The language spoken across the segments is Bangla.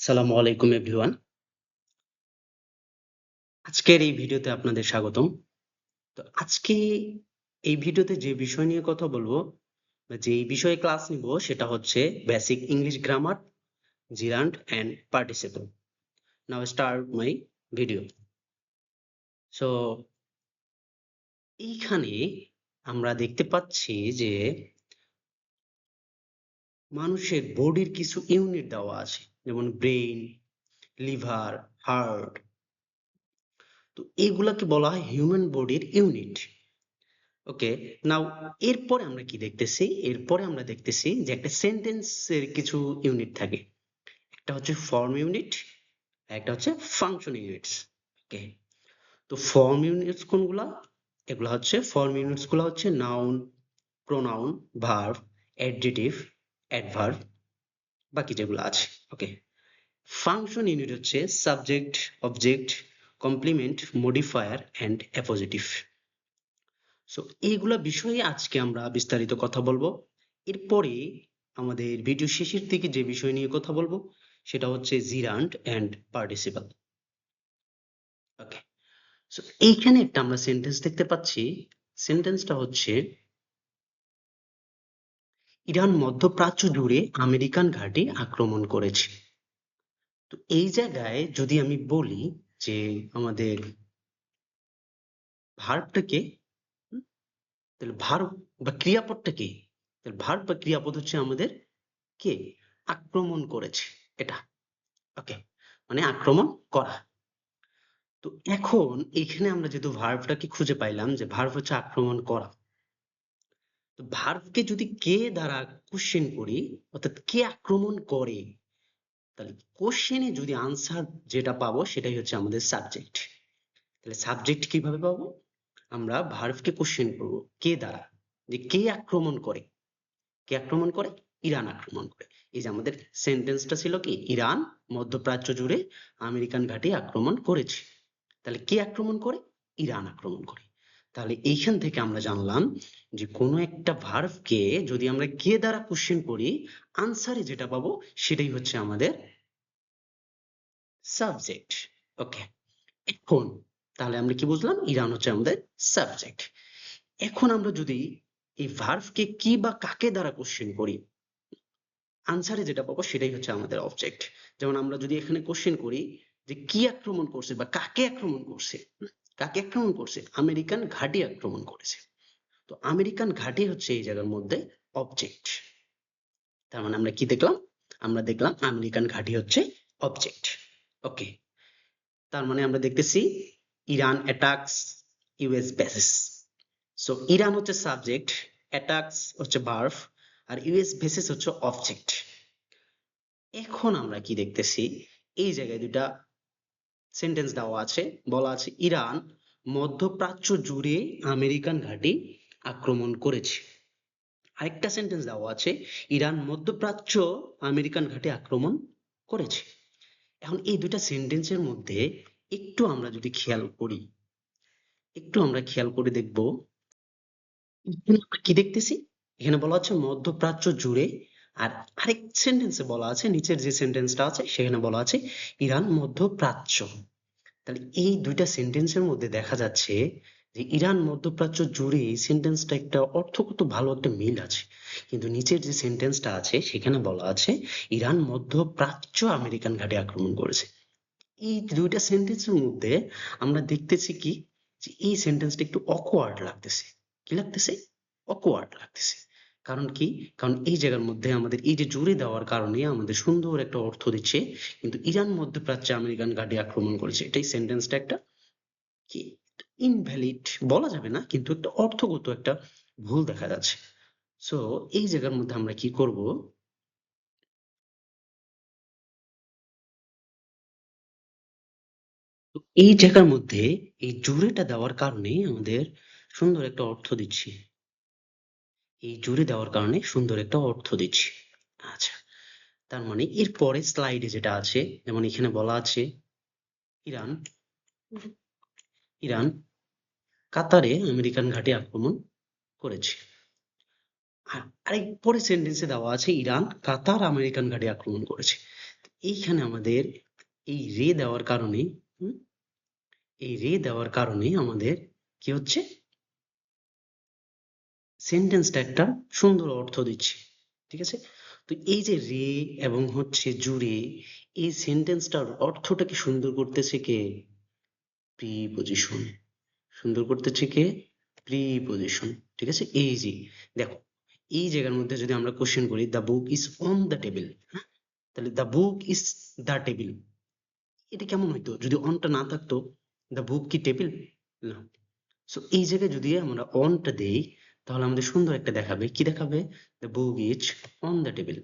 আসসালামু আলাইকুম এভরিওয়ান। আজকের এই ভিডিওতে আপনাদের স্বাগতম। তো আজকে এই ভিডিওতে যে বিষয় নিয়ে কথা বলবো বা যেই বিষয়ে ক্লাস নিব সেটা হচ্ছে basic English grammar, জিরান্ড and participle. Now start my video. So এইখানে আমরা দেখতে পাচ্ছি যে মানুষের বডির কিছু ইউনিট দেওয়া আছে, যেমন ব্রেইন, লিভার, হার্ট। তো এইগুলাকে বলা হয় হিউম্যান বডির ইউনিট। ওকে, নাও এরপরে আমরা কি দেখতেছি? এরপরে আমরা দেখতেছি যে একটা সেন্টেন্সের কিছু ইউনিট থাকে। একটা হচ্ছে ফর্ম ইউনিট, একটা হচ্ছে ফাংশন ইউনিটস। ওকে, তো ফর্ম ইউনিটস কোনগুলা? এগুলা হচ্ছে ফর্ম ইউনিটস গুলা হচ্ছে noun, pronoun, verb, adjective, adverb, বাকি যেগুলো আছে। ওকে, ফাংশন ইউনিট হচ্ছে subject, object, complement, modifier and appositive. So এইগুলা বিষয়ে আজকে আমরা বিস্তারিত কথা বলবো। এরপরে আমাদের ভিডিও শেষের দিকে যে বিষয় নিয়ে কথা বলবো সেটা হচ্ছে জিরান্ড অ্যান্ড পার্টিসিপল। ওকে, সো এইখানে একটা আমরা সেন্টেন্স দেখতে পাচ্ছি। সেন্টেন্সটা হচ্ছে ইরান মধ্যপ্রাচ্য জুড়ে আমেরিকান ঘাঁটি আক্রমণ করেছে। তো এই জায়গায় যদি আমি বলি যে আমাদের ভার্বটাকে, তাহলে ভার্ব বা ক্রিয়াপদটা কি? তাহলে ভার্ব বা ক্রিয়াপদ হচ্ছে আমাদের কে? আক্রমণ করেছে, এটা। ওকে, মানে আক্রমণ করা। তো এখন এখানে আমরা যেহেতু ভার্বটাকে খুঁজে পাইলাম যে ভার্ব হচ্ছে আক্রমণ করা, তো ভার্বকে যদি কে দ্বারা কোশ্চেন করি, অর্থাৎ কে আক্রমণ করে, তাহলে কোশ্চেনে যদি আনসার যেটা পাবো সেটাই হচ্ছে আমাদের সাবজেক্ট। তাহলে সাবজেক্ট কিভাবে পাবো? আমরা ভার্বকে কোশ্চেন করবো কে দ্বারা, যে কে আক্রমণ করে। কে আক্রমণ করে? ইরান আক্রমণ করে। এই যে আমাদের সেন্টেন্সটা ছিল কি, ইরান মধ্যপ্রাচ্য জুড়ে আমেরিকান ঘাঁটি আক্রমণ করেছে। তাহলে কে আক্রমণ করে? ইরান আক্রমণ করে। তাহলে এইখান থেকে আমরা জানলাম যে কোনো একটা ভার্বকে যদি আমরা কে দ্বারা কোশ্চেন করি, আনসারে যেটা পাবো সেটাই হচ্ছে আমাদের সাবজেক্ট। ওকে, এখন তাহলে আমরা কি বুঝলাম? ইরান হচ্ছে আমাদের সাবজেক্ট। এখন আমরা যদি এই ভার্বকে কি বা কাকে দ্বারা কোশ্চেন করি, আনসারে যেটা পাবো সেটাই হচ্ছে আমাদের অবজেক্ট। যেমন আমরা যদি এখানে কোশ্চেন করি যে কি আক্রমণ করছে বা কাকে আক্রমণ করছে, কাকে আক্রমণ করছে? আমেরিকান ঘাঁটি আক্রমণ করেছে। তো আমেরিকান ঘাঁটি হচ্ছে এই জায়গার মধ্যে অবজেক্ট। তার মানে আমরা কি দেখলাম? আমরা দেখলাম আমেরিকান ঘাঁটি হচ্ছে অবজেক্ট। ওকে, তার মানে আমরা দেখতেছি Iran attacks US basis. So Iran হচ্ছে সাবজেক্ট, অ্যাটাকস হচ্ছে ভার্ব, আর ইউএস বেসিস হচ্ছে অবজেক্ট। এখন আমরা কি দেখতেছি? এই জায়গায় দুটা সেন্টেন্স দেওয়া আছে, বলা আছে ইরান মধ্যপ্রাচ্য জুড়ে আমেরিকান ঘাঁটি আক্রমণ করেছে। আরেকটা সেন্টেন্স দেওয়া আছে ইরান মধ্যপ্রাচ্য আমেরিকান ঘাঁটি আক্রমণ করেছে। এখন এই দুটা সেন্টেন্সের মধ্যে একটু আমরা যদি খেয়াল করি, একটু আমরা খেয়াল করে দেখব, এখানে আমরা কি দেখতেছি? এখানে বলা হচ্ছে মধ্যপ্রাচ্য জুড়ে, আর আরেক সেন্টেন্সে বলা আছে, নিচের যে সেন্টেন্সটা আছে সেখানে বলা আছে ইরান মধ্যপ্রাচ্য। তাহলে এই দুইটা সেন্টেন্সের মধ্যে দেখা যাচ্ছে যে ইরান মধ্যপ্রাচ্য জুড়ে এই সেন্টেন্সটা একটা অর্থগত ভালো একটা মিল আছে, কিন্তু নিচের যে সেন্টেন্সটা আছে সেখানে বলা আছে ইরান মধ্যপ্রাচ্য আমেরিকান ঘাঁটি আক্রমণ করেছে। এই দুইটা সেন্টেন্সের মধ্যে আমরা দেখতেছি কি, যে এই সেন্টেন্সটা একটু অকওয়ার্ড লাগতেছে। কি লাগতেছে? অকওয়ার্ড লাগতেছে। কারণ কি? কারণ এই জায়গার মধ্যে আমাদের এই যে জুড়ে দেওয়ার কারণে আমাদের সুন্দর একটা অর্থ দিচ্ছে, কিন্তু ইরান মধ্যপ্রাচ্যে আমেরিকান ঘাঁটি আক্রমণ করেছে, এটাই সেন্টেন্সটা একটা কি, ইনভ্যালিড বলা যাবে না, কিন্তু একটা অর্থগত একটা ভুল দেখা যাচ্ছে। সো এই জায়গার মধ্যে আমরা কি করব? তো এই জায়গার মধ্যে এই জুড়েটা দেওয়ার কারণে আমাদের সুন্দর একটা অর্থ দিচ্ছি। এই জুড়ে দেওয়ার কারণে সুন্দর একটা অর্থ দিচ্ছি। আচ্ছা, তার মানে এর পরের স্লাইডে যেটা আছে, যেমন এখানে বলা আছে ইরান ইরান কাতারে আমেরিকান ঘাঁটি আক্রমণ করেছে। আরেক পরের সেন্টেন্সে দেওয়া আছে ইরান কাতার আমেরিকান ঘাঁটি আক্রমণ করেছে। এইখানে আমাদের এই রে দেওয়ার কারণে এই রে দেওয়ার কারণে আমাদের কি হচ্ছে, সেন্টেন্সটা একটা সুন্দর অর্থ দিচ্ছে। ঠিক আছে, তো এই যে রে এবং হচ্ছে জুড়ে, এই সেন্টেন্সটার অর্থটাকে সুন্দর করতেছে কে? প্রিপজিশন। সুন্দর করতেছে কে? প্রিপজিশন। ঠিক আছে, এই যে দেখো, এই জায়গার মধ্যে যদি আমরা কোশ্চেন করি the book is on the table, তাহলে the book is the table, এটা কেমন হইতো যদি অনটা না থাকতো? দ্য বুক কি টেবিল? না। সো এই জায়গায় যদি আমরা অনটা দেই তাহলে আমাদের সুন্দর একটা দেখাবে, কি দেখাবে? The book is on the table,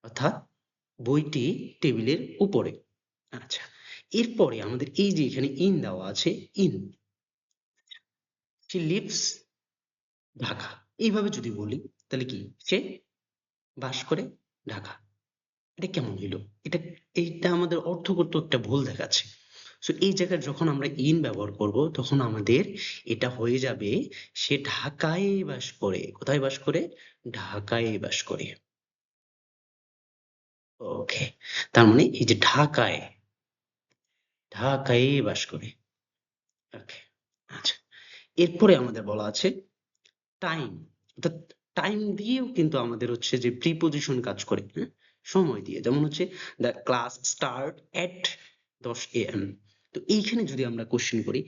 অর্থাৎ বইটি টেবিলের উপরে। আচ্ছা, এরপরে আমাদের এই যে এখানে ইন দেওয়া আছে, ইন, সে লিভস ঢাকা, এইভাবে যদি বলি তাহলে কি, সে বাস করে ঢাকা, এটা কেমন হইলো? এটা, এইটা আমাদের অর্থগত একটা ভুল দেখাচ্ছে। সো এই জায়গায় যখন আমরা ইন ব্যবহার করব তখন আমাদের এটা হয়ে যাবে সে ঢাকায় বাস করে। কোথায় বাস করে? ঢাকায় বাস করে। ওকে, তার মানে এই যে ঢাকায়, ঢাকায় বাস করে। ওকে, আচ্ছা, এরপরে আমাদের বলা আছে টাইম, অর্থাৎ টাইম দিয়েও কিন্তু আমাদের হচ্ছে যে প্রিপজিশন কাজ করে, হ্যাঁ, সময় দিয়ে। যেমন হচ্ছে the class start at 10 AM। তো এইখানে যদি আমরা কোশ্চেন করি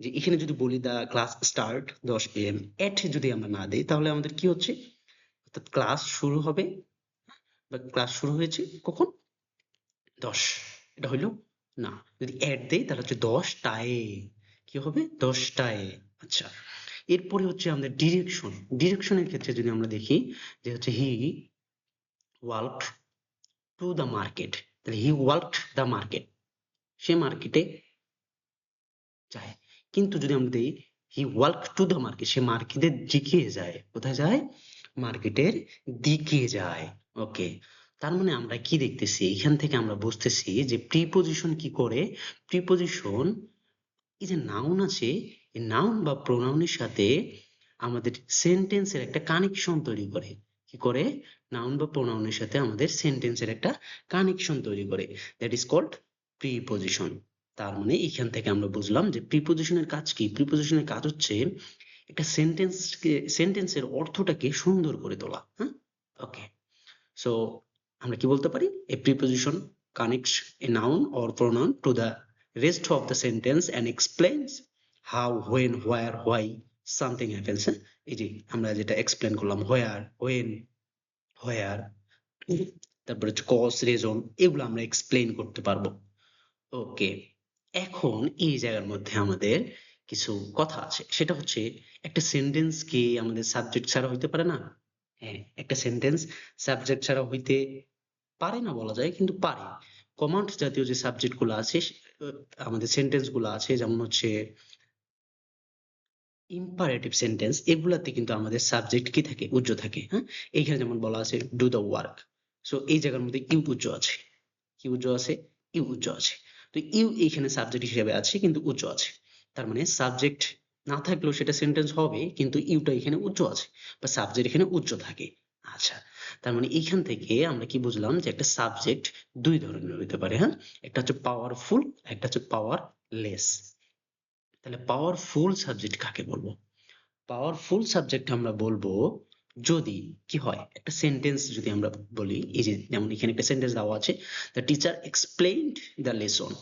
যে এখানে যদি বলি দ্য ক্লাস স্টার্ট 10 AM, এট যদি আমরা না দিই তাহলে আমাদের কি হচ্ছে, অর্থাৎ ক্লাস শুরু হবে বা ক্লাস শুরু হয়েছে কখন? 10, এটা হইলো না। যদি এট দেই তাহলে হচ্ছে 10টায়, কি হবে? 10টায়। আচ্ছা, এরপরে হচ্ছে আমাদের ডিরেকশন। ডিরেকশনের ক্ষেত্রে যদি আমরা দেখি যে হচ্ছে he worked to the market, তাহলে হি ওয়ার্কড দ্য মার্কেট, সে মার্কেটে যায়। কিন্তু যদি আমরা দিই he work to the market, সে মার্কেটের দিকে যায়। কোথায় যায়? মার্কেটের দিকে যায়। ওকে, তার মানে আমরা কি দেখতেছি এখান থেকে? আমরা বুঝতেছি যে প্রিপজিশন কি করে। প্রিপজিশন, এই যে নাউন আছে, এই নাউন বা প্রোনাউনের সাথে আমাদের সেন্টেন্সের একটা কানেকশন তৈরি করে। কি করে? নাউন বা প্রোনাউনের সাথে আমাদের সেন্টেন্সের একটা কানেকশন তৈরি করে, দ্যাট ইজ কল্ড প্রিপজিশন। তার মানে এখান থেকে আমরা বুঝলাম যে প্রিপজিশনের কাজ কি। প্রিপজিশনের কাজ হচ্ছে একটা সেন্টেন্সকে, সেন্টেন্সের অর্থটাকে সুন্দর করে তোলা। হ্যাঁ, ওকে, সো আমরা কি বলতে পারি? A preposition connects a noun or pronoun to the rest of the sentence and explains how, when, where, why something happens, হ্যাঁ? এই যে আমরা যেটা এক্সপ্লেন করলাম, where, when, where, তারপরে হচ্ছে কজ, রিজন, এগুলো আমরা এক্সপ্লেন করতে পারবো। ওকে, এখন এই জায়গার মধ্যে আমাদের কিছু কথা আছে, সেটা হচ্ছে একটা সেন্টেন্স কি আমাদের সাবজেক্ট ছাড়া হইতে পারে না? হ্যাঁ, একটা সেন্টেন্স সাবজেক্ট ছাড়া হইতে পারে না বলা যায়, কিন্তু পারে। কমান্ড জাতীয় যে সাবজেক্ট গুলো আছে, আমাদের সেন্টেন্স গুলো আছে, যেমন হচ্ছে ইম্পারেটিভ সেন্টেন্স, এগুলাতে কিন্তু আমাদের সাবজেক্ট কি থাকে? উজ্জ থাকে। হ্যাঁ, এইখানে যেমন বলা আছে ডু দ্য ওয়ার্ক, সো এই জায়গার মধ্যে ইউ উজ্জ আছে। কি উজ্জ আছে? ইউ উজ্জ আছে। তো ইউ এইখানে সাবজেক্ট হিসেবে আছে কিন্তু উজ্জ আছে। তার মানে সাবজেক্ট না থাকলেও সেটা সেন্টেন্স হবে, কিন্তু ইউটা এখানে উজ্জ আছে বা সাবজেক্ট এখানে উজ্জ থাকে। আচ্ছা, তার মানে এইখান থেকে আমরা কি বুঝলাম যে একটা সাবজেক্ট দুই ধরনের হতে পারে। হ্যাঁ, একটা হচ্ছে পাওয়ারফুল, একটা হচ্ছে পাওয়ারলেস। তাহলে পাওয়ারফুল সাবজেক্ট কাকে বলবো? পাওয়ারফুল সাবজেক্ট আমরা বলবো যদি কি হয়, একটা সেন্টেন্স যদি আমরা বলি, এই যে যেমন এখানে একটা সেন্টেন্স দেওয়া আছে, the teacher explained the lesson,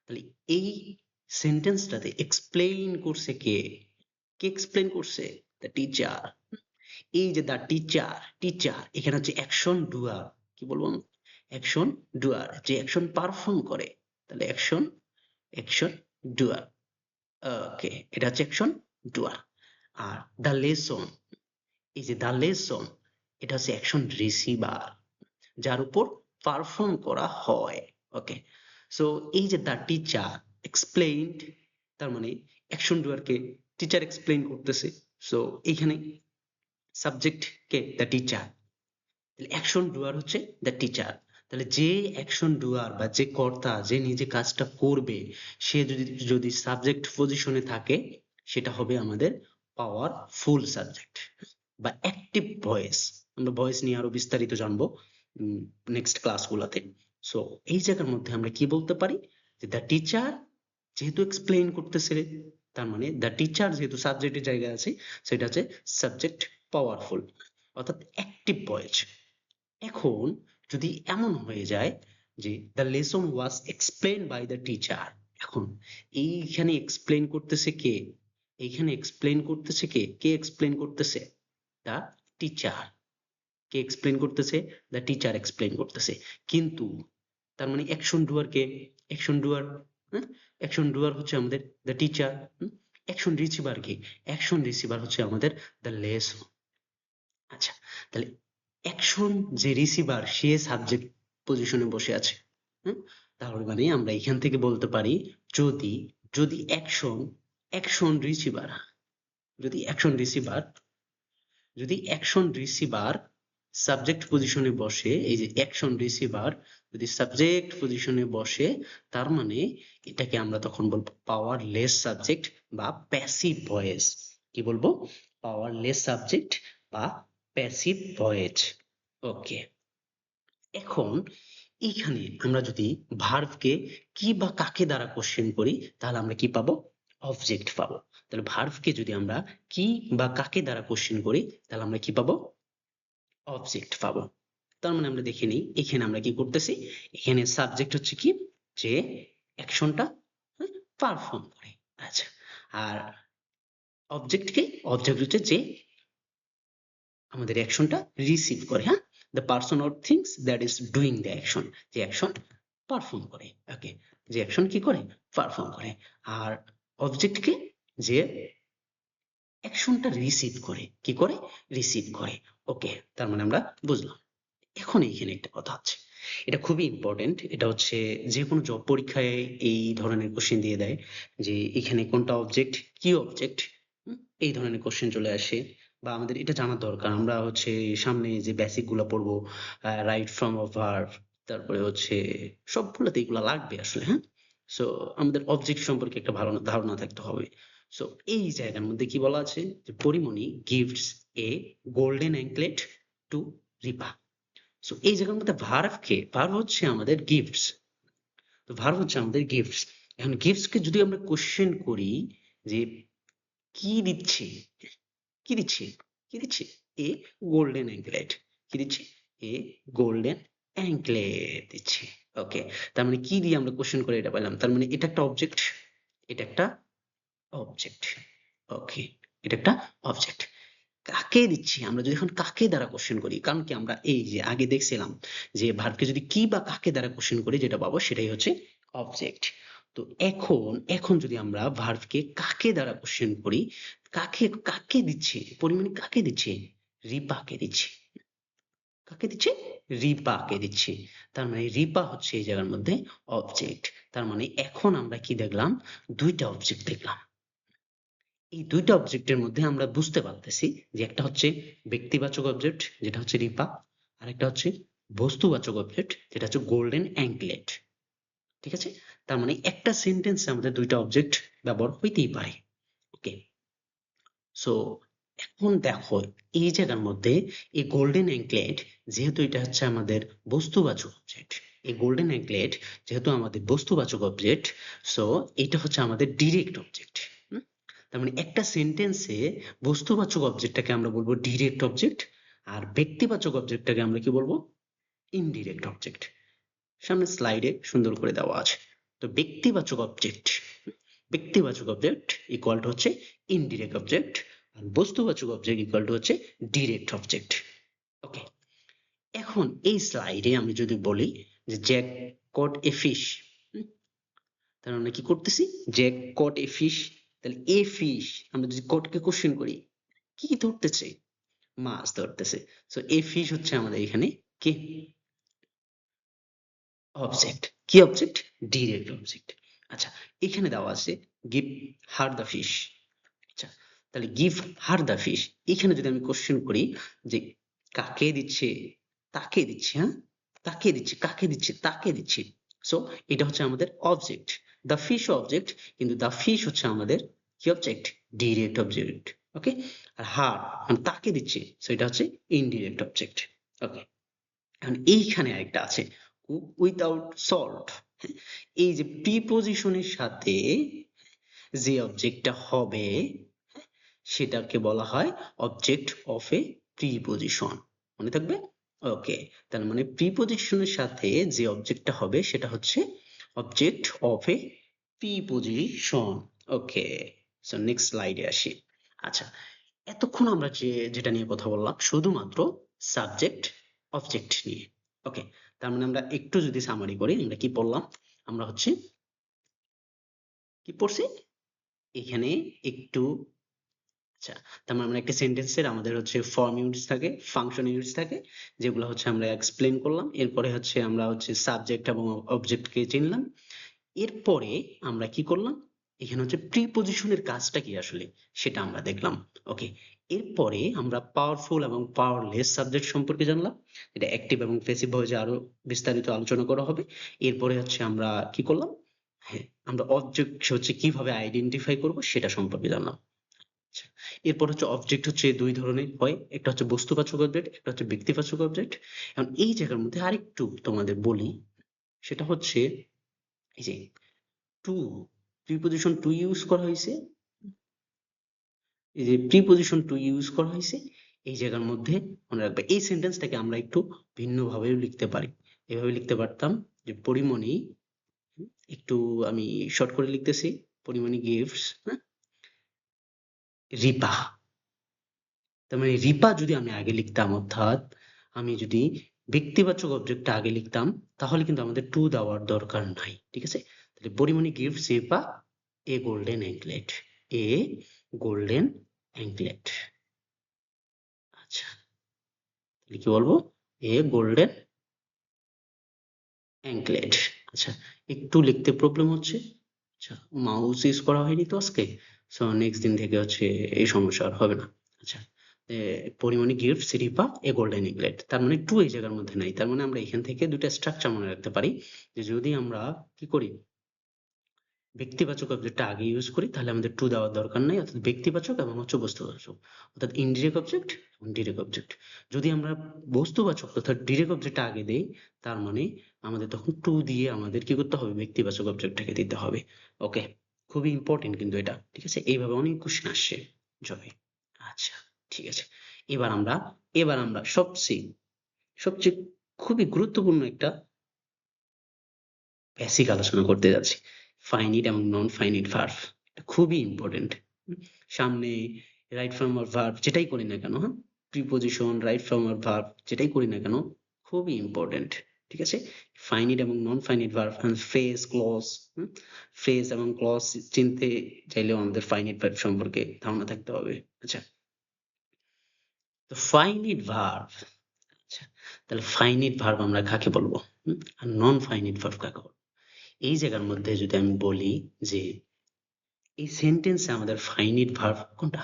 তাহলে এই সেন্টেন্সটাতে এক্সপ্লেইন করছে কে? কে এক্সপ্লেইন করছে? The teacher. এই যে দ্য টিচার, টিচার এখানে হচ্ছে অ্যাকশন ডুয়ার, কি বলবো? অ্যাকশন ডুয়ার, যে অ্যাকশন পারফর্ম করে, তাহলে অ্যাকশন, অ্যাকশন ডুয়ার। ওকে, এটা হচ্ছে অ্যাকশন ডুয়ার। আর দ্য লেসন, এই যে দ্য লেসন, এটা হচ্ছে অ্যাকশন রিসিভার, যার উপর পারফর্ম করা হয়। ওকে, সো এই যে দ্য টিচার এক্সপ্লেইনড, তার মানে অ্যাকশন ডুয়ারকে টিচার এক্সপ্লেইন করতেছে। সো এইখানে সাবজেক্ট কে? দ্য টিচার, অ্যাকশন ডুয়ার হচ্ছে দ্য টিচার। তাহলে যে অ্যাকশন ডুয়ার বা যে কর্তা, যে নিজে কাজটা করবে, সে যদি যদি সাবজেক্ট পজিশনে থাকে, সেটা হবে আমাদের পাওয়ারফুল সাবজেক্ট বা অ্যাক্টিভ ভয়েস। আমরা ভয়েস নিয়ে আরো বিস্তারিত জানবো। নেক্সট ক্লাসগুলোতে। সো এই জায়গার মধ্যে আমরা কি বলতে পারি যে দ্য টিচার যেহেতু এক্সপ্লেইন করতেছে, তার মানে দ্য টিচার যেহেতু সাবজেক্টের জায়গায় আছে, সেটা হচ্ছে সাবজেক্ট পাওয়ারফুল, অর্থাৎ অ্যাক্টিভ ভয়েস। এখন যদি এমন হয়ে যায় যে the lesson was explain by the teacher, এখন এইখানে এক্সপ্লেন করতেছে কে? এইখানে এক্সপ্লেন করতেছে কে? কে এক্সপ্লেন করতেছে? The teacher. কে এক্সপ্লেন করতেছে? দ্য টিচার এক্সপ্লেন করতেছে। কিন্তু তার মানে অ্যাকশন ডুয়ার কে? অ্যাকশন ডুয়ার, হ্যাঁ, অ্যাকশন ডুয়ার হচ্ছে আমাদের the teacher. Action receiver K? Action receiver হচ্ছে আমাদের দ্য লেসন। আচ্ছা, তাহলে অ্যাকশন যে রিসিভার সে সাবজেক্ট পজিশনে বসে আছে। হুম? তাহলে মানে আমরা এখান থেকে বলতে পারি যদি যদি অ্যাকশন অ্যাকশন রিসিভার যদি অ্যাকশন রিসিভার যদি অ্যাকশন রিসিভার সাবজেক্ট পজিশনে বসে, এই যে অ্যাকশন রিসিভার যদি সাবজেক্ট পজিশনে বসে, তার মানে এটাকে আমরা তখন বলবো পাওয়ারলেস সাবজেক্ট বা প্যাসিভ ভয়েস। কি বলবো? পাওয়ারলেস সাবজেক্ট বা প্যাসিভ ভয়েস। ওকে, এখন এইখানে আমরা যদি ভার্বকে কি বা কাকে দ্বারা কোশ্চেন করি, তাহলে আমরা কি পাবো? অবজেক্ট পাবো। তাহলে ভার্বকে যদি আমরা কি বা কাকে দ্বারা কোশ্চেন করি, তাহলে আমরা কি পাবো? অবজেক্ট পাবো। তার মানে আমরা দেখে নিই এখানে আমরা কি করতেছি। এখানে সাবজেক্ট হচ্ছে কি? যে অ্যাকশনটা পারফর্ম করে। আচ্ছা, আর অবজেক্ট কি? অবজেক্ট হচ্ছে যে আমাদের অ্যাকশনটা রিসিভ করে। হ্যাঁ, the person or things that is doing the action, যে অ্যাকশন পারফর্ম করে। ওকে, যে অ্যাকশন কি করে? পারফর্ম করে। আর অবজেক্ট কি? যে অ্যাকশনটা রিসিভ করে। কি করে? রিসিভ করে। ওকে, তার মানে আমরা বুঝলাম। এখন এইখানে একটা কথা আছে, এটা খুবই ইম্পর্টেন্ট। এটা হচ্ছে যে কোনো জব পরীক্ষায় এই ধরনের কোশ্চেন দিয়ে দেয় যে এখানে কোনটা অবজেক্ট, কি অবজেক্ট, এই ধরনের কোশ্চেন চলে আসে। বা আমাদের এটা জানার দরকার। আমরা হচ্ছে সামনে যে বেসিক গুলো পড়বো, রাইট ফ্রম অফ ভার্ব, তারপরে হচ্ছে সবগুলোতে এগুলো লাগবে আসলে। হ্যাঁ, সো আমাদের অবজেক্ট সম্পর্কে একটা ভালো ধারণা থাকতে হবে। সো এই জায়গার মধ্যে কি বলা আছে যে Porimoni gives a golden anklet to Ripa. So এই জায়গার মধ্যে ভার্ব কে? ভার্ব হচ্ছে আমাদের গিফটস। তো ভার্ব হচ্ছে আমাদের গিফটস। এখন গিফটস কে যদি আমরা কোশ্চেন করি যে কি দিচ্ছে, কি দিচ্ছে, কি দিচ্ছে? এ গোল্ডেন অ্যাঙ্কলেট। কি দিচ্ছে? এ গোল্ডেন অ্যাঙ্কলেট দিচ্ছে। ওকে, তার মানে কি দিয়ে আমরা কোশ্চেন করে এটা পেলাম? তার মানে এটা একটা অবজেক্ট, এটা একটা অবজেক্ট। ওকে, এটা একটা অবজেক্ট। কাকে দিচ্ছি? আমরা যদি এখন কাকে দ্বারা কোশ্চেন করি, কারণ কি আমরা এই যে আগে দেখছিলাম যে ভার্বকে যদি কি বা কাকে দ্বারা কোশ্চেন করি, যেটা পাবো সেটাই হচ্ছে অবজেক্ট। তো এখন এখন যদি আমরা ভার্বকে কাকে দ্বারা কোশ্চেন করি, কাকে কাকে দিচ্ছে পরিমাণে? কাকে দিচ্ছে? রিপাকে দিচ্ছে। কাকে দিচ্ছে? রিপাকে দিচ্ছে। তার মানে রিপা হচ্ছে এই জায়গার মধ্যে অবজেক্ট। তার মানে এখন আমরা কি দেখলাম? দুইটা অবজেক্ট দেখলাম। এই দুইটা অবজেক্টের মধ্যে আমরা বুঝতে পারতেছি যে একটা হচ্ছে ব্যক্তিবাচক অবজেক্ট যেটা হচ্ছে রিপা, আর একটা হচ্ছে বস্তুবাচক অবজেক্ট যেটা হচ্ছে গোল্ডেন অ্যাঙ্কলেট। ঠিক আছে, তার মানে একটা সেন্টেন্সে আমাদের দুইটা অবজেক্ট ব্যবহার হইতেই পারে। ওকে, সো এখন দেখো এই জায়গার মধ্যে এই গোল্ডেন অ্যাঙ্কলেট, যেহেতু এটা হচ্ছে আমাদের বস্তুবাচক অবজেক্ট, এই গোল্ডেন অ্যাঙ্কলেট যেহেতু আমাদের বস্তুবাচক অবজেক্ট, সো এটা হচ্ছে আমাদের ডিরেক্ট অবজেক্ট। তার মানে একটা সেন্টেন্সে বস্তুবাচক অবজেক্টটাকে আমরা বলবো ডিরেক্ট অবজেক্ট, আর ব্যক্তিবাচক অবজেক্টটাকে আমরা কি বলবো? Indirect object. সামনে স্লাইডে সুন্দর করে দেওয়া আছে। তো ব্যক্তিবাচক অবজেক্ট ইকুয়াল টু হচ্ছে ইনডিরেক্ট অবজেক্ট, আর বস্তুবাচক অবজেক্ট ইকুয়াল টু হচ্ছে ডিরেক্ট অবজেক্ট। ওকে, এখন এই স্লাইডে আমি যদি বলি যে জ্যাক কট এ ফিশ, তাহলে আমরা কি করতেছি? Jack caught a fish. তাহলে এ ফিশ আমরা যদি কটকে কোশ্চেন করি, কি ধরতেছে? মাছ ধরতেছে। সো এ ফিশ হচ্ছে আমাদের এখানে কি? অবজেক্ট। কি অবজেক্ট? Direct object. আচ্ছা, এখানে দেওয়া আছে গিভ হার দ্য ফিশ। আচ্ছা, তাহলে গিভ হার দ্য ফিশ, এখানে যদি আমি কোশ্চেন করি যে কাকে দিচ্ছে? তাকে দিচ্ছে। হ্যাঁ, তাকে দিচ্ছে, কাকে দিচ্ছে? তাকে দিচ্ছে। সো এটা হচ্ছে আমাদের অবজেক্ট, দ্য ফিশ অবজেক্ট, কিন্তু দ্য ফিশ হচ্ছে আমাদের কি অবজেক্ট? Direct object. ওকে, আর হার মানে তাকে দিচ্ছে, সো এটা হচ্ছে ইনডিরেক্ট অবজেক্ট। ওকে, এখন এইখানে আরেকটা আছে, কুক উইথাউট সল্ট। এই যে প্রিপোজিশনের সাথে যে অবজেক্টটা হবে সেটাকে বলা হয় অবজেক্ট অফ এ প্রিপোজিশন। মনে থাকবে? ওকে, তার মানে প্রিপোজিশনের সাথে যে অবজেক্টটা হবে সেটা হচ্ছে object of a preposition. Okay, so next স্লাইডে আসি। আচ্ছা, এতক্ষণ আমরা যেটা নিয়ে কথা বললাম শুধুমাত্র সাবজেক্ট অবজেক্ট নিয়ে। ওকে, তার মানে আমরা একটু যদি সামারি করি, আমরা কি পড়লাম? আমরা হচ্ছে কি পড়ছি এখানে একটু। আচ্ছা, তার মানে আমরা একটা সেন্টেন্সের আমাদের হচ্ছে ফর্ম ইউনিটস থাকে, ফাংশন ইউনিটস থাকে, যেগুলো হচ্ছে আমরা এক্সপ্লেন করলাম। এরপরে হচ্ছে আমরা হচ্ছে সাবজেক্ট এবং অবজেক্টকে চিনলাম। এরপরে আমরা কি করলাম, এখানে হচ্ছে প্রিপোজিশনের কাজটা কি আসলে সেটা আমরা দেখলাম। ওকে, এরপরে আমরা পাওয়ারফুল এবং পাওয়ারলেস সাবজেক্ট সম্পর্কে জানলাম, এটা অ্যাক্টিভ এবং প্যাসিভ ভয়েসে আরো বিস্তারিত আলোচনা করা হবে। এরপরে হচ্ছে আমরা কি করলাম, হ্যাঁ, আমরা অবজেক্ট হচ্ছে কিভাবে আইডেন্টিফাই করব সেটা সম্পর্কে জানলাম। আচ্ছা, এরপর হচ্ছে অবজেক্ট হচ্ছে দুই ধরনের হয়, একটা হচ্ছে বস্তুবাচক অবজেক্ট, একটা হচ্ছে ব্যক্তিবাচক অবজেক্ট। এখন এই জায়গার মধ্যে আরেকটু তোমাদের বলি, সেটা হচ্ছে এই যে টু, প্রিপোজিশন টু ইউজ করা হয়েছে, এই যে প্রিপোজিশন টু ইউজ করা হয়েছে এই জায়গার মধ্যে মনে রাখবে এই সেন্টেন্সটাকে আমরা একটু ভিন্নভাবেও লিখতে পারি। এভাবে লিখতে পারতাম যে পরিমণি, একটু আমি শর্ট করে লিখতেছি, পরিমণি গিফটস রিপা। তার মানে রিপা যদি আমি আগে লিখতাম, অর্থাৎ আমি যদি ব্যক্তিবাচক অবজেক্টটা আগে লিখতাম, তাহলে কিন্তু আমাদের টু দেওয়ার দরকার নাই। ঠিক আছে, তাহলে পরিমণি গিফটস রিপা এ গোল্ডেন অ্যাঙ্কলেট, এ গোল্ডেন অ্যাঙ্কলেট। আচ্ছা, তাহলে কি বলবো, এ গোল্ডেন অ্যাঙ্কলেট। আচ্ছা, একটু লিখতে প্রবলেম হচ্ছে। আচ্ছা, মাউস ইউজ করা হয়নি তো আজকে, সো নেক্সট দিন থেকে হচ্ছে এই সমস্যা আর হবে না। আচ্ছা, পরিমণি গিফট সিরিপা এ গোল্ডেন ইগলেট, তার মানে টু এই জায়গার মধ্যে নাই। তার মানে আমরা এখান থেকে দুইটা স্ট্রাকচার মনে রাখতে পারি, যে যদি আমরা কি করি ব্যক্তিবাচক অবজেক্টটা আগে ইউজ করি তাহলে আমাদের টু দেওয়ার দরকার নাই, অর্থাৎ ব্যক্তিবাচক এবং হচ্ছে বস্তুবাচক, অর্থাৎ ইনডিরেক্ট অবজেক্ট এবং ডিরেক্ট অবজেক্ট। যদি আমরা বস্তুবাচক অর্থাৎ ডিরেক্ট অবজেক্টটা আগে দেই, তার মানে আমাদের তখন টু দিয়ে আমাদের কি করতে হবে, ব্যক্তিবাচক অবজেক্টটাকে দিতে হবে। ওকে, খুবই ইম্পর্টেন্ট কিন্তু এটা। ঠিক আছে, এইভাবে অনেক কোশ্চেন আসছে জবে। আচ্ছা, ঠিক আছে, এবার আমরা সবচেয়ে সবচেয়ে খুবই গুরুত্বপূর্ণ একটা বেসিক আলোচনা করতে যাচ্ছি, ফাইনিট এবং নন ফাইনিট ভার্ব। খুবই ইম্পর্টেন্ট। সামনে রাইট ফর্ম অর ভার্ব যেটাই করি না কেন, হ্যাঁ, preposition right form or verb যেটাই করি না কেন, খুবই ইম্পর্টেন্ট। ঠিক আছে, ফাইনিট এবং non finite verb, phrase clause, phrase এবং ক্লজ চিনতে চাইলেও আমাদের ফাইনিট ভার্ব সম্পর্কে ধারণা থাকতে হবে। আচ্ছা, তো ফাইনিট ভার্ব, আচ্ছা, তাহলে ফাইনিট ভার্ব আমরা কাকে বলবো, আর নন ফাইনিট ভার্ব কাকে বলবো? এই জায়গার মধ্যে যদি আমি বলি যে এই সেন্টেন্সে আমাদের ফাইনিট ভার্ব কোনটা,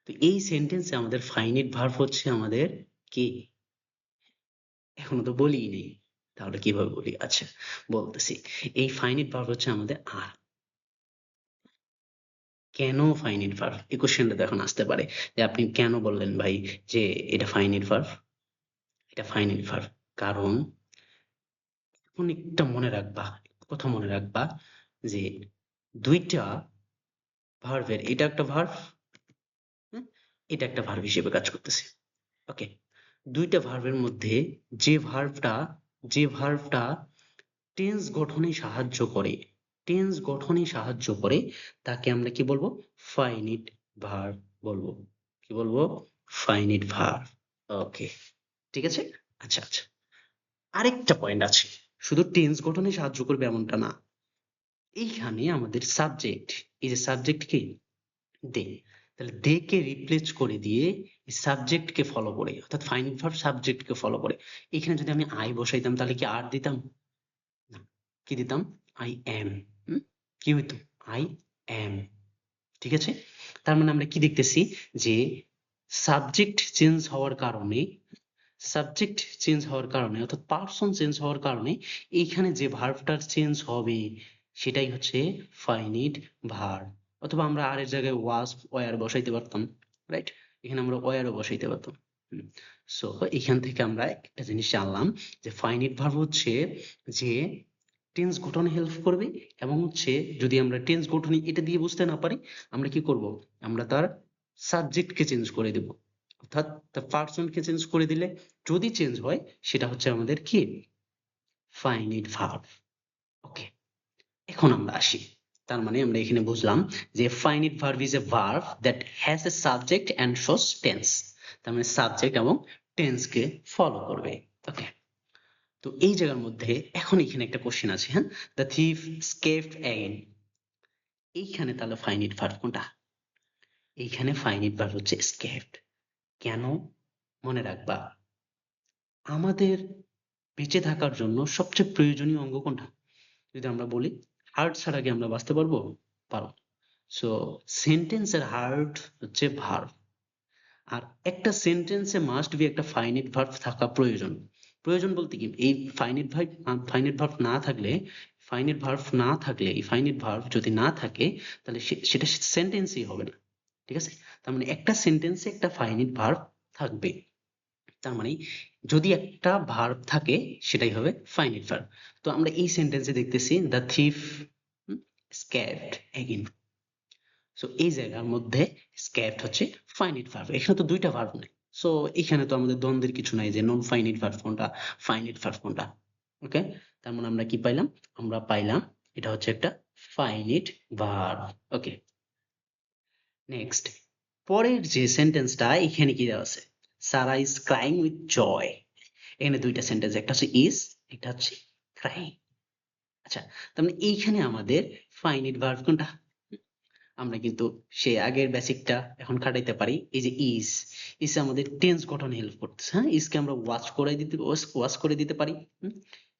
তো এই সেন্টেন্সে আমাদের ফাইনিট ভার্ব হচ্ছে আমাদের কি, এখনো তো বলিই নেই, তাহলে কিভাবে বলি? আচ্ছা, বলতেছি, এই ফাইনিট ভার্ব হচ্ছে আমাদের আর। কেন ফাইনিট ভার্ব, এই কোশ্চেনটা তো এখন আসতে পারে যে আপনি কেন বললেন ভাই যে এটা ফাইনিট ভার্ব? এটা ফাইনিট ভার্ব কারণ অনেকটা মনে রাখবা, কথা মনে রাখবা যে দুইটা ভার্বের, এটা একটা ভার্ব, এটা একটা ভার্ব হিসেবে কাজ করতেছে। ওকে, দুইটা ভার্বের মধ্যে যে ভার্বটা যে ভার্বটা টেন্স গঠনে সাহায্য করে, টেন্স গঠনে সাহায্য করে তাকে আমরা কি বলবো, ফাইনিট ভার্ব বলবো। কি বলবো? Finite verb. ওকে, ঠিক আছে। আচ্ছা আচ্ছা, আরেকটা পয়েন্ট আছে, শুধু টেন্স গঠনে সাহায্য করবে এমনটা না, এইখানে আমাদের সাবজেক্ট, এই যে সাবজেক্ট কি, দে, তাহলে দে কে রিপ্লেস করে দিয়ে সাবজেক্ট কে ফলো করে, অর্থাৎ ফাইনিট ভার্ব সাবজেক্ট কে ফলো করে। এখানে যদি আমি আই বসাইতাম তাহলে কি আর দিতাম না, কি দিতাম, আই এম, কি হইতো, আই এম। ঠিক আছে, তার মানে আমরা কি দেখতেছি যে সাবজেক্ট চেঞ্জ হওয়ার কারণে, সাবজেক্ট চেঞ্জ হওয়ার কারণে অর্থাৎ পার্সন চেঞ্জ হওয়ার কারণে এইখানে যে ভার্বটার চেঞ্জ হবে সেটাই হচ্ছে ফাইনিট ভার্ব। অথবা আমরা আর এর জায়গায় ওয়াজ ওয়ার বসাইতে পারতাম, রাইট, এখানে আমরা ওয়ারও বসাইতে পারতাম। সো এখান থেকে আমরা একটা জিনিস জানলাম যে ফাইনাইট ভার্ব হচ্ছে যে টেন্স গঠনে হেল্প করবে, এবং হচ্ছে যদি আমরা টেন্স গঠনে এটা দিয়ে বুঝতে না পারি, আমরা কি করব, আমরা তার সাবজেক্টকে চেঞ্জ করে দেব, অর্থাৎ তার পার্সনকে চেঞ্জ করে দিলে যদি চেঞ্জ হয় সেটা হচ্ছে আমাদের কি ফাইনাইট ভার্ব। ওকে, এখন আমরা আসি, তার মানে আমরা এখানে বুঝলাম যে finite verb is a verb that has a subject and shows tense, তার মানে সাবজেক্ট এবং টেন্সকে ফলো করবে। ওকে, তো এই জায়গার মধ্যে এখন এখানে একটা কোশ্চেন আছে, হ্যাঁ, দ্য থিফ স্কেপড অ্যাগেন, এইখানে তাহলে ফাইনাইট ভার্ব কোনটা? এইখানে ফাইনাইট ভার্ব হচ্ছে স্কেপড। কেন? মনে রাখবা, আমাদের বেঁচে থাকার জন্য সবচেয়ে প্রয়োজনীয় অঙ্গ কোনটা? যদি আমরা বলি হার্ট ছাড়া কি আমরা বাঁচতে পারবো? পারবো। সো সেন্টেন্সের হার্ট হচ্ছে ভার্ব, আর একটা সেন্টেন্সে মাস্ট বি একটা ফাইনাইট ভার্ব থাকা প্রয়োজন। প্রয়োজন বলতে কি, এই ফাইনাইট ভার্ব না থাকলে, এই ফাইনাইট ভার্ব যদি না থাকে তাহলে সেটা সেন্টেন্সই হবে না। ঠিক আছে, তার মানে একটা সেন্টেন্সে একটা ফাইনাইট ভার্ব থাকবে, তার মানে যদি একটা ভার্ব থাকে সেটাই হবে ফাইনাইট ভার্ব। তো আমরা এই সেন্টেন্সে দেখতেছি দ্য থিফ স্ক্যাপড অ্যাগেন। সো এই জায়গার মধ্যে স্ক্যাপড হচ্ছে ফাইনাইট ভার্ব, এখানে তো দুইটা ভার্ব নেই। সো এখানে তো আমাদের দ্বন্দ্বের কিছু নাই যে নন ফাইনাইট ভার্ব কোনটা, ফাইনাইট ভার্ব কোনটা। ওকে, তার মানে আমরা কি পাইলাম? আমরা পাইলাম এটা হচ্ছে একটা ফাইনাইট ভার্ব। ওকে, নেক্সট, পরের যে সেন্টেন্সটা এখানে কি দেওয়া আছে, সারা ইজ ক্রাইং উইথ জয়। এখানে দুইটা সেন্টেন্স, একটা হচ্ছে ইজ, একটা হচ্ছে ক্রাইং। আচ্ছা, তার মানে এইখানে আমাদের ফাইনাইট ভার্ব কোনটা? আমরা কিন্তু সেই আগের বেসিকটা এখন খাটাইতে পারি। এই যে ইজ আমাদের টেন্স গঠনে হেল্প করতেছে, হ্যাঁ, ইজকে আমরা ওয়াচ করে দিতে পারি।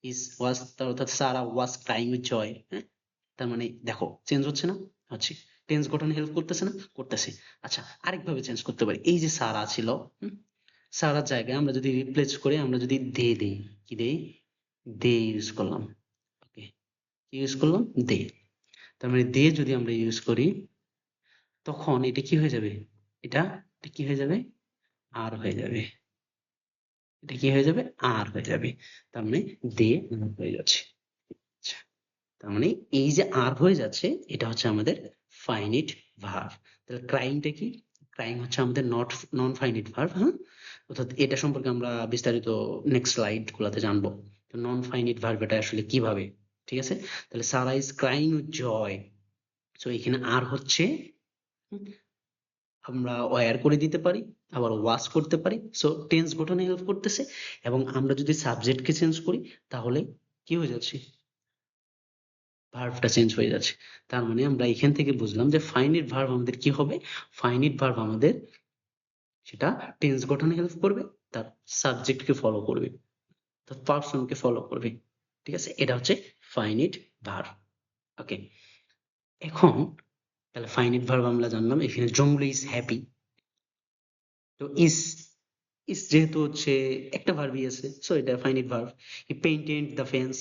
ইজ ওয়াজ, তার অর্থাৎ সারা ওয়াজ ক্রাইং উইথ জয়। হ্যাঁ, তার মানে দেখো চেঞ্জ হচ্ছে না, হচ্ছে, টেন্স গঠনে হেল্প করতেছে না, করতেছে। আচ্ছা, আরেকভাবে চেঞ্জ করতে পারি, এই যে সারা ছিল, সারার জায়গায় আমরা যদি রিপ্লেস করে আমরা যদি দে দেই, কি দেই, দে ইউজ করলাম। ওকে, কি ইউজ করলাম, দে। তার মানে দে যদি আমরা ইউজ করি তখন এটা কি হয়ে যাবে, এটা এটা কি হয়ে যাবে, আর হয়ে যাবে, এটা কি হয়ে যাবে, আর হয়ে যাবে। তার মানে দে আর হয়ে যাচ্ছে। আচ্ছা, তার মানে এই যে আর হয়ে যাচ্ছে এটা হচ্ছে আমাদের ফাইনিট ভার্ব। তাহলে ক্রাইমটা কি, ক্রাইম হচ্ছে আমাদের নন ফাইনিট ভার্ব, হ্যাঁ, অর্থাৎ এটা সম্পর্কে আমরা বিস্তারিত নেক্সট স্লাইড গুলাতে জানবো নন ফাইনিট ভার্ব এটা আসলে কিভাবে। ঠিক আছে, তাহলে Sara is crying with Joy. So এখানে আর হচ্ছে, আমরা ওয়্যার করে দিতে পারি, আবার ওয়াশ করতে পারি। সো টেন্স গঠনে হেল্প করতেছে, এবং আমরা যদি সাবজেক্টকে চেঞ্জ করি তাহলে কি হয়ে যাচ্ছে, ভার্বটা চেঞ্জ হয়ে যাচ্ছে। তার মানে আমরা এখান থেকে বুঝলাম যে ফাইনিট ভার্ব আমাদের কি হবে, ফাইনিট ভার্ব আমাদের সেটা টেন্স গঠনে হেল্প করবে, তার সাবজেক্টকে ফলো করবে, তার পার্সনকে ফলো করবে। ঠিক আছে, এটা হচ্ছে ফাইনিট ভার্ব। ওকে, এখন তাহলে ফাইনিট ভার্ব আমরা জানলাম, এখানে জংলি ইজ হ্যাপি। তো ইজ যেহেতু হচ্ছে একটা ভার্বই আছে, সো এটা finite verb. He painted the fence,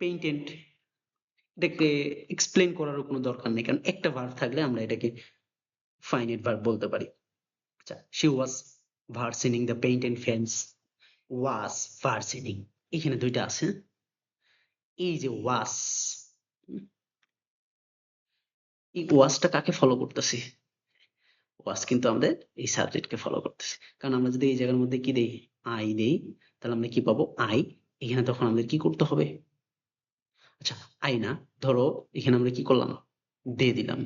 painted, এটাকে এক্সপ্লেন করারও কোনো দরকার নেই, কারণ একটা ভার্ব থাকলে আমরা এটাকে ফাইনাইট ভার্ব বলতে পারি। আচ্ছা, she was varnishing the painted fence, was varnishing, এখানে দুইটা আছে। এই যে ওয়াজ, এই ওয়াজটা কাকে ফলো করতেছে, ওয়াজ কিন্তু আমাদের এই সাবজেক্টকে ফলো করতেছে। কারণ আমরা যদি এই জায়গার মধ্যে কি দেই, আই দেই, তাহলে আমরা কি পাবো, আই। এখানে তখন আমাদের কি করতে হবে, আচ্ছা, আই না, ধরো এখানে আমরা কি করলাম, দে দিলাম,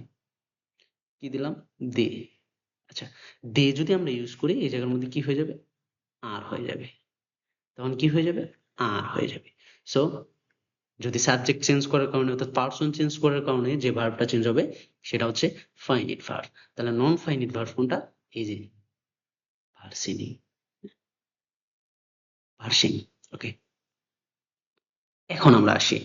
কি দিলাম, দে। আচ্ছা, দে যদি আমরা ইউজ করি এই জায়গার মধ্যে কি হয়ে যাবে, আর হয়ে যাবে, তখন কি হয়ে যাবে, আর হয়ে যাবে। সো যদি সাবজেক্ট চেঞ্জ করার কারণে অর্থাৎ পার্সন চেঞ্জ করার কারণে যে ভার্বটা চেঞ্জ হবে সেটা হচ্ছে ফাইনিট ভার্ব। তাহলে নন ফাইনিট ভার্ব কোনটা, এই যে ভার্সিনি, ভার্সিনি। ওকে, এখন আমরা আসি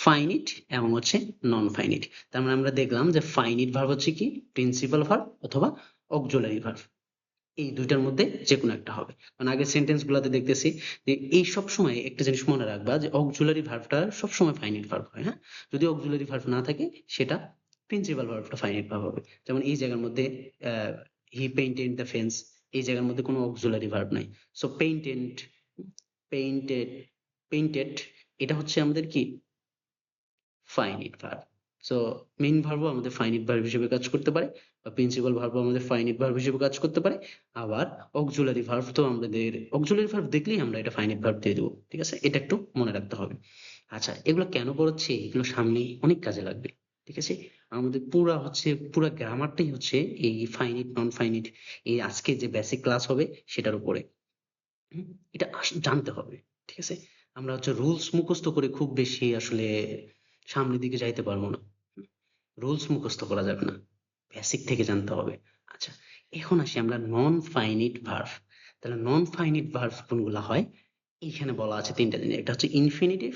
ফাইনিট এবং হচ্ছে নন ফাইনিট। তার মানে আমরা দেখলাম যে ফাইনিট ভার্ব হচ্ছে কি প্রিন্সিপাল ভার্ব অথবা অক্সিলারি ভার্ব, এই দুইটার মধ্যে যে কোনো একটা হবে। কারণ আগের সেন্টেন্স গুলাতে দেখতেছি যে এই সব সময় একটা জিনিস মনে রাখবা যে অক্সিলারি ভার্বটা সবসময় ফাইনিট ভার্ব হয়, হ্যাঁ, যদি অক্সিলারি ভার্ব না থাকে সেটা প্রিন্সিপাল ভার্বটা ফাইনিট ভার্ব হবে। যেমন এই জায়গার মধ্যে হি পেইন্টেড দ্য ফেন্স, এই জায়গার মধ্যে কোনো অক্সিলারি ভার্ব নাই। সো পেইন্টেড, পেইন্টেড, পেইন্টেড, এটা হচ্ছে আমাদের কি ফাইনিট ভার্ব। সো মেইন ভার্বও আমাদের ফাইনিট ভার্ব হিসেবে কাজ করতে পারে, বা প্রিন্সিপাল ভার্বও আমাদের ফাইনিট ভার্ব হিসেবে কাজ করতে পারে। আবার অক্সিলারি ভার্ব তো আমাদের অক্সিলারি ভার্ব দেখলেই আমরা এটা ফাইনিট ভার্ব দিয়ে দেবো, ঠিক আছে? এটা একটু মনে রাখতে হবে। আচ্ছা, এগুলো কেন পড়াচ্ছি? এগুলো সামনে অনেক কাজে লাগবে, ঠিক আছে? আমাদের পুরা গ্রামারটাই হচ্ছে এই ফাইনিট নন ফাইনিট, এই আজকে যে বেসিক ক্লাস হবে সেটার উপরে। হুম, এটা জানতে হবে, ঠিক আছে? আমরা হচ্ছে রুলস মুখস্থ করে খুব বেশি আসলে সামনের দিকে যাইতে পারবো না। রুলস মুখস্থ করা যাবে না, বেসিক থেকে জানতে হবে। আচ্ছা, এখন আসি আমরা নন ফাইনিট ভার্ব। তাহলে নন ফাইনিট ভার্ব কোনগুলা হয়? এখানে বলা আছে তিনটা জিনিস, একটা হচ্ছে ইনফিনিটিভ,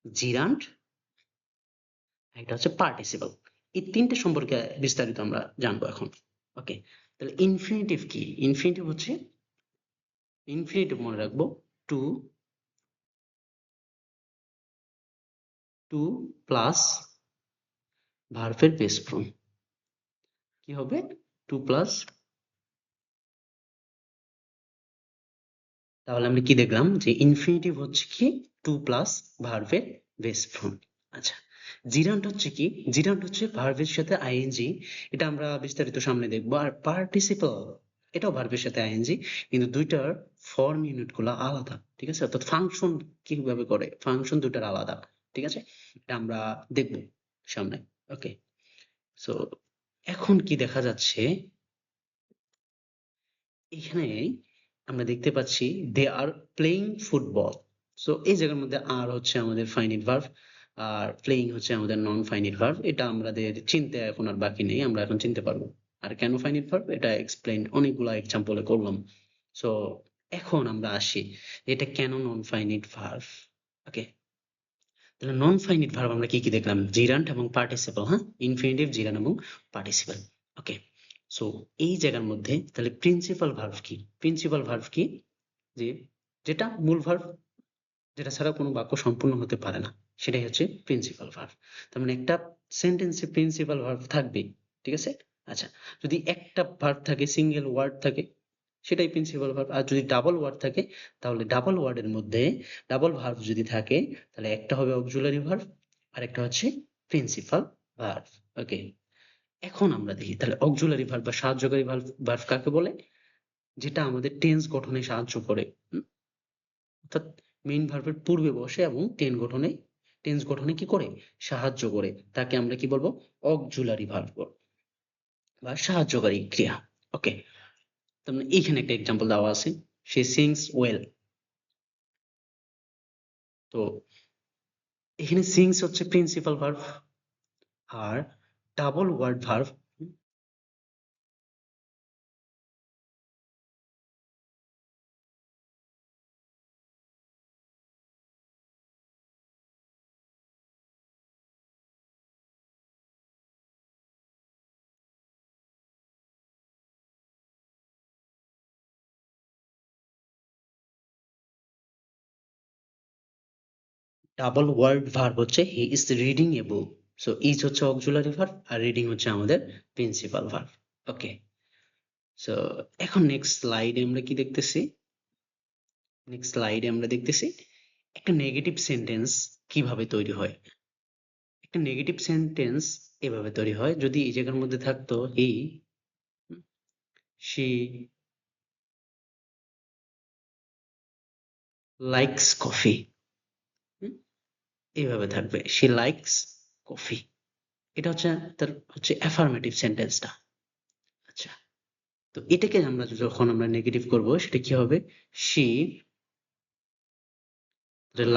জিরান্ড, একটা হচ্ছে পার্টিসিপল। এই তিনটে সম্পর্কে বিস্তারিত আমরা জানবো এখন। ওকে, তাহলে ইনফিনিটিভ কি? ইনফিনিটিভ হচ্ছে, ইনফিনিটিভ মনে রাখবো, টু, টু প্লাস ভার্বের বেস ফর্ম। কি হবে? টু প্লাস, তাহলে আমরা কি দেখলাম যে ইনফিনিটিভ হচ্ছে কি টু প্লাস ভার্বের বেস ফর্ম। আচ্ছা, জিরান্ট হচ্ছে কি? জিরান্ট হচ্ছে ভার্বের সাথে আইএনজি, এটা আমরা বিস্তারিত সামনে দেখবো। আর পার্টিসিপল, এটাও ভার্বের সাথে আইএনজি, কিন্তু দুইটার ফর্ম ইউনিট গুলো আলাদা, ঠিক আছে? অর্থাৎ ফাংশন কিভাবে করে, ফাংশন দুইটার আলাদা, ঠিক আছে? এটা আমরা দেখবো সামনে। ওকে, সো এখন কি দেখা যাচ্ছে এখানে, আমরা দেখতে পাচ্ছি দে আর প্লেইং ফুটবল। সো এই জায়গার মধ্যে আর হচ্ছে আমাদের ফাইনিট ভার্ব, আর প্লেইং হচ্ছে আমাদের নন ফাইনিট ভার্ব। এটা আমাদের চিনতে এখন আর বাকি নেই, আমরা এখন চিনতে পারবো। আর কেন ফাইনিট ভার্ব এটা এক্সপ্লেইন অনেকগুলা এক্সাম্পলে করলাম। সো এখন আমরা আসি এটা কেন নন ফাইনিট ভার্ব। ওকে, তাহলে নন ফাইনিট ভার্ব আমরা কি কি দেখলাম? জিরান্ট এবং পার্টিসিপল, হ্যাঁ, ইনফিনিটিভ, জিরান্ট এবং পার্টিসিপল। ওকে, সো এই জায়গার মধ্যে তাহলে প্রিন্সিপাল ভার্ব কি? প্রিন্সিপাল ভার্ব কি? যে যেটা মূল ভার্ব, যেটা ছাড়া কোনো বাক্য সম্পূর্ণ হতে পারে না, সেটাই হচ্ছে প্রিন্সিপাল ভার্ব। তার মানে একটা সেন্টেন্সে প্রিন্সিপাল ভার্ব থাকবে, ঠিক আছে? আচ্ছা, যদি একটা ভার্ব থাকে, সিঙ্গেল ওয়ার্ড থাকে, সেটাই প্রিন্সিপাল ভার্ব। আর যদি ডাবল ওয়ার্ড থাকে, তাহলে ডাবল ওয়ার্ডের মধ্যে ডাবল ভার্ব যদি থাকে, তাহলে একটা হবে অক্সিলারি ভার্ব আর একটা হচ্ছে প্রিন্সিপাল ভার্ব। ওকে, এখন আমরা দেখি তাহলে অক্সিলারি ভার্ব বা সাহায্যকারী ভার্ব ভার্ব কাকে বলে? যেটা আমাদের টেন্স গঠনে সাহায্য করে, অর্থাৎ মেইন ভার্বের পূর্বে বসে এবং টেন্স গঠনে কি করে? সাহায্য করে, তাকে আমরা কি বলবো? অক্সিলারি ভার্ব বা সাহায্যকারী ক্রিয়া। ওকে, তার মানে এইখানে একটা এক্সাম্পল দেওয়া আছে, সে সিংস ওয়েল। তো এখানে সিংস হচ্ছে প্রিন্সিপাল ভার্ব, আর double word verb, double word verb হচ্ছে he is reading a book. So is হচ্ছে অক্সিলারি ভার্ব আর রিডিং হচ্ছে আমাদের প্রিন্সিপাল ভার্ব। ওকে, সো এখন নেক্সট স্লাইডে আমরা কি দেখতেছি? নেক্সট স্লাইডে আমরা দেখতেছি একটা নেগেটিভ সেন্টেন্স কিভাবে তৈরি হয়। একটা নেগেটিভ সেন্টেন্স এভাবে তৈরি হয়, যদি এই জায়গার মধ্যে থাকতো হি, শি লাইকস কফি, এইভাবে থাকবে শি লাইকস কফি। এটা হচ্ছে তার হচ্ছে অ্যাফার্মেটিভ সেন্টেন্সটা। আচ্ছা, তো এটাকে আমরা যখন আমরা নেগেটিভ করব সেটা কি হবে? শি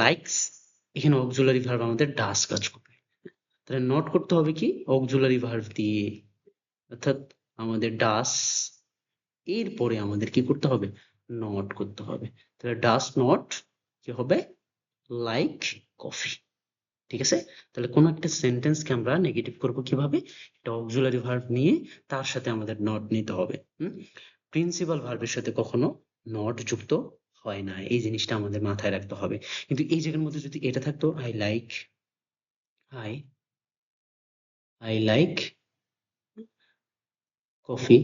লাইকস, এখানে অক্সিলারি ভার্ব আমাদের ডাস কাজ করবে। তাহলে নট করতে হবে কি? অক্সিলারি ভার্ব দিয়ে, অর্থাৎ আমাদের ডাস, এরপরে আমাদের কি করতে হবে? নট করতে হবে। তাহলে ডাস নট কি হবে? লাইক কফি, ঠিক আছে? তাহলে কোন একটা সেন্টেন্সকে আমরা নেগেটিভ করব কিভাবে? এটা অক্সিলারি ভার্ব নিয়ে তার সাথে আমাদের নট নিতে হবে। প্রিন্সিপাল ভার্বের সাথে কখনো নট যুক্ত হয় না, এই জিনিসটা আমাদের মাথায় রাখতে হবে। কিন্তু এই জায়গার মধ্যে যদি এটা থাকতো I like, I I like coffee,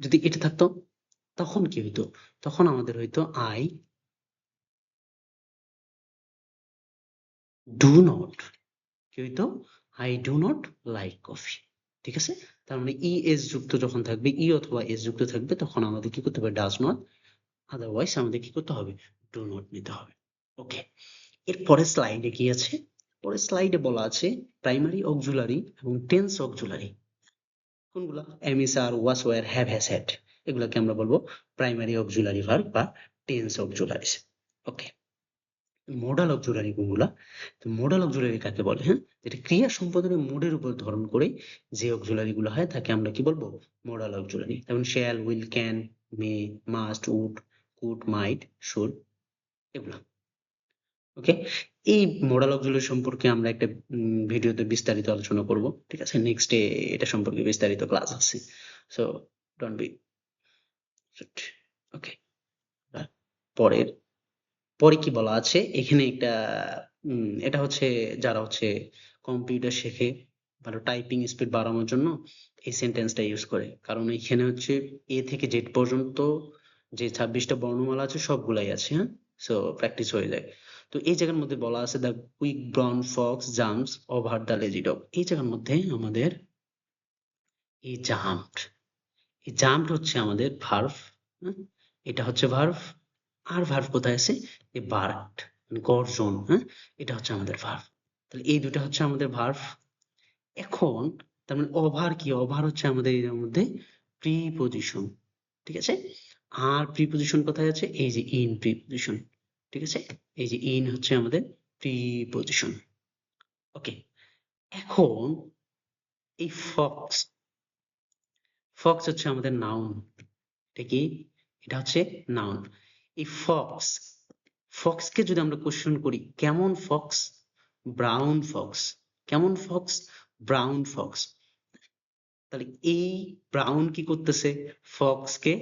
যদি এটা থাকতো তখন কি হইতো? তখন আমাদের হইতো আই ডু নট, কি হইতো? I do not like coffee. ঠিক আছে? তার মানে es যুক্ত যখন থাকবে, অথবা s যুক্ত থাকবে, তখন আমাদের কি করতে হবে? ডাজ নট, আদারওয়াইজ আমাদের কি করতে হবে? ডু নট নিতে হবে। ওকে, এর পরের স্লাইডে কি আছে? পরের স্লাইডে বলা আছে প্রাইমারি অক্সিলারি এবং টেন্স অক্সিলারি। কোনগুলা? am is are was were have has had, এগুলাকে আমরা বলবো প্রাইমারি অক্সিলারি ভার্ব বা টেন্স অক্সিলারিজ। ওকে, মোডাল অক্সিলারি কোনগুলা? তো মোডাল অক্সিলারি কাকে বলে? হ্যাঁ, যেটা ক্রিয়া সম্পাদনের মোডের উপর ধরন করে যে অক্সিলারি গুলো হয় তাকে আমরা কি বলবো? Modal auxiliary. যেমন shall, will, can, may, must, would, could, might, should, এগুলা। ওকে, এই মোডাল অক্সিলারি সম্পর্কে আমরা একটা ভিডিওতে বিস্তারিত আলোচনা করব। ঠিক আছে, নেক্সট ডে এটা সম্পর্কে বিস্তারিত ক্লাস আছে। সো ডোন্ট বি ওকে। পরের পরে কি বলা আছে এখানে একটা এটা হচ্ছে যারা হচ্ছে কম্পিউটার শেখে, ভালো টাইপিং স্পিড বাড়ানোর জন্য এই সেন্টেন্সটা ইউজ করে। কারণ এখানে হচ্ছে এ থেকে জেড পর্যন্ত যে 26টা বর্ণমালা আছে সবগুলাই আছে। হ্যাঁ, সো প্র্যাকটিস হয়ে যায়। তো এই জায়গার মধ্যে বলা আছে the quick brown Fox jumps over the lazy dog. এই জায়গার মধ্যে আমাদের এই জাম্পড, এই জাম্পড হচ্ছে আমাদের ভার্ভ। এটা হচ্ছে ভার্ভ। আর ভার্ভ কোথায় আছে? এই বার্কড, গর্জন। হ্যাঁ, এটা হচ্ছে আমাদের ভার্ভ। তাহলে এই দুটা হচ্ছে আমাদের ভার্ভ। এখন তার মানে ওভার কি? ওভার হচ্ছে আমাদের এর মধ্যে প্রিপজিশন। ঠিক আছে, আর প্রিপজিশন কোথায় আছে? এই যে ইন প্রিপজিশন। ঠিক আছে, এই যে ইন হচ্ছে আমাদের প্রিপজিশন। ওকে, এখন এই ফক্স, ফক্স হচ্ছে আমাদের নাউন। এটা কি? এটা হচ্ছে নাউন। এই ফক্স, ফক্সকে যদি আমরা কোশ্চেন করি কেমন ফক্স? Brown Fox. কেমন ফক্স? Brown Fox. তাহলে এই ব্রাউন কি করতেছে? ফক্সকে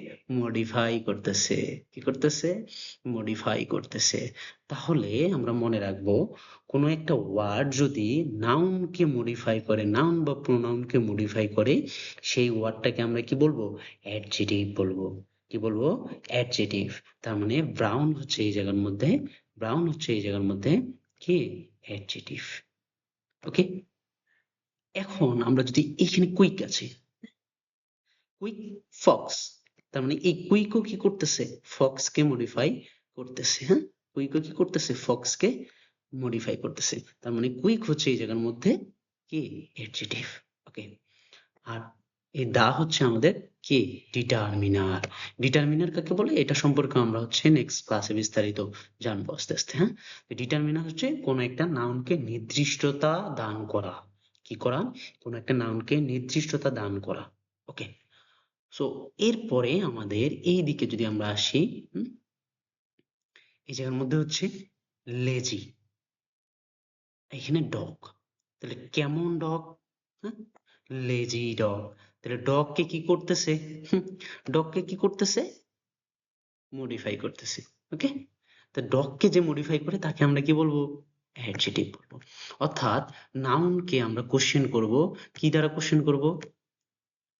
মডিফাই করতেছে। কি করতেছে? মডিফাই করতেছে। তাহলে আমরা মনে রাখবো কোনো একটা ওয়ার্ড যদি নাউনকে মডিফাই করে, নাউন বা প্রোনাউনকে মডিফাই করে, সেই ওয়ার্ডটাকে আমরা কি বলবো? অ্যাডজেটিভ বলবো। কি বলবো? অ্যাডজেটিভ। তার মানে ব্রাউন হচ্ছে এই জায়গার মধ্যে, ব্রাউন হচ্ছে এই জায়গার মধ্যে কি? অ্যাডজেটিভ। ওকে, এখন আমরা যদি এখানে কুইক আছে, কুইক ফক্স, তার মানে এই কুইকও কি করতেছে? ফক্সকে মডিফাই করতেছে। হ্যাঁ, কুইকও কি করতেছে? ফক্সকে মডিফাই করতেছে। তার মানে কুইক হচ্ছে এই জায়গার মধ্যে কি? অ্যাডজেটিভ। ওকে, আর এই দা হচ্ছে আমাদের কি? ডিটারমিনার। ডিটারমিনার কাকে বলে এটা সম্পর্কে আমরা হচ্ছে নেক্সট ক্লাসে বিস্তারিত জানবো আস্তে আস্তে। হ্যাঁ, ডিটারমিনার হচ্ছে কোন একটা নাউনকে নির্দিষ্টতা দান করা। কি করা? কোন একটা নাউনকে নির্দিষ্টতা দান করা। ওকে, সো এরপরে আমাদের এই দিকে যদি আমরা আসি, এই জায়গার মধ্যে হচ্ছে লেজি, এখানে ডগ। তাহলে কেমন ডগ? Lazy dog. তাহলে ডগকে কি করতেছে? ডগকে কি করতেছে? মডিফাই করতেছে। ওকে, তো ডগকে যে মডিফাই করে তাকে আমরা কি বলবো? অ্যাডজেটিভ বলবো। অর্থাৎ নাউনকে আমরা কোশ্চেন করব, কি দ্বারা কোশ্চেন করব?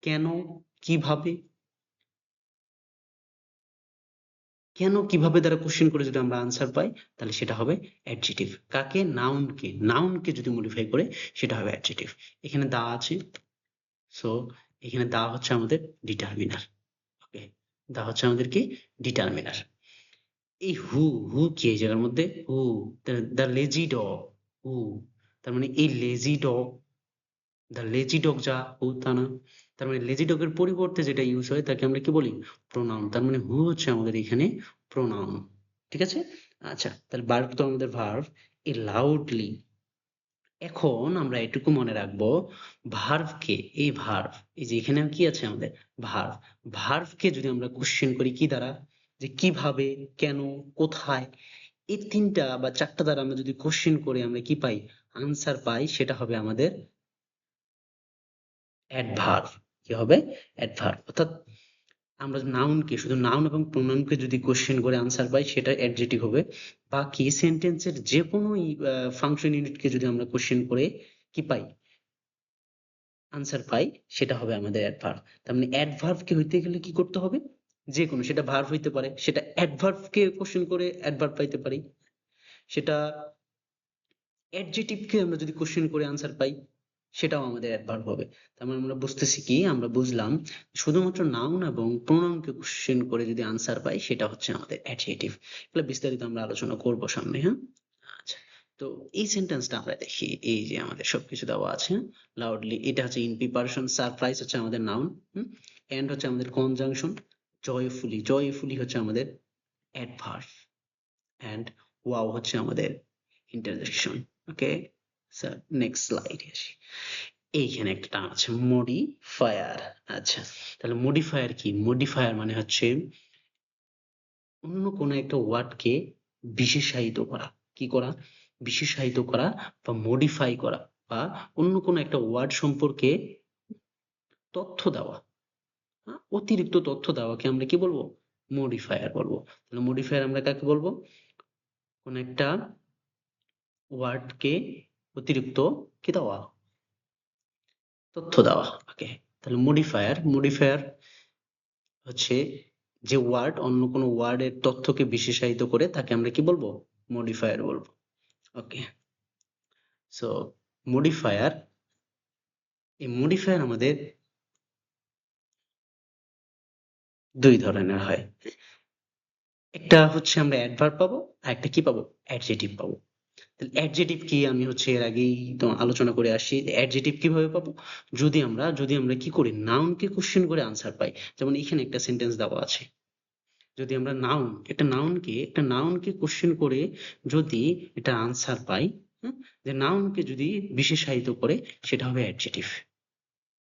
কেন, কিভাবে, কেন কিভাবে দ্বারা কোশ্চেন করে যদি আমরা আনসার পাই তাহলে সেটা হবে অ্যাডজেটিভ। কাকে? নাউনকে। নাউনকে যদি মডিফাই করে সেটা হবে অ্যাডজেটিভ। এখানে দা আছে, সো এখানে দা হচ্ছে আমাদের ডিটারমিনার। ওকে, দা হচ্ছে আমাদের কি? ডিটারমিনার। এই হু, হু কি এই জায়গার মধ্যে? হু, দ্য লেজি ডগ, হু, তার মানে এই lazy dog, the lazy dog যা, হু তা না। তার মানে লেজি ডগের পরিবর্তে যেটা ইউজ হয় তাকে আমরা কি বলি? প্রোনাউন। তার মানে হু হচ্ছে আমাদের এখানে প্রোনাউন। ঠিক আছে, আচ্ছা, তাহলে ভার্ব তো আমাদের ভার্ব। এই লাউডলি, এখন আমরা এটুকু মনে রাখবো ভার্ভকে, এই ভার্ভ, এই যে এখানে কি আছে আমাদের? ভার্ভ। ভার্ভকে যদি আমরা কোশ্চেন করি কি দ্বারা? যে কিভাবে, কেন, কোথায়, এই তিনটা বা চারটা দ্বারা আমরা যদি কোশ্চেন করে আমরা কি পাই? আনসার পাই, সেটা হবে আমাদের অ্যাডভার্ব। কি হবে? অ্যাডভার্ব। অর্থাৎ আমরা নাউনকে, শুধু নাউন এবং প্রোনাউনকে যদি কোশ্চেন করে আনসার পাই সেটা অ্যাডজেক্টিভ হবে। বাকি সেন্টেন্সের যে কোনো ফাংশন ইউনিটকে যদি আমরা কোশ্চেন করে কি পাই? আনসার পাই সেটা হবে আমাদের অ্যাডভার্ব। তার মানে অ্যাডভার্ব কে হইতে গেলে কি করতে হবে? যে কোনো সেটা ভার্ব হইতে পারে, সেটা অ্যাডভার্ব কে কোশ্চেন করে অ্যাডভার্ব পাইতে পারি, সেটা অ্যাডজেটিভ কে আমরা যদি কোশ্চেন করে আনসার পাই সেটাও আমাদের অ্যাডভার্ব হবে। তার মানে আমরা বুঝতেছি কি, আমরা বুঝলাম শুধুমাত্র নাউন এবং প্রোনাউন কে কোশ্চেন করে যদি আনসার পাই সেটা হচ্ছে আমাদের অ্যাডজেটিভ। এগুলো বিস্তারিত আমরা আলোচনা করব সামনে, হ্যাঁ? আচ্ছা, তো এই সেন্টেন্সটা আমরা দেখি। এই যে আমাদের সবকিছু দেওয়া আছে, লাউডলি এটা হচ্ছে ইন প্রিপারেশন, সারপ্রাইজ হচ্ছে আমাদের নাউন, এন্ড হচ্ছে আমাদের কনজাংশন, জয়ফুলি হচ্ছে আমাদের অ্যাডভার্ব, এন্ড ওয়াও হচ্ছে আমাদের ইন্টারজেকশন। ওকে, স্যার নেক্সট স্লাইডে আসি। এইখানে একটা টার্ম আছে মডিফায়ার। আচ্ছা, তাহলে মডিফায়ার কি? মডিফায়ার মানে হচ্ছে অন্য কোনো একটা ওয়ার্ডকে বিশেষায়িত করা। কি করা? বিশেষায়িত করা বা মডিফাই করা, বা অন্য কোনো একটা ওয়ার্ড সম্পর্কে তথ্য দেওয়া, অতিরিক্ত তথ্য দেওয়াকে আমরা কি বলবো? মডিফায়ার বলবো। তাহলে মডিফায়ার আমরা কাকে বলবো? কোন একটা ওয়ার্ডকে অতিরিক্ত কি দেওয়া? তথ্য দেওয়া। ওকে, তাহলে মডিফায়ার হচ্ছে যে ওয়ার্ড অন্য কোনো ওয়ার্ডের তথ্যকে বিশেষায়িত করে তাকে আমরা কি বলবো? মডিফায়ার বলবো। ওকে, সো মডিফায়ার, এই মডিফায়ার আমাদের দুই ধরনের হয়। একটা হচ্ছে আমরা অ্যাডভার্ব পাবো, আর একটা কি পাবো? অ্যাডজেটিভ পাবো। তাহলে অ্যাডজেটিভ কি আমি হচ্ছে এর আগেই তো আলোচনা করে আসছি। অ্যাডজেটিভ কিভাবে পাবো? যদি আমরা কি করি, নাউনকে কোশ্চেন করে আনসার পাই। যেমন এখানে একটা সেন্টেন্স দেওয়া আছে, যদি আমরা একটা নাউনকে কোশ্চেন করে যদি এটা আনসার পাই, হুম, যে নাউনকে যদি বিশেষায়িত করে সেটা হবে অ্যাডজেটিভ।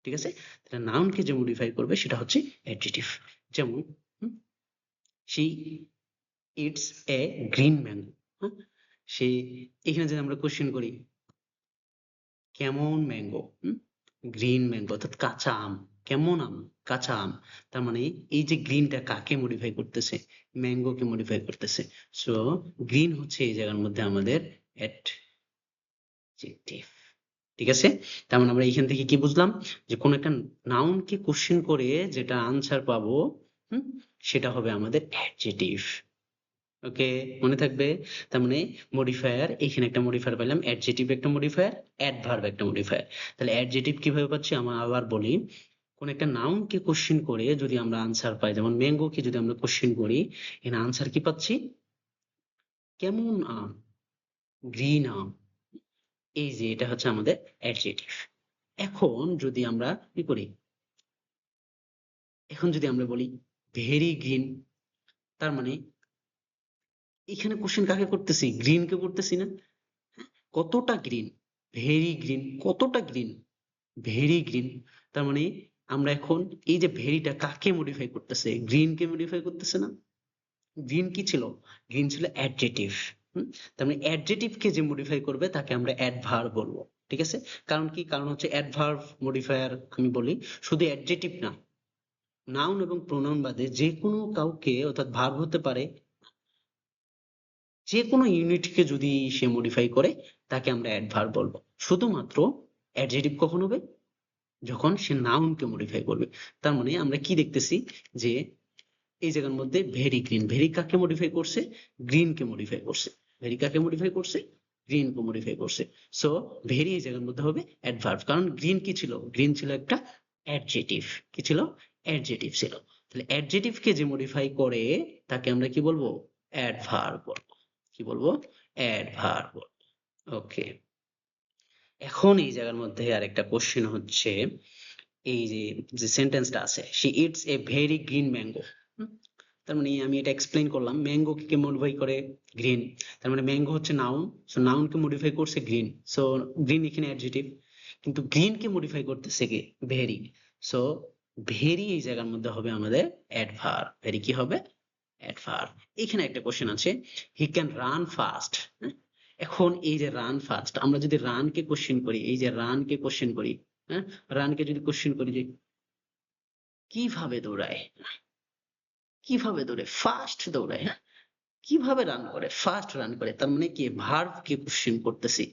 ঠিক আছে? তাহলে নাউনকে যে মডিফাই করবে সেটা হচ্ছে অ্যাডজেটিভ। যেমন সেই ইটস এ গ্রিন ম্যাঙ্গো, হ্যাঁ, সে, এখানে যদি আমরা কোশ্চেন করি কেমন ম্যাঙ্গো, গ্রিন ম্যাঙ্গো অর্থাৎ কাঁচা আম। কেমন আম? কাঁচা আম। তার মানে এই যে গ্রিনটা কাকে মডিফাই করতেছে? ম্যাঙ্গোকে মডিফাই করতেছে। সো গ্রিন হচ্ছে এই জায়গার মধ্যে আমাদের অ্যাডজেক্টিভ। ঠিক আছে? তার মানে আমরা এখান থেকে কি বুঝলাম? যে কোন একটা নাউনকে কোশ্চেন করে যেটা আনসার পাবো, হুম, সেটা হবে আমাদের অ্যাডজেটিভ। ওকে, মনে থাকবে? তার মানে মডিফায়ার, এখানে একটা মডিফায়ার পেলাম, অ্যাডজেটিভ একটা মডিফায়ার, অ্যাডভার্ব একটা মডিফায়ার। তাহলে অ্যাডজেটিভ কিভাবে পাচ্ছি? আমরা আবার বলি, কোন একটা নাউনকে কোশ্চেন করে যদি আমরা আনসার পাই, যেমন ম্যাঙ্গো কে যদি আমরা কোশ্চেন করি, এখানে আনসার কি পাচ্ছি? কেমন আম, গ্রিন আম। এই যে এটা হচ্ছে আমাদের অ্যাডজেটিভ। এখন যদি আমরা কি করি, এখন যদি আমরা বলি ভেরি গ্রিন, তার মানে এখানে কোশ্চেন কাকে করতেছি? গ্রিন কে করতেছি না? কতটা গ্রিন? ভেরি গ্রিন, কতটা গ্রিন? Very green. তার মানে আমরা এখন এই যে ভেরিটা কাকে মডিফাই করতেছে? গ্রিন কে মডিফাই করতেছে না? গ্রিন কি ছিল? গ্রিন ছিল অ্যাডজেটিভ। তার মানে অ্যাডজেটিভ কে যে মডিফাই করবে তাকে আমরা অ্যাডভার্ব বলবো। ঠিক আছে? কারণ কি? কারণ হচ্ছে অ্যাডভার্ব মডিফায়ার আমি বলি শুধু অ্যাডজেটিভ না, নাউন এবং প্রোনাউন বাদে যে কোনো কাউকে, অর্থাৎ ভার্ব হতে পারে, যে কোনো ইউনিটকে যদি সে মডিফাই করে তাকে আমরা অ্যাডভার্ব বলবো। শুধুমাত্র অ্যাডজেটিভ কখন হবে? যখন সে নাউনকে মডিফাই করবে। তার মানে আমরা কি দেখতেছি, যে এই জায়গার মধ্যে ভেরি গ্রিন, ভেরি কাকে মডিফাই করছে? গ্রিন কে মডিফাই করছে। ভেরি কাকে মডিফাই করছে? গ্রিন কে মডিফাই করছে। সো ভেরি এই জায়গার মধ্যে হবে অ্যাডভার্ব, কারণ গ্রিন কি ছিল? গ্রিন ছিল একটা অ্যাডজেটিভ। কি ছিল? অ্যাডজেটিভ ছিল। তাহলে অ্যাডজেটিভ কে যে মডিফাই করে তাকে আমরা কি বলবো? অ্যাডভার্ব বলবো। কি বলবো? অ্যাডভার্ব বলবো। ওকে, এখন এই জায়গার মধ্যে আরেকটা কোশ্চেন হচ্ছে, এই যে যে সেন্টেন্সটা আছে, she it's a very green mango. তার মানে আমি এটা এক্সপ্লেইন করলাম, ম্যাঙ্গো কে মডিফাই করে গ্রিন। তার মানে ম্যাঙ্গো হচ্ছে নাউন, সো নাউন কে মডিফাই করছে গ্রিন, সো গ্রিন এখানে অ্যাডজেটিভ। কিন্তু গ্রিন কে মডিফাই করতেছে কে? ভেরি। সো ভেরি এই জায়গার মধ্যে হবে আমাদের অ্যাডভার্ব। ভেরি কি হবে? অ্যাডভার্ব। এখানে একটা কোশ্চেন আছে, হি ক্যান রান ফাস্ট। এখন এই যে রান ফাস্ট, আমরা যদি রান কে কোশ্চেন করি, এই যে রান কে কোশ্চেন করি, হ্যাঁ, রান কে যদি কোশ্চেন করি যে কিভাবে দৌড়ায়, কিভাবে দৌড়ে, ফাস্ট দৌড়ায়, হ্যাঁ, কিভাবে রান করে? ফাস্ট রান করে। তার মানে কি ভার্বকে কোশ্চেন করতেছি।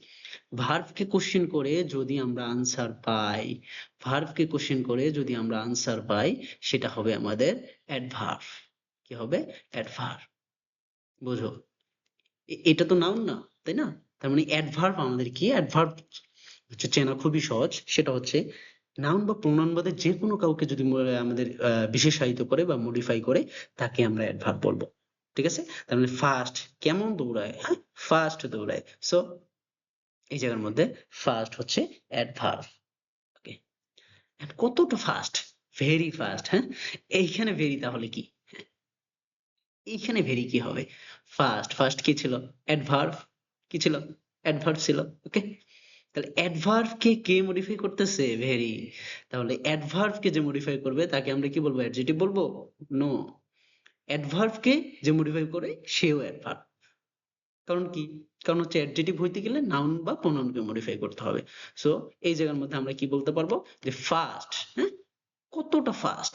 ভার্বকে কোশ্চেন করে যদি আমরা আনসার পাই, ভার্বকে কোশ্চেন করে যদি আমরা আনসার পাই, সেটা হবে আমাদের অ্যাডভার্ব। কি হবে? অ্যাডভার্ব। বোঝো? এটা তো নাউন না, তাই না? তার মানে অ্যাডভার্ব আমাদের কি? অ্যাডভার্ব হচ্ছে চেনা খুবই সহজ। সেটা হচ্ছে নাউন বা প্রোনাউন বাদে যেকোনো কাউকে যদি আমাদের বিশেষায়িত করে বা মডিফাই করে তাকে আমরা অ্যাডভার্ব বলবো। ঠিক আছে? তার মানে ফাস্ট কেমন দৌড়ায়? হ্যাঁ? ফাস্ট দৌড়ায়। সো এই জায়গার মধ্যে ফাস্ট হচ্ছে অ্যাডভার্ব। ওকে? কতটা ফাস্ট? ভেরি ফাস্ট, হ্যাঁ? এইখানে ভেরি তাহলে কি? এইখানে ভেরি কি হবে? ফার্স্ট, ফার্স্ট কি ছিল? অ্যাডভার্ব। কি ছিল? অ্যাডভার্ব ছিল। ওকে? তাহলে অ্যাডভার্ব কে মডিফাই করতেছে? ভেরি। তাহলে অ্যাডভার্ব কে যে মডিফাই করবে তাকে আমরা কি বলবো? অ্যাডজেক্টিভ বলবো? নো। অ্যাডভার্ব কে যে মডিফাই করে সেও অ্যাডভার্ব। কারণ কি? কারণ হচ্ছে অ্যাডজেক্টিভ হইতে গেলে নাউন বা প্রোনাউন কে মডিফাই করতে হবে। সো এই জায়গার মধ্যে আমরা কি বলতে পারবো? যে ফাস্ট, হ্যাঁ? কতটা ফাস্ট?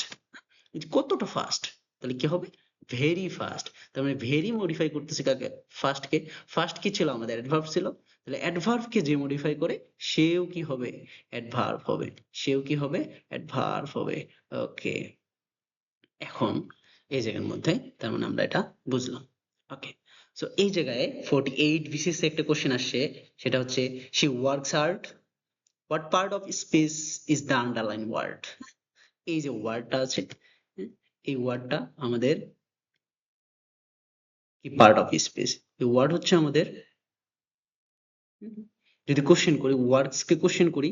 কতটা ফাস্ট? তাহলে কি হবে? Very fast. তার মানে ভেরি মডিফাই করতেছে কাকে? ফাস্ট কে। ফাস্ট কি ছিল? আমাদের অ্যাডভার্ব ছিল। তাহলে অ্যাডভার্ব কে যে মডিফাই করে সেও কি হবে? অ্যাডভার্ব হবে। সেও কি হবে? অ্যাডভার্ব হবে। ওকে। এখন এই জায়গার মধ্যে তার মানে আমরা এটা বুঝলাম। ওকে। সো এই জায়গায় 48 বিসিএস একটা কোশ্চেন আসছে। সেটা হচ্ছে she works hard. What part of speech is the underline word? এই যে ওয়ার্ডটা আছে, হ্যাঁ, এই ওয়ার্ডটা আমাদের কি পার্ট অফ স্পিচ? এই ওয়ার্ড হচ্ছে আমাদের, যদি কোশ্চেন করি ওয়ার্ডস কে কোশ্চেন করি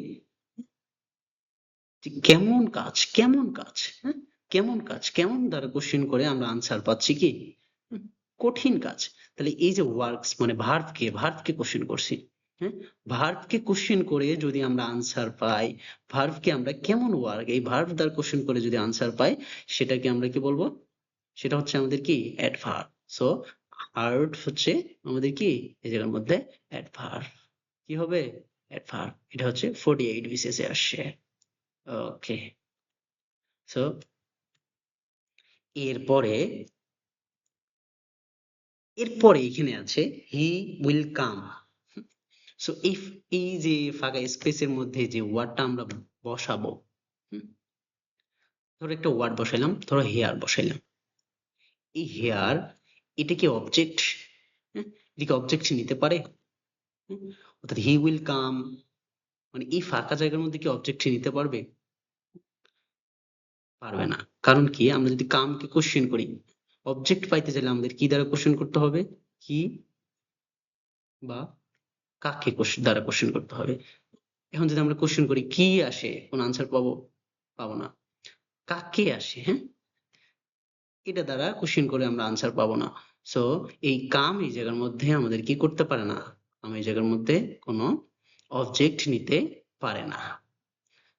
যে কেমন কাজ, কেমন কাজ, হ্যাঁ, কেমন কাজ, কেমন দ্বারা কোশ্চেন করে আমরা আনসার পাচ্ছি কি? হুম, কঠিন কাজ। তাহলে এই যে ওয়ার্কস মানে ভার্বকে কোশ্চেন করছি, হ্যাঁ, ভার্বকে কোশ্চেন করে যদি আমরা আনসার পাই, ভার্বকে আমরা কেমন ওয়ার্ক এই ভার্ব দ্বারা কোশ্চেন করে যদি আনসার পাই, সেটাকে আমরা কি বলবো? সেটা হচ্ছে আমাদের কি? অ্যাডভার্ব। সো হার্ড হচ্ছে আমাদের কি? এই জায়গার মধ্যে অ্যাডভার্ব। কি হবে? অ্যাডভার্ব। এটা হচ্ছে 48 বিসিএস এ আসছে। ওকে। সো এরপরে এরপরে এখানে আছে হি উইল কাম। সো এই যে ফাঁকা স্পেসের মধ্যে যে ওয়ার্ডটা আমরা বসাবো, হুম, ধরো একটা ওয়ার্ড বসাইলাম, ধরো হেয়ার বসাইলাম। এই হেয়ার, এটা কি অবজেক্ট? এটা কি অবজেক্ট নিতে পারে? হুম, অর্থাৎ হি উইল কাম মানে এই ফাঁকা জায়গার মধ্যে কি অবজেক্ট নিতে পারবে? পারবে না। কারণ কি? আমরা যদি কামকে কোশ্চেন করি, অবজেক্ট পাইতে চাইলে আমাদের কি দ্বারা কোশ্চেন করতে হবে? কি বা কাকে দ্বারা কোশ্চেন করতে হবে? এখন যদি আমরা কোশ্চেন করি কি আসে, কোন আনসার পাবো? পাবো না। কাকে আসে, হ্যাঁ, এটা দ্বারা কোশ্চেন করে আমরা আনসার পাবো না। সো এই কাম এই জায়গার মধ্যে আমাদের কি করতে পারে না? কাম এই জায়গার মধ্যে কোনো অবজেক্ট নিতে পারে না।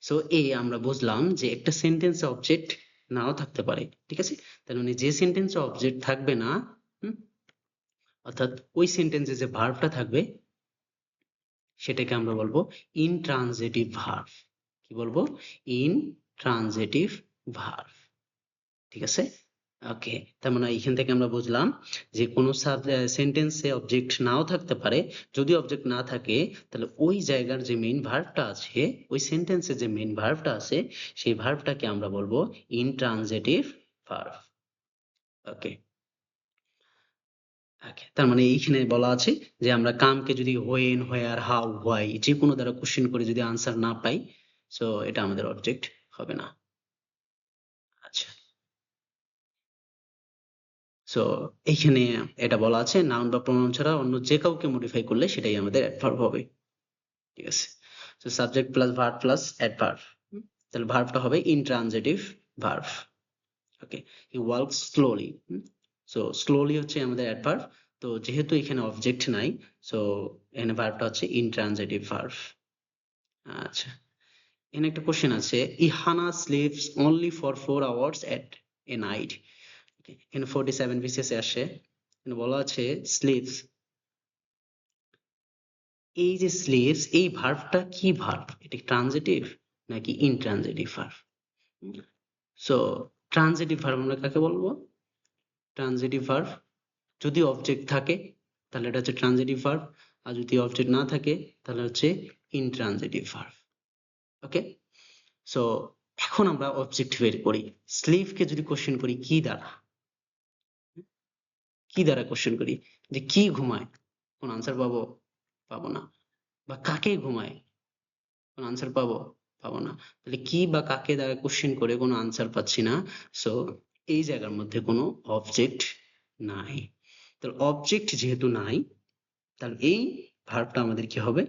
সো আমরা বুঝলাম যে একটা সেন্টেন্সে অবজেক্ট নাও থাকতে পারে। ঠিক আছে? তার মানে যে সেন্টেন্সে অবজেক্ট থাকবে না, হুম, অর্থাৎ ওই সেন্টেন্সে যে ভার্বটা থাকবে সেটাকে আমরা বলবো ইনট্রানজিটিভ ভার্ব। কি বলবো? Intransitive verb. ঠিক আছে? ওকে। তার মানে এইখান থেকে আমরা বুঝলাম যে কোনো সেন্টেন্সে অবজেক্ট নাও থাকতে পারে। যদি অবজেক্ট না থাকে তাহলে ওই জায়গার যে মেইন ভার্বটা আছে, ওই সেন্টেন্সে যে মেইন ভার্বটা আছে সেই ভার্বটাকে আমরা বলবো ইনট্রানজিটিভ ভার্ব। ওকে। ওকে। তার মানে এইখানে বলা আছে যে আমরা কামকে যদি হোয়েন, হোয়ার, হাউ, হোয়াই যে কোনো দ্বারা কোশ্চেন করে যদি আনসার না পাই, সো এটা আমাদের অবজেক্ট হবে না। আচ্ছা। সো এইখানে এটা বলা আছে নাউন বা প্রোনাউন ছাড়া অন্য যে কাউকে মডিফাই করলে সেটাই আমাদের অ্যাডভার্ব হবে। ঠিক আছে? So subject plus verb plus adverb. তাহলে ভার্বটা হবে intransitive verb. Okay. He works slowly. So slowly হচ্ছে আমাদের অ্যাডভার্ব। তো যেহেতু এখানে অবজেক্ট নাই, সো এখানে ভার্বটা হচ্ছে ইনট্রানজিটিভ ভার্ব। আচ্ছা। এখানে একটা কোশ্চেন আছে, Ihana sleeps only for 4 hours at a night. এখানে 47 বিসিএস এ আসে। এখানে বলা আছে স্লিপস, এই যে স্লিপস এই ভার্বটা কি ভার্ব? এটা কি ট্রানজিটিভ নাকি intransitive verb? So transitive verb আমরা কাকে বলবো? ট্রানজিটিভ ভার্ব যদি অবজেক্ট থাকে তাহলে এটা হচ্ছে ট্রানজিটিভ ভার্ব, আর যদি অবজেক্ট না থাকে তাহলে হচ্ছে ইনট্রানজিটিভ ভার্ব। ওকে, সো এখন আমরা অবজেক্ট বের করি। স্লিভকে যদি কোশ্চেন করি কি দ্বারা, কি দ্বারা কোশ্চেন করি, যে কি ঘুমায়, কোন আনসার পাবো? পাবো না। বা কাকে ঘুমায়, কোন আনসার পাবো? পাবো না। তাহলে কি বা কাকে দ্বারা কোশ্চেন করে কোনো আনসার পাচ্ছি না, সো এই জায়গার মধ্যে কোনো অবজেক্ট নাই। তাহলে অবজেক্ট যেহেতু নাই, তাহলে এই ভার্বটা আমাদের কি হবে?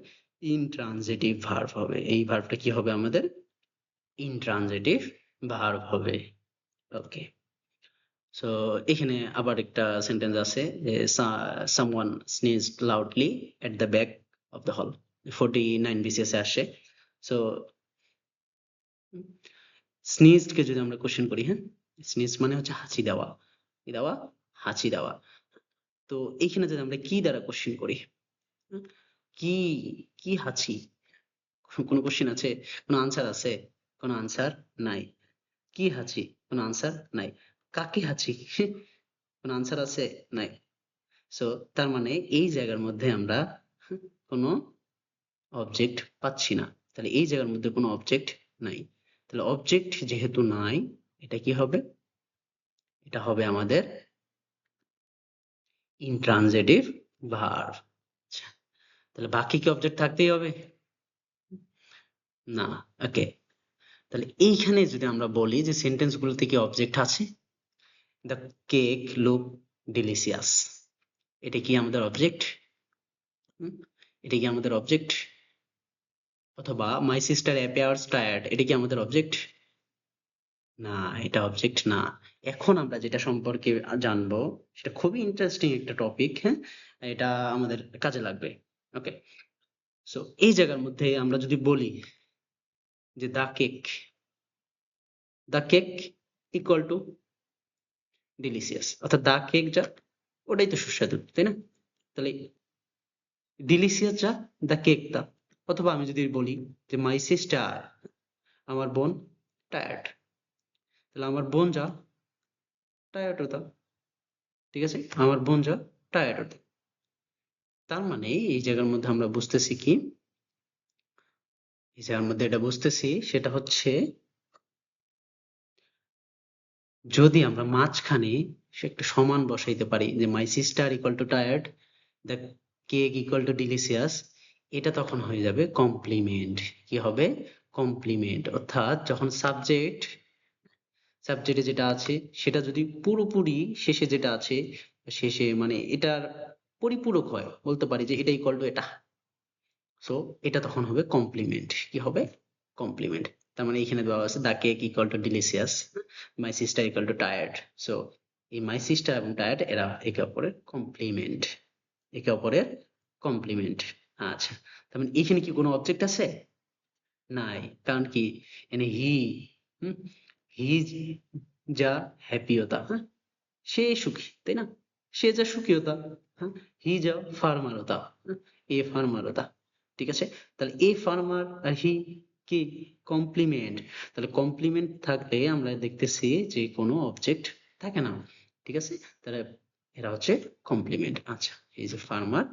ইনট্রানজিটিভ ভার্ব হবে। এই ভার্বটা কি হবে আমাদের? ইনট্রানজিটিভ ভার্ব হবে। ওকে, সো এখানে আবার একটা সেন্টেন্স আছে যে someone sneezed loudly at the back of the hall, 49 BCS এ আসে। সো স্নিজড কে যদি আমরা কোশ্চেন করি, হ্যাঁ, স্নিজ মানে হচ্ছে হাঁচি দেওয়া, কি দেওয়া? হাঁচি দেওয়া। তো এইখানে যদি আমরা কি দ্বারা কোশ্চেন করি, হুম, কি, কি হাঁচি, কোনো কোশ্চেন আছে? কোনো আনসার আছে? কোনো আনসার নাই। কি হাঁচি? কোনো আনসার নাই। কাকে হাঁচি? কোনো আনসার আছে? নাই। সো তার মানে এই জায়গার মধ্যে আমরা কোনো অবজেক্ট পাচ্ছি না। তাহলে এই জায়গার মধ্যে কোনো অবজেক্ট নাই। তাহলে অবজেক্ট যেহেতু নাই, এটা কি হবে? এটা হবে আমাদের ইনট্রানজিটিভ ভার্ব। আচ্ছা, তাহলে বাকি কি অবজেক্ট থাকতেই হবে? না। ওকে, তাহলে এইখানে যদি আমরা বলি যে সেন্টেন্স গুলোতে কি অবজেক্ট আছে? দ্য কেক লুক ডিলিশিয়াস, এটা কি আমাদের অবজেক্ট? এটা কি আমাদের অবজেক্ট? অথবা মাই সিস্টার অ্যাপিয়ার্স টায়ার্ড, এটা কি আমাদের অবজেক্ট? না, এটা অবজেক্ট না। এখন আমরা যেটা সম্পর্কে জানবো সেটা খুবই ইন্টারেস্টিং একটা টপিক, হ্যাঁ, এটা আমাদের কাজে লাগবে। ওকে, সো এই জায়গার মধ্যে আমরা যদি বলি যে the cake equal to delicious, অর্থাৎ দ্য কেক যা ওটাই তো সুস্বাদু, তাই না? তাহলে ডিলিশিয়াস যা, দ্য কেক তা। অথবা আমি যদি বলি যে মাই সিস্টার, আমার বোন, টায়ার্ড, তাহলে আমার বোন যা টায়ার্ড হতো, ঠিক আছে, আমার বোন যা টায়ার্ড হতো। তার মানে এই জায়গার মধ্যে আমরা বুঝতেছি কি, এই জায়গার মধ্যে এটা বুঝতেছি সেটা হচ্ছে, যদি আমরা মাঝখানে সে একটা সমান বসাইতে পারি যে my sister equal to tired, the cake equal to delicious, এটা তখন হয়ে যাবে কমপ্লিমেন্ট। কি হবে? কমপ্লিমেন্ট। অর্থাৎ যখন সাবজেক্টে যেটা আছে সেটা যদি পুরোপুরি শেষে যেটা আছে, শেষে মানে এটার পরিপূরক হয়, বলতে পারি যে এটা ইকুয়াল টু এটা, সো এটা তখন হবে কমপ্লিমেন্ট। কি হবে? কমপ্লিমেন্ট। তার মানে এখানে দেওয়া আছে the cake equal to delicious, my sister equal to tired. So এই মাই সিস্টার এবং টায়ার্ড এরা একে অপরের কমপ্লিমেন্ট, একে অপরের কমপ্লিমেন্ট। আচ্ছা, তার মানে এখানে কি কোনো অবজেক্ট আছে? নাই। কারণ কি, এখানে হুম হি যা হ্যাপিয়তা, হ্যাঁ, সে সুখী, তাই না? সে যা সুখীয়তা, হ্যাঁ, হি যা ফার্মারতা, হ্যাঁ, এ ফার্মারতা, ঠিক আছে। তাহলে এ ফার্মার আর হি কি কমপ্লিমেন্ট। তাহলে কমপ্লিমেন্ট থাকলে আমরা দেখতেছি যে কোনো অবজেক্ট থাকে না, ঠিক আছে। তাহলে এরা হচ্ছে কমপ্লিমেন্ট। আচ্ছা, এই যে ফার্মার,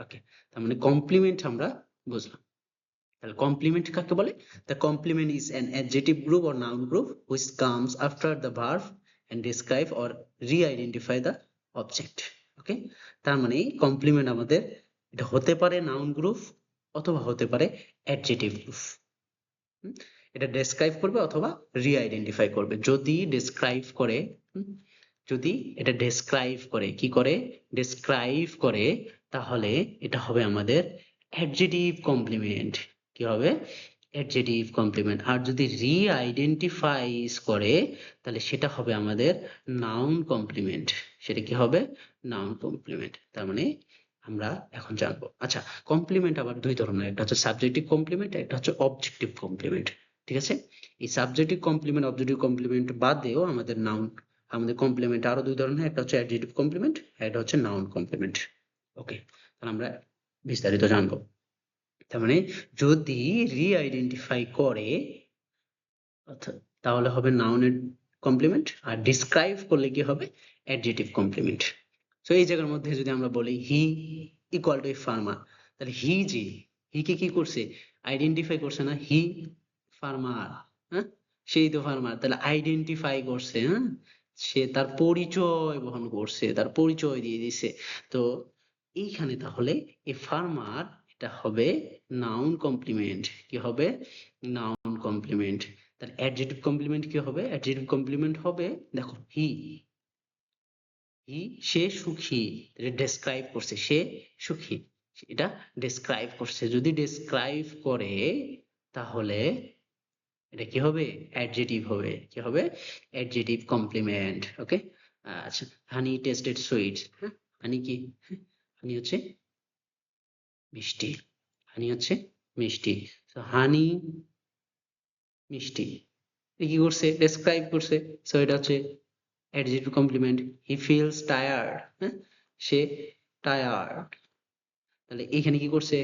ওকে, তার মানে কমপ্লিমেন্ট আমরা বুঝলাম। তাহলে কমপ্লিমেন্ট কাকে বলে? The complement is an adjective group or noun group which comes after the verb and describe or re-identify the object. Okay, তার মানে কমপ্লিমেন্ট আমাদের এটা হতে পারে নাউন গ্রুপ অথবা হতে পারে অ্যাডজেক্টিভ গ্রুপ। এটা ডেসক্রাইব করবে অথবা রি-আইডেন্টিফাই করবে। যদি ডেসক্রাইব করে, যদি এটা ডেসক্রাইব করে, কি করে? ডেসক্রাইব করে, তাহলে এটা হবে আমাদের অ্যাডজেক্টিভ কমপ্লিমেন্ট। কি হবে? Adjective complement. আর যদি রি-আইডেন্টিফাইস করে, তাহলে সেটা হবে আমাদের নাউন কমপ্লিমেন্ট। সেটা কি হবে? Noun complement. তার মানে আমরা এখন জানবো। আচ্ছা, কমপ্লিমেন্ট আবার দুই ধরনের, একটা হচ্ছে সাবজেক্টিভ কমপ্লিমেন্ট, একটা হচ্ছে অবজেক্টিভ কমপ্লিমেন্ট, ঠিক আছে। এই সাবজেক্টিভ কমপ্লিমেন্ট, অবজেক্টিভ কমপ্লিমেন্ট বাদেও আমাদের কমপ্লিমেন্ট আরো দুই ধরনের, একটা হচ্ছে অ্যাডজেক্টিভ কমপ্লিমেন্ট, একটা হচ্ছে নাউন কমপ্লিমেন্ট। ওকে, তাহলে আমরা বিস্তারিত জানবো। তার মানে যদি রি-আইডেন্টিফাই করে, অর্থাৎ তাহলে হবে নাউনের কমপ্লিমেন্ট, আর ডিসক্রাইব করলে কি হবে? Adjective complement. সো এই জায়গার মধ্যে যদি আমরা বলি হি ইকুয়াল টু এ ফার্মার, তাহলে হি যে হিকে কি করছে, আইডেন্টিফাই করছে না, হি ফার্মার, হ্যাঁ সেই তো ফার্মার, তাহলে আইডেন্টিফাই করছে, হ্যাঁ সে তার পরিচয় বহন করছে, তার পরিচয় দিয়ে দিছে। তো এইখানে তাহলে এ ফার্মার এটা হবে নাউন কমপ্লিমেন্ট, কি হবে, নাউন কমপ্লিমেন্ট। তার অ্যাডজেক্টিভ কমপ্লিমেন্ট কি হবে, অ্যাডজেক্টিভ কমপ্লিমেন্ট হবে, দেখো হি সে সুখী, ডেসক্রাইব করছে, সে সুখী, এটা ডেসক্রাইব করছে, যদি ডেসক্রাইব করে তাহলে এটা কি হবে, অ্যাডজেটিভ হবে, কি হবে, অ্যাডজেটিভ কমপ্লিমেন্ট। ওকে, আচ্ছা, হানি টেস্টেড সুইট, হ্যাঁ হানি কি, হানি হচ্ছে মিষ্টি, হানি হচ্ছে মিষ্টি, তো হানি মিষ্টি, কি করছে, ডেসক্রাইব করছে, সো এটা হচ্ছে adjective complement. He feels tired, হ্যাঁ সে টায়ার্ড, তাহলে এখানে কি করছে,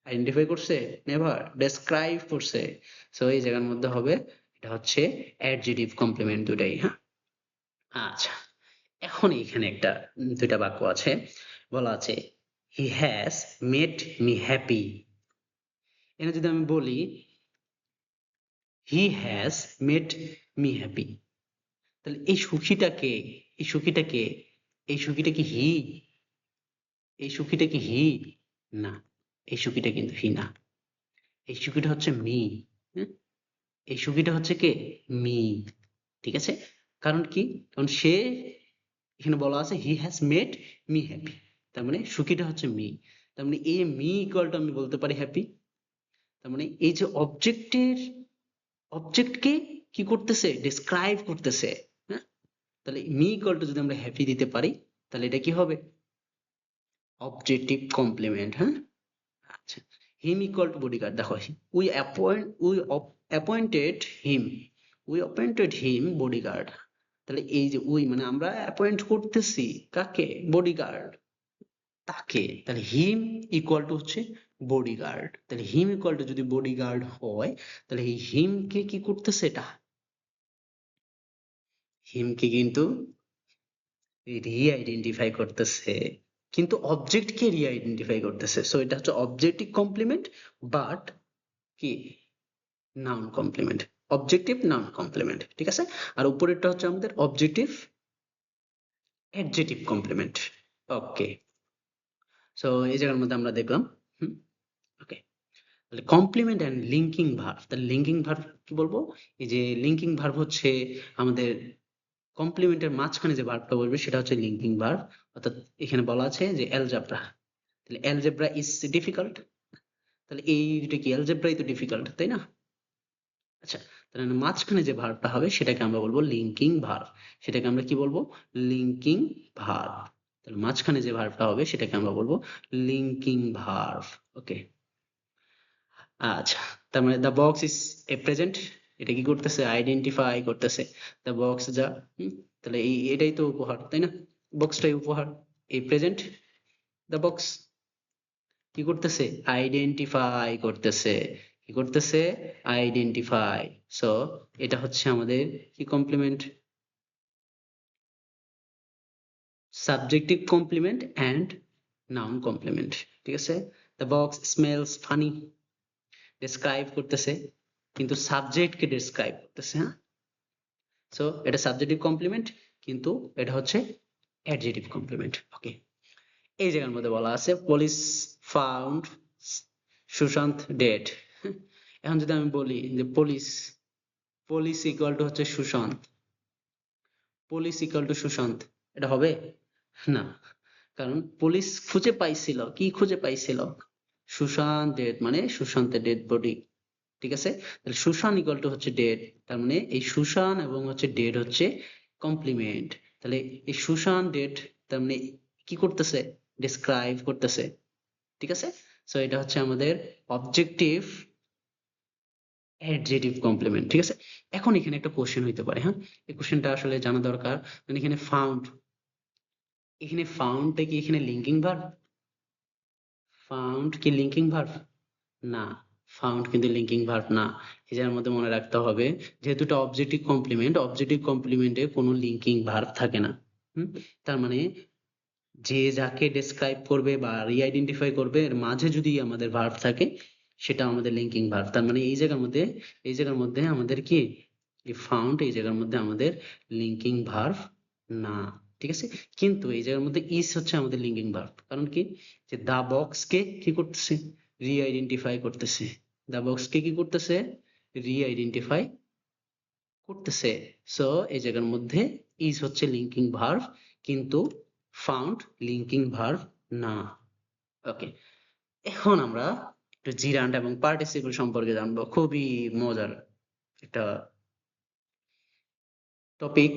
আইডেন্টিফাই করছে, নেভার, ডেসক্রাইব করছে, সো এই জায়গার মধ্যে হবে এটা হচ্ছে অ্যাডজেক্টিভ কমপ্লিমেন্ট দুটাই, হ্যাঁ। আচ্ছা, এখন এখানে একটা দুইটা বাক্য আছে, বলা আছে he has made me happy. এখানে যদি আমি বলি he has made me happy, তাহলে এই সুখীটা কে, এই সুখীটা কে, এই সুখীটা কি হি, এই সুখীটা কি হি, না এই সুখীটা কিন্তু হি না, এই সুখীটা হচ্ছে মি, হ্যাঁ এই সুখীটা হচ্ছে কে, মি, ঠিক আছে, কারণ কি, কারণ সে এখানে বলা আছে he has made me happy, তার মানে সুখীটা হচ্ছে মি, তার মানে এই মি ইকুয়াল টু আমি বলতে পারি হ্যাপি, তার মানে এই যে অবজেক্টের, অবজেক্টকে কি করতেছে, ডিসক্রাইব করতেছে, হ্যাঁ তাহলে মি ইকুয়াল টু যদি আমরা হ্যাপি দিতে পারি তাহলে এটা কি হবে, অবজেক্টিভ কমপ্লিমেন্ট, হ্যাঁ। আচ্ছা, হিম ইকুয়াল টু বডিগার্ড, দেখো appointed him, we appointed him bodyguard, তাহলে এই যে উই মানে আমরা অ্যাপয়েন্ট করতেছি কাকে, বডিগার্ড তাকে, তাহলে হিম ইকুয়াল টু হচ্ছে বডিগার্ড, তাহলে হিম ইকুয়াল টু যদি বডিগার্ড হয় তাহলে এই হিমকে কি করতেছে, এটা হিমকে কিন্তু রি-আইডেন্টিফাই করতেছে, কিন্তু অবজেক্টকে রি-আইডেন্টিফাই করতেছে, সো এটা হচ্ছে অবজেক্টিভ কমপ্লিমেন্ট, বাট কি noun complement, objective noun complement, ঠিক আছে। আর উপরেরটা হচ্ছে আমাদের objective adjective complement. Okay, so এই জায়গার মধ্যে আমরা দেখলাম, ওকে, তাহলে কমপ্লিমেন্ট এন্ড লিঙ্কিং ভার্ব, তাহলে লিঙ্কিং ভার্ব কি বলবো, এই যে লিঙ্কিং ভার্ব হচ্ছে আমাদের কমপ্লিমেন্টের মাঝখানে যে ভার্বটা বলবে সেটা হচ্ছে লিঙ্কিং ভার্ব, অর্থাৎ এখানে বলা আছে যে অ্যালজেব্রা, তাহলে অ্যালজেব্রা ইজ ডিফিকাল্ট, তাহলে এই দুটো কি, অ্যালজেব্রাই তো ডিফিকাল্ট, তাই না। আচ্ছা, তাহলে মাঝখানে যে ভার্বটা হবে সেটাকে আমরা বলবো লিঙ্কিং ভার্ব, সেটাকে আমরা কি বলবো, লিঙ্কিং ভার্ব, তাহলে মাঝখানে যে ভার্বটা হবে সেটাকে আমরা বলবো লিঙ্কিং ভার্ব। ওকে, আচ্ছা, তার মানে the box is a present, এটা কি করতেছে, আইডেন্টিফাই করতেছে, দ্য বক্স যা, তাহলে এই এটাই তো উপহার, তাই না, বক্সটাই উপহার, এই প্রেজেন্ট, দ্য বক্স কি করতেছে, আইডেন্টিফাই করতেছে, কি করতেছে, আইডেন্টিফাই, সো এটা হচ্ছে আমাদের কি complement, subjective complement and noun complement, ঠিক আছে। The box smells funny, describe করতেছে কিন্তু সাবজেক্টকে ডেসক্রাইব করতেছে, হ্যাঁ, সো এটা সাবজেক্টিভ কমপ্লিমেন্ট কিন্তু এটা হচ্ছে অ্যাডজেক্টিভ কমপ্লিমেন্ট। ওকে, এই জায়গার মধ্যে বলা আছে পুলিশ ফাউন্ড সুশান্ত ডেড, এখন যদি আমি বলি যে পুলিশ, পুলিশ ইকুয়াল টু হচ্ছে Sushanta, police equal to Sushanta, এটা হবে না, কারণ পুলিশ খুঁজে পাইছিল, কি খুঁজে পাইছিল, সুশান্ত ডেড মানে সুশান্তের ডেড বডি, ঠিক আছে, তাহলে সুশান ইকুয়াল টু হচ্ছে ডেড, তার মানে এই সুশান এবং হচ্ছে ডেড হচ্ছে কমপ্লিমেন্ট, তাহলে এই সুশান ডেড তার মানে কি করতেছে, ডিসক্রাইব করতেছে, ঠিক আছে, সো এটা হচ্ছে আমাদের অবজেক্টিভ অ্যাডজেক্টিভ কমপ্লিমেন্ট, ঠিক আছে। এখন এখানে একটা কোশ্চেন হইতে পারে, হ্যাঁ এই কোশ্চেনটা আসলে জানা দরকার, মানে এখানে ফাউন্ড, এখানে ফাউন্ডটা কি এখানে লিঙ্কিং ভার্ব, ফাউন্ড কি লিঙ্কিং ভার্ব, না, ফাউন্ড কিন্তু লিঙ্কিং ভার্ব না, এই যার মধ্যে মনে রাখতে হবে যেহেতু এটা অবজেক্টিভ কমপ্লিমেন্ট, অবজেক্টিভ কমপ্লিমেন্টে কোনো লিঙ্কিং ভার্ব থাকে না, তার মানে যে যাকে ডেসক্রাইব করবে বা রিআইডেন্টিফাই করবে এর মাঝে যদি আমাদের ভার্ব থাকে সেটা আমাদের লিঙ্কিং ভার্ব। তার মানে এই জায়গার মধ্যে আমাদের কি এই ফাউন্ড এই জায়গার মধ্যে আমাদের লিঙ্কিং ভার্ব না, ঠিক আছে। কিন্তু এই জায়গার মধ্যে ইস হচ্ছে আমাদের লিঙ্কিং ভার্ব। কারণ কি, যে দা বক্স কে কি করতেছে, রিআইডেন্টিফাই করতেছে। দা বক্স কে কি করতেছে, রিআইডেন্টিফাই করতেছে। সো এই জায়গার মধ্যে ইজ হচ্ছে লিঙ্কিং ভার্ব, কিন্তু ফাউন্ড লিঙ্কিং ভার্ব না। ওকে, এখন আমরা একটু জিরান্ড এবং পার্টিসিপল সম্পর্কে জানবো। খুবই মজার একটা টপিক।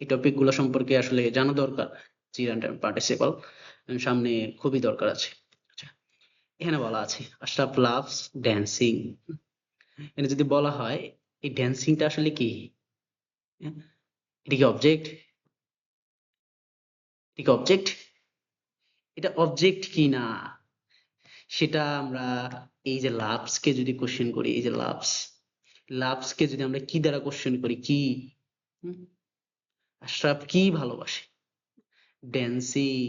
এই টপিক গুলো সম্পর্কে আসলে জানা দরকার। জিরান্ড এবং পার্টিসিপল সামনে খুবই দরকার আছে। আচ্ছা, এখানে বলা আছে আশরাফ লাভস ড্যান্সিং। এখানে যদি বলা হয় এই ড্যান্সিংটা আসলে কি, হ্যাঁ? এটা কি অবজেক্ট? এটা কি অবজেক্ট? এটা অবজেক্ট কি না সেটা আমরা এই যে লাভস কে যদি কোশ্চেন করি, এই যে লাভস কে যদি আমরা কি দ্বারা কোশ্চেন করি, কি হুম? আশরাফ কি ভালোবাসে, ড্যান্সিং।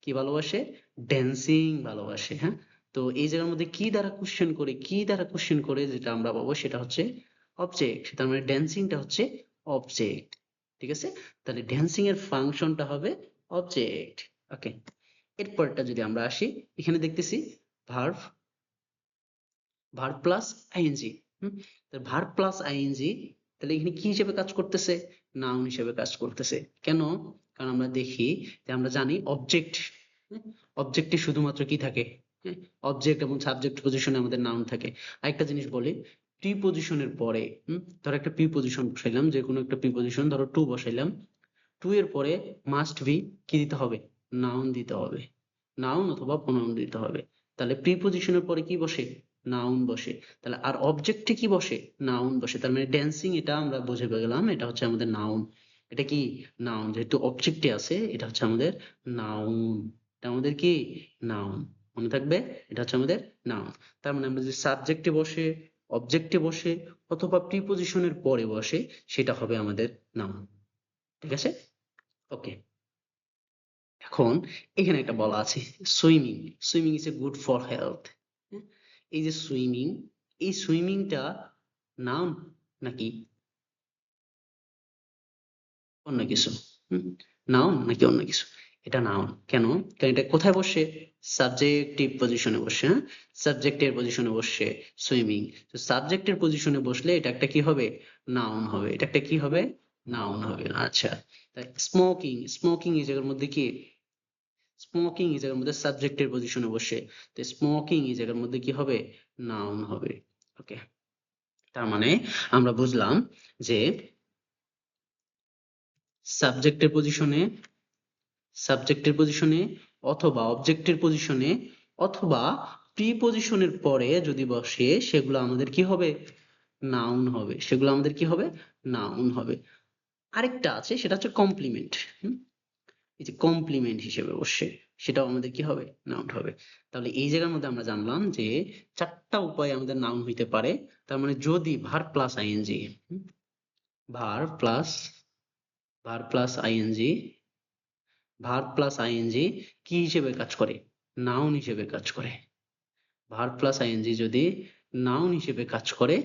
কি ভালোবাসে, ড্যান্সিং ভালোবাসে। হ্যাঁ, তো এই জায়গার মধ্যে কি দ্বারা কোশ্চেন করে, কি দ্বারা কোশ্চেন করে যেটা আমরা পাবো সেটা হচ্ছে অবজেক্ট। তার মানে ড্যান্সিংটা হচ্ছে অবজেক্ট, ঠিক আছে। তাহলে ড্যান্সিং এর ফাংশনটা হবে অবজেক্ট। ওকে, এরপরটা যদি আমরা আসি, এখানে দেখতেছি verb, verb plus ING. Verb plus ING, তাহলে এখানে কি হিসেবে কাজ করতেছে, নাউন হিসেবে কাজ করতেছে। কেন, কারণ আমরা দেখি যে আমরা জানি অবজেক্ট, অবজেক্টে শুধুমাত্র কি থাকে, অবজেক্ট এবং সাবজেক্ট পজিশনে আমাদের নাউন থাকে। আরেকটা জিনিস বলি, প্রিপজিশনের পরে ধরো একটা প্রিপজিশন বসাইলাম, যে কোনো একটা প্রিপজিশন ধরো টু বসাইলাম, টু এর পরে মাস্ট বি কি দিতে হবে, নাউন দিতে হবে, নাউন অথবা প্রোনাউন দিতে হবে। তাহলে প্রিপজিশনের পরে কি বসে, নাউন বসে। তাহলে আর অবজেক্টে কি বসে, নাউন বসে। তার মানে ড্যান্সিং এটা আমরা বুঝে গেলাম এটা হচ্ছে আমাদের নাউন। এটা কি নাউন, যেহেতু অবজেক্টে আছে এটা হচ্ছে আমাদের নাউন। এটা আমাদের কি নাউন, মনে থাকবে, এটা হচ্ছে আমাদের নাউন। তার মানে আমরা যে সাবজেক্টে বসে, অবজেক্টে বসে অথবা প্রিপজিশনের পরে বসে সেটা হবে আমাদের নাউন, ঠিক আছে। ওকে, এখন এখানে একটা বলা আছে swimming, swimming is a good for health. এই যে সুইমিং, এই সুইমিংটা নাউন নাকি অন্য কিছু, নাউন নাকি অন্য কিছু, এটা নাউন। কেন, কারণ এটা কোথায় বসে, সাবজেক্টিভ পজিশনে বসে। হ্যাঁ, সাবজেক্টের পজিশনে বসে সুইমিং। তো সাবজেক্টের পজিশনে বসলে এটা একটা কি হবে, নাউন হবে। এটা একটা কি হবে, নাউন হবে। আচ্ছা, তাই স্মোকিং, স্মোকিং এই জায়গার মধ্যে কি, স্মোকিং এই জায়গার মধ্যে সাবজেক্টের পজিশনে বসে, তো স্মোকিং এই জায়গার মধ্যে কি হবে, নাউন হবে। ওকে, তার মানে আমরা বুঝলাম যে সাবজেক্টের পজিশনে, সাবজেক্টের পজিশনে অথবা অবজেক্টের পজিশনে অথবা প্রিপজিশনের পরে যদি বসে সেগুলো আমাদের কি হবে, নাউন হবে। সেগুলো আমাদের কি হবে, নাউন হবে। আরেকটা আছে সেটা হচ্ছে কমপ্লিমেন্ট। এই যে কমপ্লিমেন্ট হিসেবে বসে সেটাও আমাদের কি হবে, নাউন হবে। তাহলে এই জায়গার মধ্যে আমরা জানলাম যে চারটা উপায়ে আমাদের নাউন হইতে পারে। তার মানে যদি verb plus ING, verb plus, verb plus ING, verb plus ING কি হিসেবে কাজ করে, নাউন হিসেবে কাজ করে। ভার্ব প্লাস আইএনজি যদি নাউন হিসেবে কাজ করে,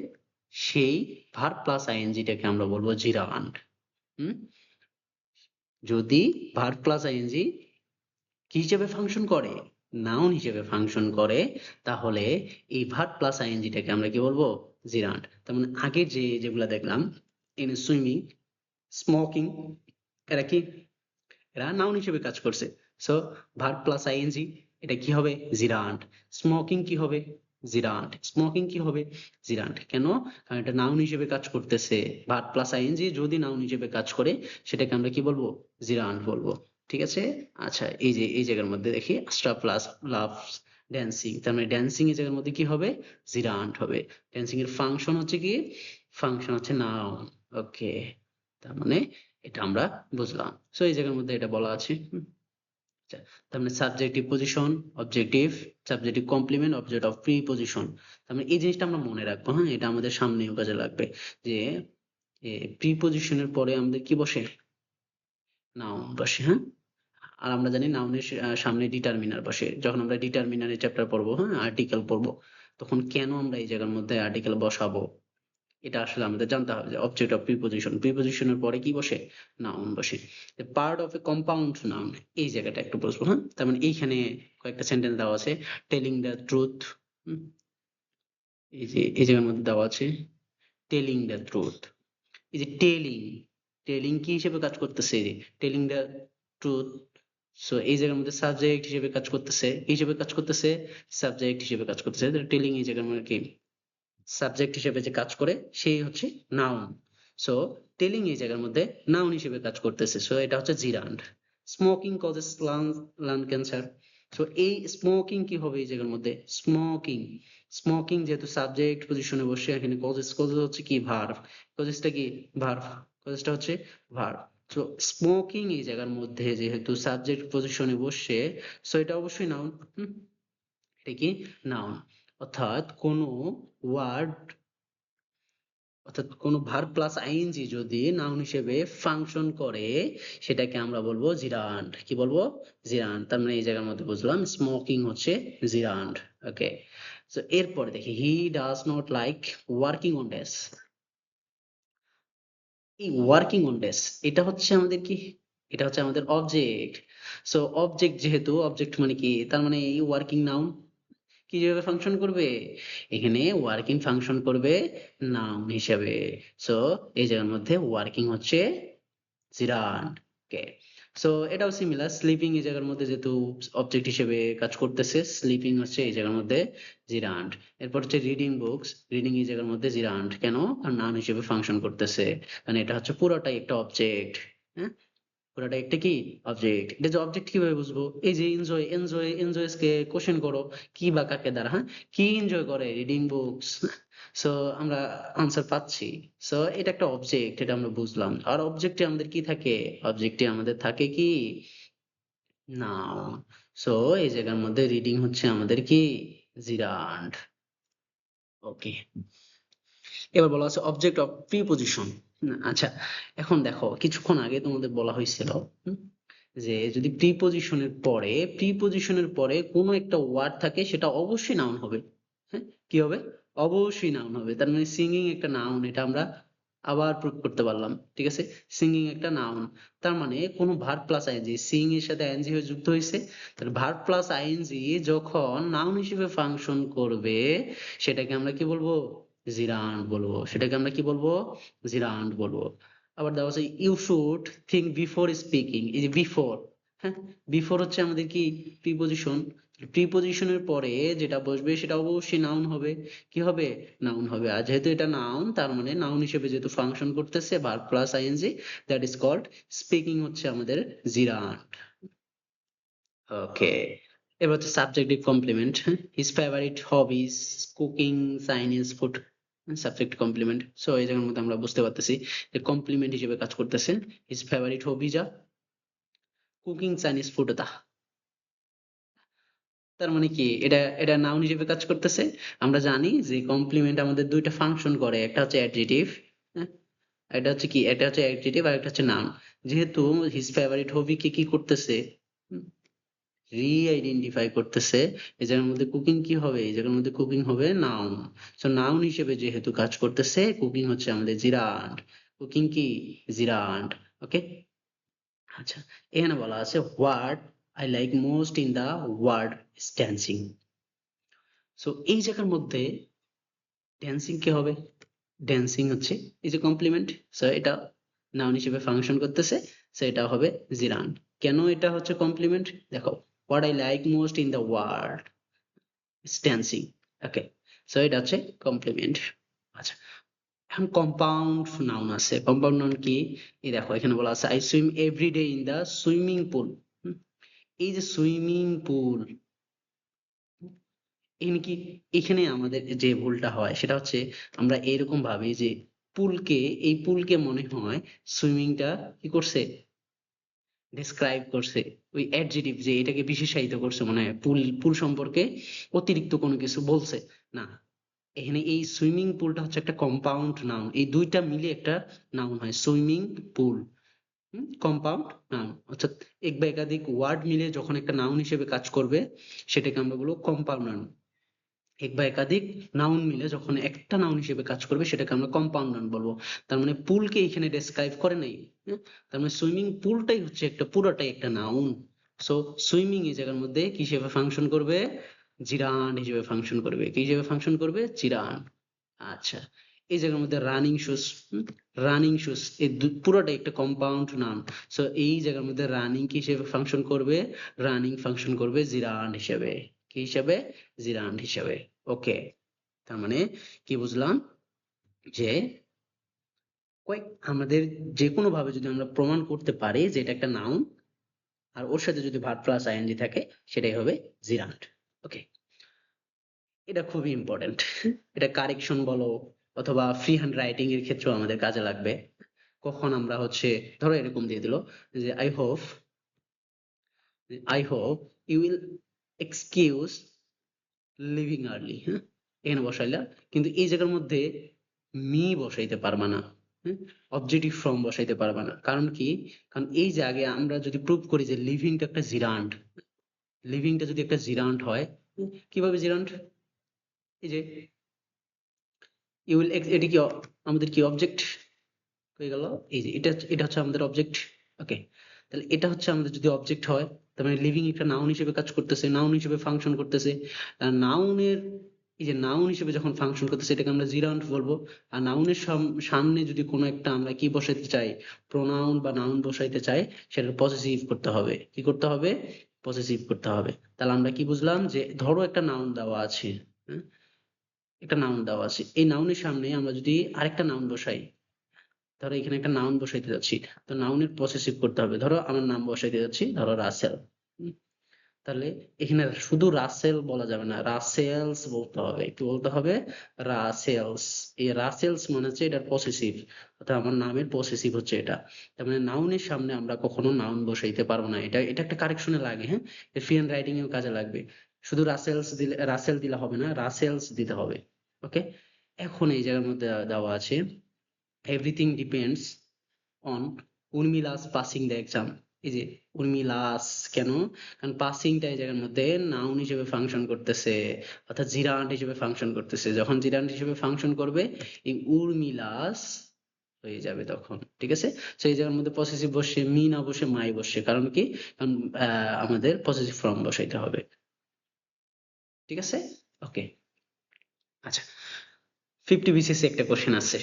সেই ভার্ব প্লাস আইএনজিটাকে আমরা বলবো জিরান্ড। হুম, যদি ভার্ব প্লাস আইএনজি কি হিসেবে ফাংশন করে, নাউন হিসেবে ফাংশন করে, তাহলে এই ভার্ব প্লাস আইএনজিটাকে আমরা কি বলবো, জিরান্ড। তার মানে আগে যে যেগুলা দেখলাম, ইন সুইমিং, স্মোকিং, এরা কি, এরা নাউন হিসেবে কাজ করছে। সো ভার্ব প্লাস আইএনজি এটা কি হবে, জিরান্ড। স্মোকিং কি হবে, জিরান্ড। স্মোকিং কি হবে, জিরান্ড। কেন, কারণ এটা নাউন হিসেবে কাজ করতেছে। ভার্ব প্লাস আইএনজি যদি নাউন হিসেবে কাজ করে সেটাকে আমরা কি বলবো, জিরান্ড বলবো, ঠিক আছে। আচ্ছা, এই যে এই জায়গার মধ্যে দেখি আশরাফ প্লাস লাভস ড্যান্সিং, তার মানে ড্যান্সিং এর জায়গার মধ্যে কি হবে, জিরান্ড হবে। ড্যান্সিং এর ফাংশন হচ্ছে কি, ফাংশন হচ্ছে নাউন। ওকে, তার মানে এটা আমরা বুঝলাম। সো এই জায়গার মধ্যে এটা বলা আছে। আচ্ছা, তার মানে subjective position, objective, subjective complement, object of preposition. তার মানে এই জিনিসটা আমরা মনে রাখবো। হ্যাঁ, এটা আমাদের সামনেও কাজে লাগবে যে প্রিপজিশনের পরে আমাদের কি বসে, নাউন বসে। হ্যাঁ, আর আমরা জানি নাউনের সামনে ডিটারমিনার বসে। যখন আমরা ডিটারমিনারের চ্যাপ্টার পড়বো, হ্যাঁ? আর্টিকেল পড়বো, তখন কেন আমরা এই জায়গার মধ্যে আর্টিকেল বসাবো? এটা আসলে আমাদের জানতে হবে যে অবজেক্ট অফ প্রিপজিশন। প্রিপজিশনের পরে কি বসে? নাউন বসে। Part of A compound noun, এই জায়গাটা একটু বুঝবো, হ্যাঁ? তার মানে এইখানে কয়েকটা সেন্টেন্স দেওয়া আছে। টেলিং দ্য ট্রুথ, এই যে এই জায়গার মধ্যে দেওয়া আছে টেলিং দ্য ট্রুথ। এই যে টেলিং, টেলিং কি হিসেবে কাজ করতেছে? এই যে টেলিং দ্য ট্রুথ। সো এই জায়গার মধ্যে সাবজেক্ট হিসেবে কাজ করতেছে, কি হিসেবে কাজ করতেছে? সাবজেক্ট হিসেবে কাজ করতেছে। টেলিং এই জায়গার মধ্যে কি সাবজেক্ট হিসেবে যে কাজ করে সেই হচ্ছে নাউন। সো টেলিং এই জায়গার মধ্যে নাউন হিসেবে কাজ করতেছে। সো এটা হচ্ছে জিরান্ড। Smoking causes lung cancer. So এই স্মোকিং কি হবে এই জায়গার মধ্যে? স্মোকিং, স্মোকিং যেহেতু সাবজেক্ট পজিশনে বসে, এখানে কজেস, কজেস হচ্ছে কি? ভার্ব। কজেসটা কি? ভার্ব। কজেসটা হচ্ছে ভার্ব। সো স্মোকিং এই জায়গার মধ্যে যেহেতু সাবজেক্ট পজিশনে বসে, সো এটা অবশ্যই নাউন। এটা কি? নাউন। অর্থাৎ কোনো ওয়ার্ড, অর্থাৎ কোনো ভার্ব প্লাস আইএনজি যদি নাউন হিসেবে ফাংশন করে, সেটাকে আমরা বলবো জিরান্ড। কি বলবো? জিরান্ড। তার মানে এই জায়গার মধ্যে বুঝলাম স্মোকিং হচ্ছে জিরান্ড। ওকে, সো এরপরে দেখি he does not like working on desk. এই ওয়ার্কিং অন ডেস্ক এটা হচ্ছে আমাদের কি? এটা হচ্ছে আমাদের অবজেক্ট। সো অবজেক্ট যেহেতু, অবজেক্ট মানে কি? তার মানে এই ওয়ার্কিং নাউন কিভাবে ফাংশন করবে? এখানে ওয়ার্কিং ফাংশন করবে নাউন হিসেবে। সো এই জায়গার মধ্যে ওয়ার্কিং হচ্ছে জিরান্ড। ওকে, সো এটাও সিমিলার। স্লিপিং এই জায়গার মধ্যে যেহেতু অবজেক্ট হিসেবে কাজ করতেছে, স্লিপিং হচ্ছে এই জায়গার মধ্যে জিরান্ড। এরপর হচ্ছে রিডিং বুকস, রিডিং এই জায়গার মধ্যে জিরান্ড। কেন? আর নাউন হিসেবে ফাংশন করতেছে, কারণ এটা হচ্ছে পুরোটাই একটা অবজেক্ট। হ্যাঁ, পুরাটা একটা কি? অবজেক্ট। এটা যে অবজেক্ট কিভাবে বুঝবো? এই যে এনজয়, এনজয়, এনজয়স কে কোশ্চেন করো কি বা কাকে দ্বারা, হ্যাঁ? কি এনজয় করে? Reading books. সো আমরা আনসার পাচ্ছি। সো এটা একটা অবজেক্ট, এটা আমরা বুঝলাম। আর অবজেক্টে আমাদের কি থাকে? অবজেক্টে আমাদের থাকে কি? নাউন। সো এই জায়গার মধ্যে রিডিং হচ্ছে আমাদের কি? জিরান্ড। ওকে, এবার বলা আছে অবজেক্ট অফ প্রিপজিশন। আচ্ছা, এখন দেখো কিছুক্ষণ আগে তোমাদের বলা হয়েছিল যে যদি প্রিপজিশনের পরে কোনো একটা ওয়ার্ড থাকে, সেটা অবশ্যই নাউন হবে। হ্যাঁ, কি হবে? অবশ্যই নাউন হবে। তার মানে সিঙ্গিং একটা নাউন, এটা আমরা আবার প্রুভ করতে পারলাম। ঠিক আছে, সিঙ্গিং একটা নাউন। তার মানে কোনো ভার্ব প্লাস আইএনজি, সিং এর সাথে আইএনজি হয়ে যুক্ত হয়েছে, তাহলে ভার্ব প্লাস আইএনজি যখন নাউন হিসেবে ফাংশন করবে, সেটাকে আমরা কি বলবো? জিরান্ড বলবো। সেটাকে আমরা কি বলবো? জিরান্ড বলবো। আবার দেওয়া আছে you should think before speaking. এই যে বিফোর, হ্যাঁ, বিফোর হচ্ছে আমাদের কি? প্রিপজিশন। প্রিপজিশনের পরে যেটা বসবে সেটা অবশ্যই নাউন হবে। কি হবে? নাউন হবে। আর যেহেতু এটা নাউন, তার মানে নাউন হিসেবে যেহেতু ফাংশন করতেছে verb plus ING, that is called speaking, হচ্ছে আমাদের জিরান্ড। ওকে, এবার হচ্ছে subjective complement. His favourite hobbies cooking, Chinese food. Subject complement. So এই জায়গার মধ্যে আমরা বুঝতে পারতেছি যে কমপ্লিমেন্ট হিসেবে কাজ করতেছে। হিজ ফেভারিট হবি যা কুকিং চাইনিজ ফুড দা। তার মানে কি? এটা এটা নাউন হিসেবে কাজ করতেছে। আমরা জানি যে কমপ্লিমেন্ট আমাদের দুইটা ফাংশন করে, একটা হচ্ছে অ্যাডজেটিভ, হ্যাঁ, এটা হচ্ছে কি? এটা হচ্ছে অ্যাডজেটিভ আর একটা হচ্ছে নাউন। যেহেতু হিজ ফেভারিট হবি কে কি করতেছে? রি-আইডেন্টিফাই করতেছে। এই জায়গার মধ্যে কুকিং কি হবে? এই জায়গার মধ্যে কুকিং হবে নাউন। সো নাউন হিসেবে যেহেতু কাজ করতেছে, কুকিং হচ্ছে আমাদের জিরান্ড। কুকিং কি? জিরান্ড। ওকে, আচ্ছা, এখানে বলা আছে what I like most in the word is dancing. So এই জায়গার মধ্যে ড্যান্সিং কি হবে? ড্যান্সিং হচ্ছে এই যে কমপ্লিমেন্ট। সো এটা নাউন হিসেবে ফাংশন করতেছে, সো এটা হবে জিরান্ড। কেন এটা হচ্ছে কমপ্লিমেন্ট? দেখো, what I like most in the world is dancing. Okay, so এটা হচ্ছে কমপ্লিমেন্ট। আচ্ছা, এখন কম্পাউন্ড নাউন আছে। কম্পাউন্ড নাউন কি? এই দেখো এখানে বলা আছে I swim every day in the swimming pool. এই যে সুইমিং পুল, এখানে কি? এখানে আমাদের যে ভুলটা হয় সেটা হচ্ছে আমরা এরকম ভাবি যে পুলকে, এই পুলকে মনে হয় সুইমিংটা কি করছে? ডেসক্রাইব করছে, ওই অ্যাডজেটিভ যে এটাকে বিশেষায়িত করছে, মানে পুল, পুল সম্পর্কে অতিরিক্ত কোনো কিছু বলছে। না, এখানে এই সুইমিং পুলটা হচ্ছে একটা কম্পাউন্ড নাউন। এই দুইটা মিলে একটা নাউন হয় সুইমিং পুল। কম্পাউন্ড নাউন, অর্থাৎ এক বা একাধিক ওয়ার্ড মিলে যখন একটা নাউন হিসেবে কাজ করবে সেটাকে আমরা বলবো কম্পাউন্ড নাউন। এক বা একাধিক নাউন মিলে যখন একটা নাউন হিসেবে কাজ করবে সেটাকে আমরা কম্পাউন্ড নাউন বলবো। তার মানে পুলকে এখানে ডেসক্রাইব করে নাই। তার মানে সুইমিং পুলটাই হচ্ছে একটা, পুরোটাই একটা নাউন। সো সুইমিং এই জায়গার মধ্যে কি হিসেবে ফাংশন করবে? জিরান্ড হিসেবে ফাংশন করবে। কি হিসেবে ফাংশন করবে? জিরান্ড। আচ্ছা, এই জায়গার মধ্যে রানিং শুজ, রানিং শুজ এই পুরোটাই একটা কম্পাউন্ড নাউন। সো এই জায়গার মধ্যে রানিং কি হিসেবে ফাংশন করবে? রানিং ফাংশন করবে জিরান্ড হিসেবে। কি হিসেবে? জিরান্ড হিসেবে। ওকে, তার মানে কি বুঝলাম? যে কয়েক আমাদের যে কোনো ভাবে যদি আমরা প্রমাণ করতে পারি যে এটা একটা নাউন আর ওর সাথে যদি ভার্ব প্লাস আইএনজি থাকে সেটাই হবে জিরান্ড। ওকে, এটা খুবই ইম্পর্টেন্ট। এটা কারেকশন বলো অথবা ফ্রি হ্যান্ড রাইটিং এর ক্ষেত্রেও আমাদের কাজে লাগবে। কখন আমরা হচ্ছে, ধরো এরকম দিয়ে দিল যে I hope you will excuse leaving early, হ্যাঁ, এখানে বসাইলা, কিন্তু এই জায়গার মধ্যে মি বসাইতে পারবা না, অবজেক্টিভ ফর্ম বসাইতে পারবা না। কারণ কি? কারণ এই যে আগে আমরা যদি প্রুভ করি যে লিভিংটা একটা জিরান্ড, লিভিংটা যদি একটা জিরান্ড হয়, কিভাবে জিরান্ড? এই যে ইউ উইল, এটা কি আমাদের কি অবজেক্ট হয়ে গেল? এই যে এটা এটা হচ্ছে আমাদের অবজেক্ট। ওকে, তাহলে এটা হচ্ছে আমাদের যদি অবজেক্ট হয়, তার মানে লিভিং একটা নাউন হিসেবে কাজ করতেছে, নাউন হিসেবে ফাংশন করতেছে। নাউনের, এই যে নাউন হিসেবে যখন ফাংশন করতেছে এটাকে আমরা জিরান্ট বলবো। আর নাউনের সামনে যদি কোনো একটা আমরা কি বসাইতে চাই, প্রোনাউন বা নাউন বসাইতে চাই, সেটা পজিটিভ করতে হবে। কি করতে হবে? পজিটিভ করতে হবে। তাহলে আমরা কি বুঝলাম? যে ধরো একটা নাউন দেওয়া আছে, হ্যাঁ, একটা নাউন দেওয়া আছে, এই নাউনের সামনে আমরা যদি আরেকটা নাউন বসাই, ধরো এখানে একটা নাউন বসাইতে যাচ্ছি, তো নাউনের পসেসিভ করতে হবে। ধরো আমার নাম বসাইতে যাচ্ছি, ধরো রাসেল। হুম, তাহলে এখানে শুধু রাসেল বলা যাবে না, রাসেলস বলতে হবে। কি বলতে হবে? রাসেলস। এই রাসেলস মানে হচ্ছে এটার পসেসিভ, অর্থাৎ আমার নামের পসেসিভ হচ্ছে এটা। তার মানে নাউনের সামনে আমরা কখনো নাউন বসাইতে পারবো না। এটা এটা একটা কারেকশনে লাগে, হ্যাঁ, ফ্রি হ্যান্ড রাইটিং এও কাজে লাগবে। শুধু রাসেলস দিলে, রাসেল দিলে হবে না, রাসেলস দিতে হবে। ওকে, এখন এই জায়গার মধ্যে দেওয়া আছে everything depends on Urmila's passing the exam. এই যে উর্মিলাস, কেন? কারণ পাসিংটা এই জায়গার মধ্যে নাউন হিসেবে ফাংশন করতেছে, অর্থাৎ জিরান্ড হিসেবে ফাংশন করতেছে। যখন জিরান্ড হিসেবে ফাংশন করবে এই উর্মিলাস হয়ে যাবে তখন, ঠিক আছে? তো এই জায়গার মধ্যে পসেসিভ বসে, মি না বসে মাই বসে, কারণ কি? কারণ আমাদের পসেসিভ ফর্ম বসাইতে হবে। ঠিক আছে? ওকে, আচ্ছা, 50 বিসিএস একটা কোশ্চেন আছে,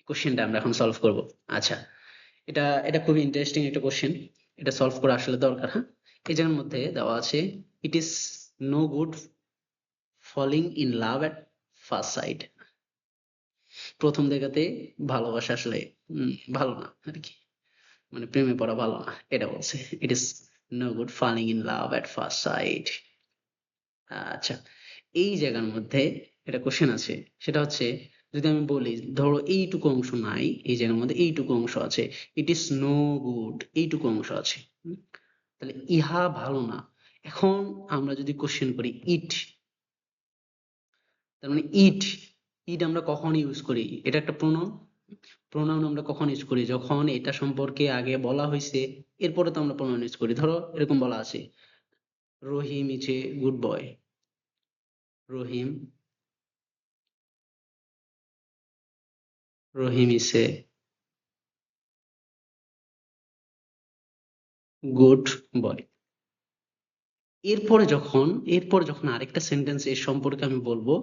কোশ্চেনটা আমরা এখন সলভ করব। আচ্ছা, এটা এটা খুবই ইন্টারেস্টিং একটা কোশ্চেন, এটা সলভ করা আসলে দরকার। হ্যাঁ, এই জায়গার মধ্যে দেওয়া আছে it is no good falling in love at first sight. প্রথম দেখাতে ভালোবাসা আসলে ভালো না আর কি, মানে প্রেমে পড়া ভালো না, এটা বলছে। It is no good falling in love at first sight. আচ্ছা, এই জায়গার মধ্যে একটা কোশ্চেন আছে, সেটা হচ্ছে যদি আমি বলি ধরো এইটুকু অংশ নাই, এই জায়গার মধ্যে এইটুকু অংশ আছে, ইট ইজ নো গুড, এইটুকু অংশ আছে, তাহলে ইহা ভালো না। এখন আমরা যদি কোশ্চেন করি ইট, তার মানে ইট, ইট আমরা কখন ইউজ করি? এটা একটা প্রোনাউন, প্রোনাউন আমরা কখন ইউজ করি? যখন এটা সম্পর্কে আগে বলা হয়েছে, এরপরে তো আমরা প্রোনাউন ইউজ করি। ধরো এরকম বলা আছে Rahim is a good boy, Rahim, Rahim is a good boy. এরপরে যখন, এরপরে যখন আরেকটা সেন্টেন্স এর সম্পর্কে আমি বলবো,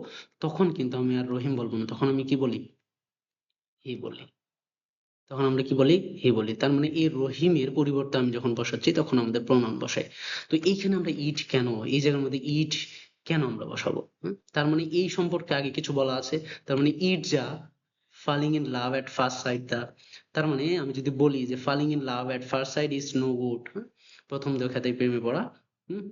তখন কিন্তু আমি আর রহিম বলবো না, তখন আমি কি বলি? হি বলি। তখন আমরা কি বলি? হি বলি। তার মানে এই রহিমের পরিবর্তে আমি যখন বসাচ্ছি তখন আমাদের প্রনাউন বসাই। তো এইখানে আমরা ইট কেন, এই জায়গার মধ্যে ইট কেন আমরা বসাবো? তার মানে এই সম্পর্কে আগে কিছু বলা আছে। তার মানে ইট যা, falling in love at first sight দা, তার মানে আমি যদি বলি যে falling in love at first sight is no good, প্রথম দেখাতেই প্রেমে পড়া হুম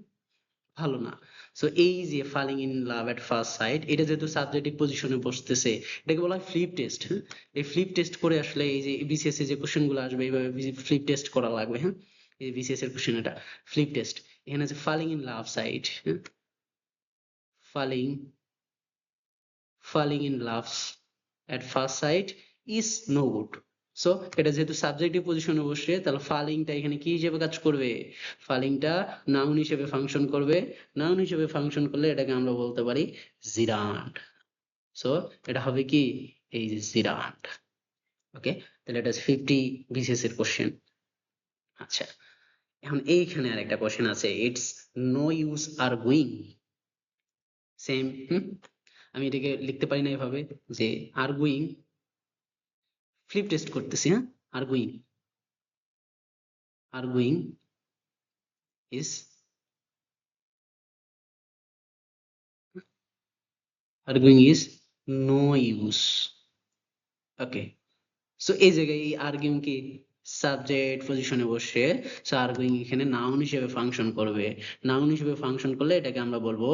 ভালো না। সো এই যে falling in love at first sight, এটা যেহেতু সাবজেক্টিভ পজিশনে বসতেছে, এটাকে বলা হয় ফ্লিপ টেস্ট। হ্যাঁ, এই ফ্লিপ টেস্ট করে আসলে এই যে বিসিএস এ যে কোশ্চেন গুলো আসবে এইভাবে ফ্লিপ টেস্ট করা লাগবে। হ্যাঁ, এই বিসিএস এর কোশ্চেন এটা ফ্লিপ টেস্ট। এখানে আছে falling in love sight, falling, falling in love at first sight is no good. So এটা যেহেতু সাবজেক্টিভ পজিশনে বসে, তাহলে ফালিংটা এখানে কি হিসেবে কাজ করবে? ফালিংটা নাউন হিসেবে ফাংশন করবে। নাউন হিসেবে ফাংশন করলে এটাকে আমরা বলতে পারি জিরান্ড। সো এটা হবে কি? এই যে জিরান্ড। ওকে, তাহলে এটা 50 বিসিএস এর কোশ্চেন। আচ্ছা, এখন এইখানে আর একটা কোশ্চেন আছে, it's no use arguing. Same, আমি এটাকে লিখতে পারি না এভাবে যে আর গোয়িং, ফ্লিপ টেস্ট করতেছি, হ্যাঁ, arguing, arguing is, arguing is no use. Okay, so এই জায়গায় এই আর্গুইং কি সাবজেক্ট পজিশনে বসে, সো আর্গুইং এখানে নাউন হিসেবে ফাংশন করবে। নাউন হিসেবে ফাংশন করলে এটাকে আমরা বলবো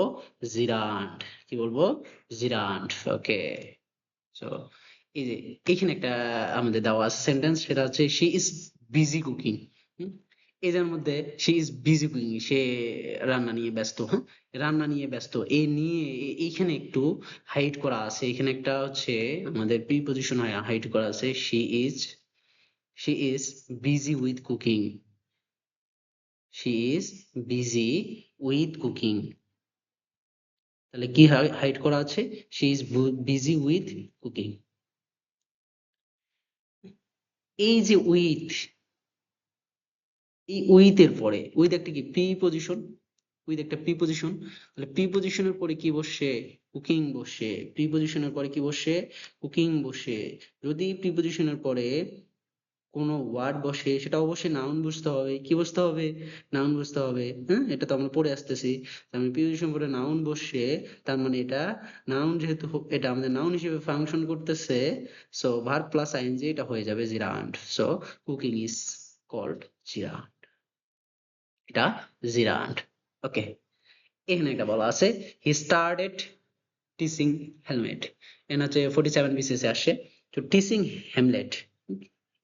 জিরান্ড। কি বলবো? জিরান্ড। ওকে, সো এই যে এখানে একটা আমাদের দেওয়া আছে সেন্টেন্স, সেটা হচ্ছে শি ইজ বিজি কুকিং। এদের মধ্যে শি ইজ বিজি কুকিং, সে রান্না নিয়ে ব্যস্ত, হ্যাঁ, রান্না নিয়ে ব্যস্ত। এই নিয়ে এইখানে একটু হাইড করা আছে, এখানে একটা হচ্ছে আমাদের প্রিপজিশন হাইড করা আছে, she is busy with cooking, she is busy with cooking. তাহলে কি হাইড করা আছে? She is busy with cooking. এই যে উইথ, এই উইথ এর পরে উইথ একটা কি প্রিপজিশন, উইথ একটা প্রিপজিশন, তাহলে প্রিপজিশনের পরে কি বসে? কুকিং বসে। প্রিপজিশনের পরে কি বসে? কুকিং বসে। যদি প্রিপজিশনের পরে কোনো ওয়ার্ড বসে, সেটা অবশ্যই নাউন বুঝতে হবে। কি বুঝতে হবে? নাউন বুঝতে হবে, হ্যাঁ, এটা তো আমরা পড়ে আসতেছি। আমি প্রিপজিশন পরে নাউন বসে, তার মানে এটা নাউন, যেহেতু এটা আমাদের নাউন হিসেবে ফাংশন করতেছে, সো ভার্ব প্লাস আইএনজি, এটা হয়ে যাবে gerund. So cooking is called gerund, এটা জিরান্ড। ওকে, এখানে একটা বলা আছে হি স্টার্টেড টিচিং হেলমেট, এখানে হচ্ছে 47 বিসিএস আসে। তো টিচিং হেমলেট,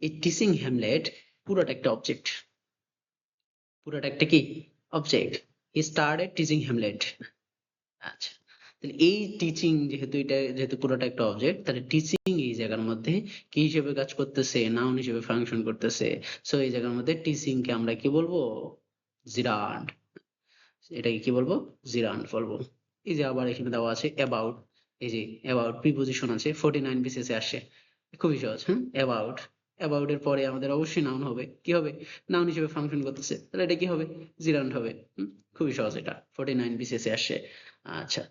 এই টিচিং হেমলেট পুরোটা একটা অবজেক্ট, পুরোটা একটা কি object. He started teaching Hamlet. আচ্ছা, তাহলে এই টিচিং, যেহেতু এটা যেহেতু পুরোটা একটা অবজেক্ট, তাহলে টিচিং এই জায়গার মধ্যে কি হিসেবে কাজ করতেছে? নাউন হিসেবে ফাংশন করতেছে। সো এই জায়গার মধ্যে টিচিং কে আমরা কি বলবো? জিরান্ড। এটাকে কি বলবো? জিরান্ড বলবো। এই যে আবার এখানে দেওয়া আছে অ্যাবাউট, এই যে অ্যাবাউট প্রিপজিশন আছে, 49 বিসিএস এ আসে, খুবই সহজ, হ্যাঁ, অ্যাবাউট। অ্যাবাউট এর পরে আমাদের অবশ্যই নাউন হবে, কি হবে? নাউন হিসেবে ফাংশন করতেছে, তাহলে এটা কি হবে? জিরান্ড হবে। খুবই সহজ, এটা 49 বিসিএস এ আসে। আচ্ছা,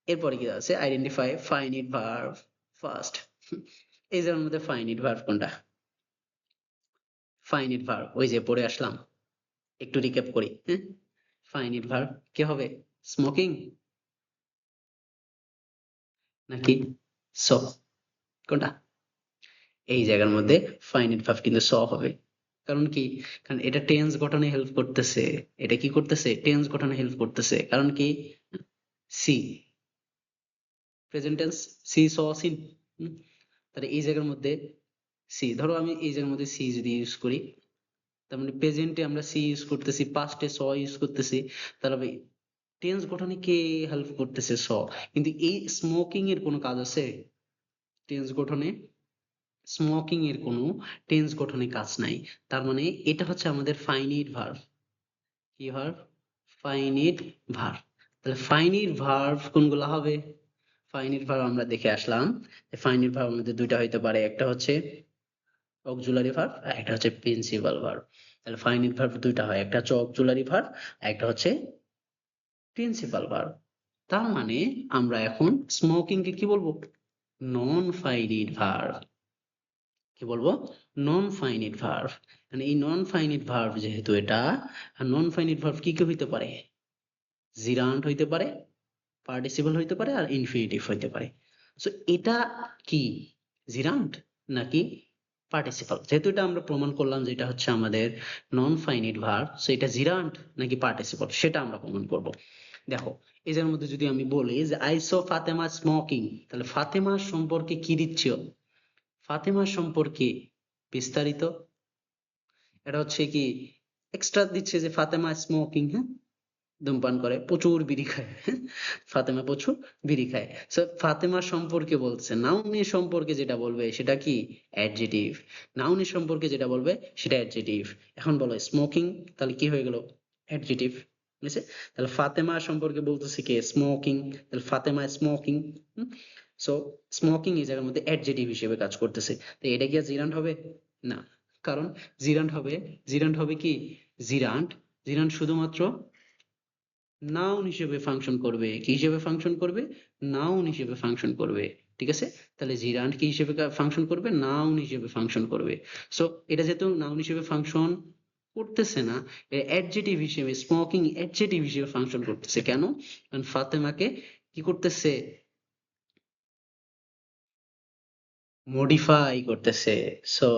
এরপরে কি আছে? Identify finite verb first. এই যে মধ্যে ফাইনিট ভার্ব কোনটা? ফাইনিট ভার্ব ওই যে পড়ে আসলাম, একটু রিক্যাপ করি, হ্যাঁ। ফাইনিট ভার্ব কি হবে? স্মোকিং নাকি স? কোনটা? এই জায়গার মধ্যে ফাইনাইট ভার্ব কিন্তু স হবে। কারণ কি? কারণ এটা টেন্স গঠনে হেল্প করতেছে। এটা কি করতেছে? টেন্স গঠনে হেল্প করতেছে। কারণ কি? সি, প্রেজেন্ট টেন্স, সি স সিন। তাহলে এই জায়গার মধ্যে সি, ধরো আমি এই জায়গার মধ্যে সি যদি ইউজ করি, তার মানে প্রেজেন্টে আমরা সি ইউজ করতেছি, পাস্টে স ইউজ করতেছি, তাহলে টেন্স গঠনে কে হেল্প করতেছে? স। কিন্তু এই স্মোকিং এর কোনো কাজ আছে টেন্স গঠনে? স্মোকিং এর কোনো টেন্স গঠনে কাজ নাই। তার মানে এটা হচ্ছে আমাদের ফাইনিট ভার্ব। কি ভার্ব? Finite verb. তাহলে ফাইনিট ভার্ব কোনগুলো হবে? ফাইনিট ভার্ব আমরা দেখে আসলাম, ফাইনিট ভার্ব আমাদের দুইটা হইতে পারে, একটা হচ্ছে অক্সিলারি ভার্ব আর একটা হচ্ছে প্রিন্সিপাল ভার্ব। তাহলে ফাইনিট ভার্ব দুইটা হয়, একটা হচ্ছে অক্সিলারি ভার্ব আর একটা হচ্ছে প্রিন্সিপাল ভার্ব। তার মানে আমরা এখন স্মোকিং কে কি বলবো? নন ফাইনিট ভার্ব। কি বলবো? নন ফাইনিট ভার্ব। মানে এই নন ফাইনিট ভার্ব যেহেতু এটা, নন ফাইনিট ভার্ব কি কি হইতে পারে? জিরান্ড হইতে পারে, পার্টিসিপল হইতে পারে আর ইনফিনিটিভ হইতে পারে। সো এটা কি জিরান্ড নাকি পার্টিসিপল? যেহেতু এটা আমরা প্রমাণ করলাম যে এটা হচ্ছে আমাদের নন ফাইনিট ভার্ব, সো এটা জিরান্ড নাকি পার্টিসিপল সেটা আমরা প্রমাণ করব। দেখো, এদের মধ্যে যদি আমি বলি যে আই স ফাতেমা স্মোকিং, তাহলে ফাতেমার সম্পর্কে কি দিচ্ছ? ফাতেমার সম্পর্কে বিস্তারিত, এটা হচ্ছে কি এক্সট্রা দিচ্ছে যে ফাতেমা স্মোকিং, হ্যাঁ, ধূমপান করে, প্রচুর বিড়ি খায়। ফাতেমা প্রচুর বিড়ি খায়। সো ফাতেমার সম্পর্কে বলছে, নাউনের সম্পর্কে যেটা বলবে সেটা কি? অ্যাডজেটিভ। নাউনের সম্পর্কে যেটা বলবে সেটা অ্যাডজেটিভ। এখন বলো স্মোকিং, তাহলে কি হয়ে গেল? অ্যাডজেটিভ। বুঝেছে? তাহলে ফাতেমা সম্পর্কে বলতেছে কে? স্মোকিং। তাহলে ফাতেমা স্মোকিং। সো স্মোকিং এই জায়গার মধ্যে অ্যাডজেটিভ হিসেবে কাজ করতেছে। তো এটা কি আর জিরান্ড হবে? না। কারণ জিরান্ড হবে, জিরান্ড হবে কি? জিরান্ড, জিরান্ড শুধুমাত্র নাউন হিসেবে ফাংশন করবে। কি হিসেবে ফাংশন করবে? নাউন হিসেবে ফাংশন করবে। ঠিক আছে? তাহলে জিরান্ড কি হিসেবে ফাংশন করবে? নাউন হিসেবে ফাংশন করবে। সো এটা যেহেতু নাউন হিসেবে ফাংশন করতেছে না, অ্যাডজেটিভ হিসেবে, স্মোকিং অ্যাডজেটিভ হিসেবে ফাংশন করতেছে। কেন? কারণ ফাতেমাকে কি করতেছে? মডিফাই করতেছে। সো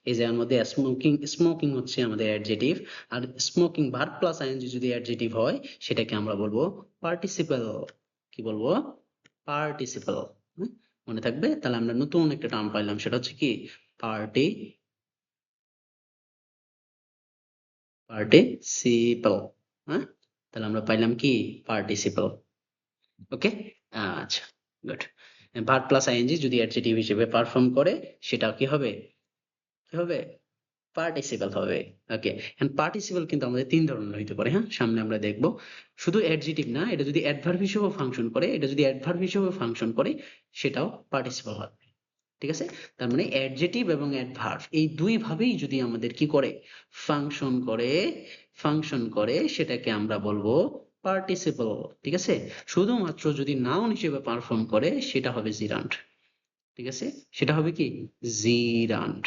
এই জায়গার মধ্যে স্মোকিং, স্মোকিং হচ্ছে আমাদের অ্যাডজেটিভ। আর স্মোকিং ভার্ব প্লাস আইএনজি যদি অ্যাডজেটিভ হয় সেটাকে আমরা বলবো পার্টিসিপল। কি বলবো? পার্টিসিপল। মনে থাকবে? তাহলে আমরা নতুন একটা টার্ম পাইলাম, সেটা হচ্ছে কি? Party, participle. হ্যাঁ, তাহলে আমরা পাইলাম কি? পার্টিসিপল। ওকে, আচ্ছা, গুড। ভার্ব প্লাস আইএনজি যদি অ্যাডজেটিভ হিসেবে পারফর্ম করে সেটা কি হবে? কি হবে? পার্টিসিপল হবে। ওকে, এন্ড পার্টিসিপল কিন্তু আমাদের তিন ধরনের হইতে পারে। হ্যাঁ, সামনে আমরা দেখব। শুধু অ্যাডজেটিভ না, এটা যদি অ্যাডভার্ব হিসেবেও ফাংশন করে, এটা যদি অ্যাডভার্ব হিসেবেও ফাংশন করে সেটাও পার্টিসিপল হবে। ঠিক আছে? তার মানে অ্যাডজেটিভ এবং অ্যাডভার্ব এই দুই ভাবেই যদি আমাদের কি করে? ফাংশন করে, ফাংশন করে, সেটাকে আমরা বলবো পার্টিসিপল। ঠিক আছে? শুধুমাত্র যদি নাউন হিসেবে পারফর্ম করে সেটা হবে জিরান্ড। ঠিক আছে? সেটা হবে কি? জিরান্ড।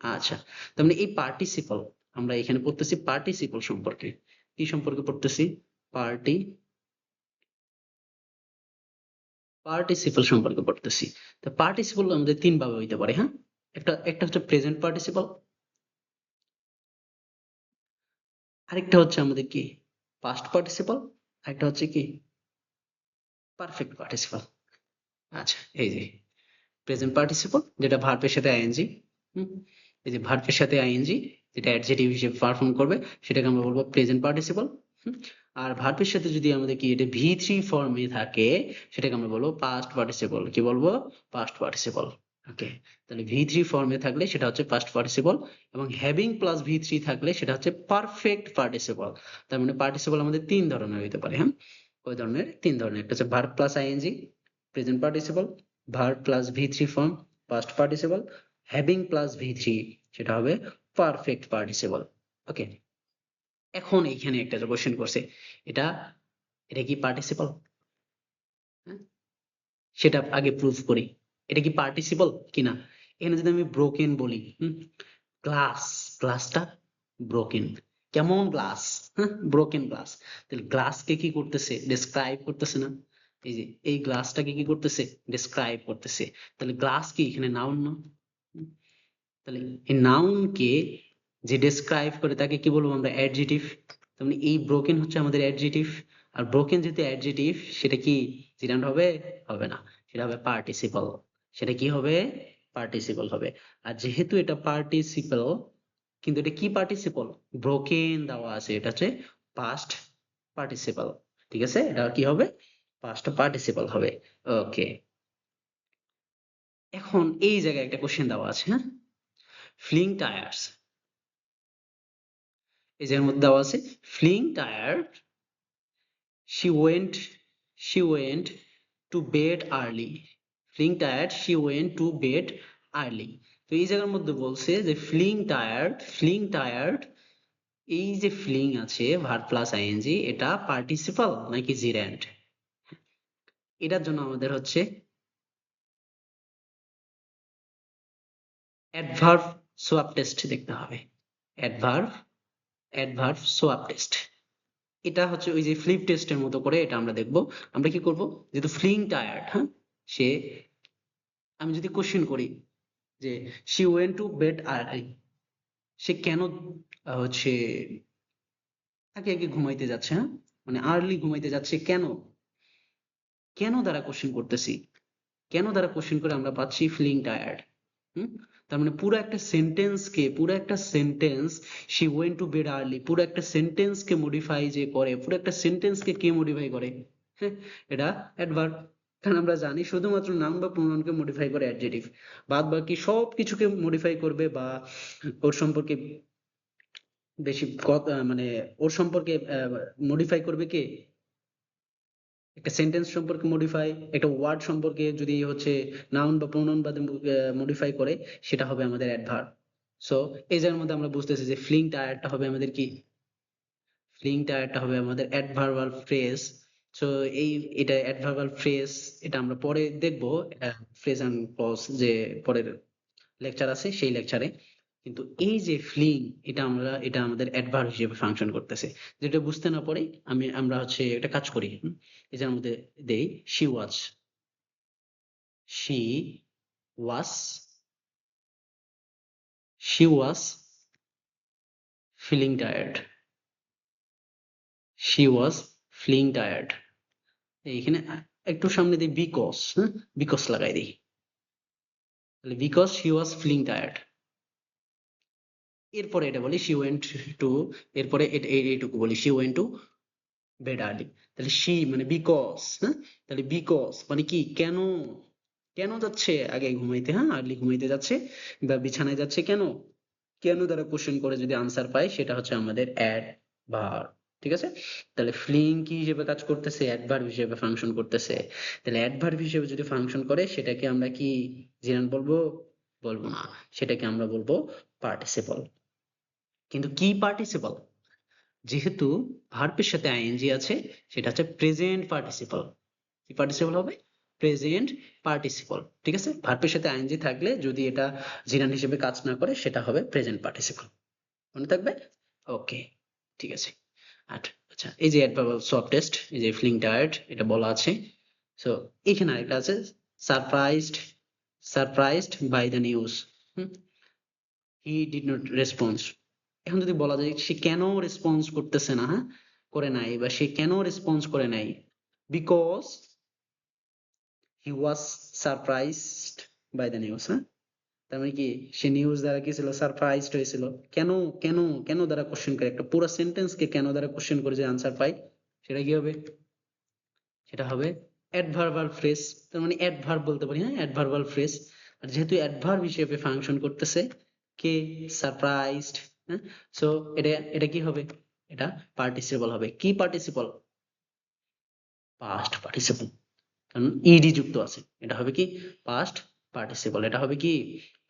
আচ্ছা, তার মানে এই পার্টিসিপল আমরা এখানে পড়তেছি পার্টিসিপল সম্পর্কে। কি সম্পর্কে পড়তেছি? পার্টি, পার্টিসিপল সম্পর্কে পড়তেছি। তো পার্টিসিপল আমাদের তিন ভাবে হইতে পারে। হ্যাঁ, একটা একটা হচ্ছে প্রেজেন্ট পার্টিসিপল, আরেকটা হচ্ছে আমাদের কি? পাস্ট পার্টিসিপল, আরেকটা হচ্ছে কি? Perfect participle. আচ্ছা, এই যে প্রেজেন্ট পার্টিসিপল যেটা ভার্বের সাথে আইএনজি, এই যে ভার্বের সাথে আইএনজি যেটা অ্যাডজেটিভ হিসেবে পারফর্ম করবে সেটাকে আমরা বলবো প্রেজেন্ট পার্টিসিপল। আর ভার্বের সাথে যদি আমাদের কি এটা ভি থ্রি ফর্মে থাকে সেটাকে আমরা বলবো পাস্ট পার্টিসিপল। কি বলবো? Past participle. ওকে, তাহলে ভি থ্রি ফর্মে থাকলে সেটা হচ্ছে পাস্ট পার্টিসিপল, এবং হ্যাভিং প্লাস ভি থ্রি থাকলে সেটা হচ্ছে পারফেক্ট পার্টিসিপল। তার মানে পার্টিসিপল আমাদের তিন ধরনের হইতে পারে। হ্যাঁ, ওই ধরনের তিন ধরনের, একটা হচ্ছে verb plus ING present participle, verb plus V three form past participle, having plus V three সেটা হবে পারফেক্ট পার্টিসিপল। ওকে, এখন এইখানে একটা যে কোশ্চেন করছে, এটা এটা কি পার্টিসিপল? সেটা আগে প্রুফ করি। এটা কি পার্টিসিপল কিনা? এখানে যদি আমি ব্রোকেন বলি, গ্লাস, গ্লাসটা ব্রোকেন। কেমন গ্লাস? Broken glass. তাহলে গ্লাসকে কি করতেছে? ডেসক্রাইব করতেছে না? এই যে এই গ্লাসটাকে কি করতেছে? ডেসক্রাইব করতেছে। তাহলে গ্লাস কি এখানে নাউন না? হুম, তাহলে এই নাউনকে যে ডেসক্রাইব করে তাকে কি বলবো আমরা? অ্যাডজেটিভ। তার মানে এই ব্রোকেন হচ্ছে আমাদের অ্যাডজেটিভ। আর ব্রোকেন যেহেতু অ্যাডজেটিভ সেটা কি জিরান্ড হবে? হবে না, সেটা হবে পার্টিসিপল। সেটা কি হবে? পার্টিসিপল হবে। আর যেহেতু এটা পার্টিসিপল, কিন্তু এটা কি পার্টিসিপল? ব্রোকেন দেওয়া আছে, এটা হচ্ছে পাস্ট পার্টিসিপল। ঠিক আছে? এটা কি হবে? পাস্ট পার্টিসিপল হবে। ওকে, এখন এই জায়গায় একটা কোশ্চেন দেওয়া আছে। হ্যাঁ, ফ্লিং টায়ার্স, এই জায়গার মধ্যে দেওয়া আছে fling tyre, she went she went to bed early, feeling tired she went to bed early। তো এই জায়গার মধ্যে বলছে যে feeling tired, এই যে ফিলিং আছে ভার্ব প্লাস আইএনজি, এটা পার্টিসিপাল নাকি জিরান্ড? এটার জন্য আমাদের হচ্ছে অ্যাডভার্ব সোয়াপ টেস্ট দেখতে হবে। অ্যাডভার্ব, অ্যাডভার্ব সোয়াপ টেস্ট, এটা হচ্ছে ওই যে ফ্লিপ টেস্টের মতো করে এটা আমরা দেখব। আমরা কি করব? যেহেতু ফ্লিং টায়ার্ড, হ্যাঁ, সে, আমি যদি কোশ্চেন করি যে she went to bed early, সে কেন হচ্ছে আগে আগে ঘুমাইতে যাচ্ছে? হ্যাঁ, মানে আর্লি ঘুমাইতে যাচ্ছে কেন? কেন দ্বারা কোশ্চেন করতেছি, কেন দ্বারা কোশ্চেন করে আমরা পাচ্ছি ফিলিং টায়ার্ড। হুম, তার মানে পুরো একটা sentence she went to bed early, পুরো একটা সেন্টেন্স কে মডিফাই যে করে, পুরো একটা সেন্টেন্স কে মডিফাই করে? হ্যাঁ, এটা অ্যাডভার্ব। কারণ আমরা জানি শুধুমাত্র নাউন বা প্রোনাউন কে মডিফাই করে অ্যাডজেক্টিভ, বাদ বাকি সব কিছুকে মডিফাই করবে বা ওর সম্পর্কে বেশি মানে ওর সম্পর্কে মডিফাই করবে কে? একটা সেন্টেন্স সম্পর্কে মডিফাই, একটা ওয়ার্ড সম্পর্কে যদি হচ্ছে নাউন বা প্রোনাউন বাদে মডিফাই করে, সেটা হবে আমাদের অ্যাডভার্ব। সো এই জায়গার মধ্যে আমরা বুঝতেছি যে ফ্লিং টায়ারটা হবে আমাদের কি, ফ্লিং টায়ারটা হবে আমাদের অ্যাডভার্বাল ফ্রেজ। সো এটা অ্যাডভার্বাল ফ্রেজ, এটা আমরা পরে দেখবো ফ্রেজ এন্ড ক্লজ যে পরের লেকচার আছে সেই লেকচারে। কিন্তু এই যে ফ্লিং, এটা আমাদের অ্যাডভার্ব হিসেবে ফাংশন করতেছে। যেটা বুঝতে না পারি আমরা হচ্ছে একটা কাজ করি, এই যে মধ্যে দেই she was she was feeling tired, she was feeling tired. এইখানে একটু সামনে দিই বিকজ, বিকজ লাগাই দিই, তাহলে because she was feeling tired. এরপরে এটা বলি শি ওয়েন্ট টু, এরপরে এইটুকু বলি she went to bed early. তাহলে শি মানে বিকজ, তাহলে বিকজ মানে কি, কেন, কেন যাচ্ছে আগে ঘুমাইতে, আর্লি ঘুমাইতে যাচ্ছে বা বিছানায় যাচ্ছে কেন, কেন দ্বারা কোশ্চেন করে যদি আনসার পাই সেটা হচ্ছে আমাদের অ্যাডভার্ব। ঠিক আছে, তাহলে ফ্লিং কি হিসেবে কাজ করতেছে, অ্যাডভার্ব হিসেবে ফাংশন করতেছে। তাহলে অ্যাডভার্ব হিসেবে যদি ফাংশন করে সেটাকে আমরা কি জিরান বলবো? বলবো না, সেটাকে আমরা বলবো পার্টিসিপল। কিন্তু কি পার্টিসিপল? যেহেতু ভার্বের সাথে আইএনজি আছে, সেটা হচ্ছে প্রেজেন্ট পার্টিসিপল। কি পার্টিসিপল হবে? Present participle. ঠিক আছে, ভার্বের সাথে আইএনজি থাকলে যদি এটা জিরান হিসেবে কাজ না করে সেটা হবে প্রেজেন্ট পার্টিসিপল। মনে থাকবে? ওকে, ঠিক আছে। আচ্ছা, এই যে অ্যাডভার্বাল সোয়াপ টেস্ট, এই যে ফিলিং টায়ার্ড এটা বলা আছে। সো এখানে আরেকটা আছে surprised, surprised by the news, he did not response. এখন যদি বলা যায় সে কেন রেসপন্স করতেছে না, করে নাই, বা সে কেন রেসপন্স করে নাই, because he was surprised by the news. তার মানে কি, সে নিউজ দ্বারা কি ছিল, সারপ্রাইজড হয়েছিল। কেন, কেন, কেন দ্বারা কোশ্চেন করে, একটা পুরো সেন্টেন্স কে কেন দ্বারা কোশ্চেন করে যে আনসার পাই, সেটা কি হবে? সেটা হবে অ্যাডভার্বাল ফ্রেজ। তার মানে অ্যাডভার্ব বলতে পারি, অ্যাডভার্বাল ফ্রেজ। আর যেহেতু অ্যাডভার্ব হিসেবে ফাংশন করতেছে কে, সারপ্রাইজড, সো এটা এটা কি হবে? এটা পার্টিসিপল হবে। কি পার্টিসিপল? পাস্ট পার্টিসিপল, কারণ ইডি যুক্ত আছে। এটা হবে কি? Past participle. এটা হবে কি?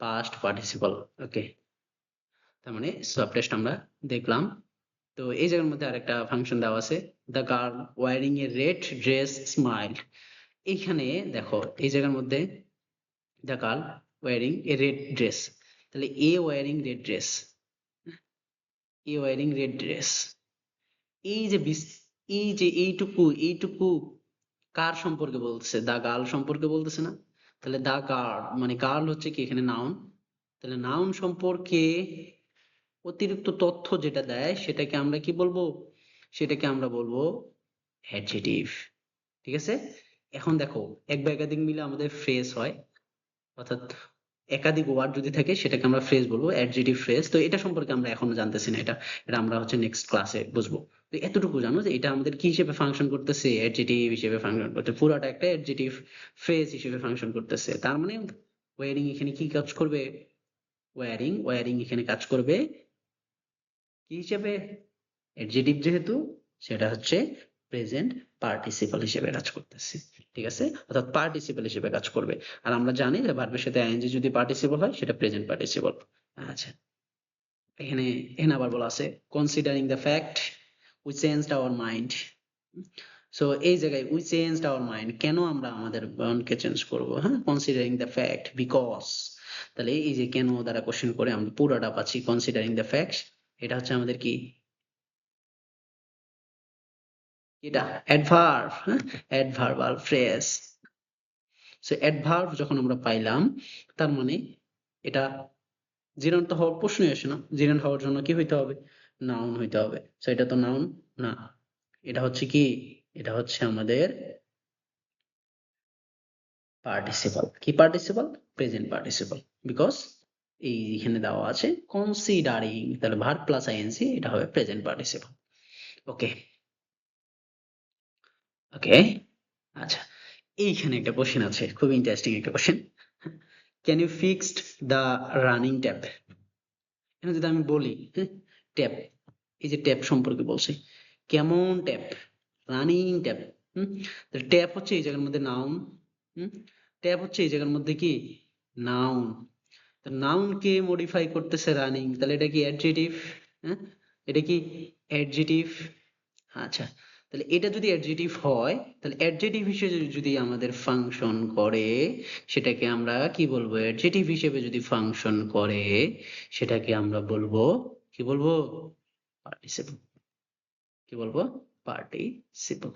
Past participle. ওকে, তার মানে সব টেস্ট আমরা দেখলাম। তো এই জায়গার মধ্যে আরেকটা ফাংশন দেওয়া আছে, the girl wearing a red dress smile. এইখানে দেখো এই জায়গার মধ্যে the girl wearing a red dress, তাহলে a wearing red dress, a wearing red dress, এই যে এই যে এইটুকু কার সম্পর্কে বলতেছে? দা গার্ল সম্পর্কে বলতেছে না? তাহলে দা গার্ল মানে গার্ল হচ্ছে কি এখানে নাউন, তাহলে নাউন সম্পর্কে অতিরিক্ত তথ্য যেটা দেয় সেটাকে আমরা কি বলবো? সেটাকে আমরা বলবো অ্যাডজেটিভ। ঠিক আছে, এখন দেখো এক বা একাধিক মিলে আমাদের ফ্রেজ হয়, অর্থাৎ একাধিক ওয়ার্ড যদি থাকে সেটাকে আমরা ফ্রেজ বলবো, অ্যাডজেটিভ ফ্রেজ। তো এটা সম্পর্কে আমরা এখনো জানতেছি না, এটা এটা আমরা হচ্ছে নেক্সট ক্লাসে বুঝবো। তো এতটুকু জানো যে এটা আমাদের কি হিসেবে ফাংশন করতেছে, অ্যাডজেটিভ হিসেবে ফাংশন করতে, পুরাটা একটা অ্যাডজেটিভ ফ্রেজ হিসেবে ফাংশন করতেছে। তার মানে ওয়ারিং এখানে কি কাজ করবে? ওয়ারিং এখানে কাজ করবে কি হিসেবে? অ্যাডজেটিভ যেহেতু, সেটা হচ্ছে প্রেজেন্ট পার্টিসিপল হিসেবে কাজ করতেছে। ঠিক আছে, অর্থাৎ পার্টিসিপল হিসেবে কাজ করবে। আর আমরা জানি যে ভার্বের সাথে আইএনজি যদি পার্টিসিপল হয় সেটা প্রেজেন্ট পার্টিসিপল। আচ্ছা, এখানে এখানে আবার বলা আছে considering the fact we changed our mind. So এই জায়গায় উই চেঞ্জড আওয়ার মাইন্ড, কেন আমরা আমাদের মনকে চেঞ্জ করব? কনসিডারিং দ্য ফ্যাক্ট বিকজ, তাহলে এই যে কেন দ্বারা কোশ্চেন করে আমরা পুরোটা পাচ্ছি কনসিডারিং দ্য ফ্যাক্ট। এটা হচ্ছে আমাদের কি, এটা adverb, adverbial phrase. So adverb যখন আমরা পাইলাম, তার মানে এটা জিরান তো হওয়ার প্রশ্নই আসে না। জিরান হওয়ার জন্য কি হইতে হবে? নাউন হইতে হবে। সো এটা তো নাউন না, এটা হচ্ছে কি, এটা হচ্ছে আমাদের পার্টিসিপল। কি পার্টিসিপল? Present participle. বিকজ এইখানে দেওয়া আছে কনসিডারিং, তাহলে ভার্ব প্লাস আইএনজি, এটা হবে প্রেজেন্ট পার্টিসিপল। ওকে ওকে আচ্ছা, এইখানে একটা কোশ্চেন আছে, খুব ইন্টারেস্টিং একটা question. Can you fixed the running tap? এখানে যদি আমি বলি ট্যাপ, এই যে ট্যাপ সম্পর্কে বলছি, কেমন ট্যাপ, রানিং ট্যাপ। ট্যাপ হচ্ছে এই জায়গার মধ্যে নাউন, ট্যাপ হচ্ছে এই জায়গার মধ্যে কি নাউন, নাউন কে মডিফাই করতেছে রানিং, তাহলে এটা কি অ্যাডজেটিভ? হ্যাঁ, এটা কি অ্যাডজেটিভ? আচ্ছা, তাহলে এটা যদি অ্যাডজেটিভ হয়, তাহলে অ্যাডজেটিভ হিসেবে যদি আমাদের ফাংশন করে, সেটাকে আমরা কি বলবো? অ্যাডজেটিভ হিসেবে যদি ফাংশন করে, সেটাকে আমরা বলবো, কি বলবো? পার্টিসিপল। কি বলবো? পার্টিসিপল।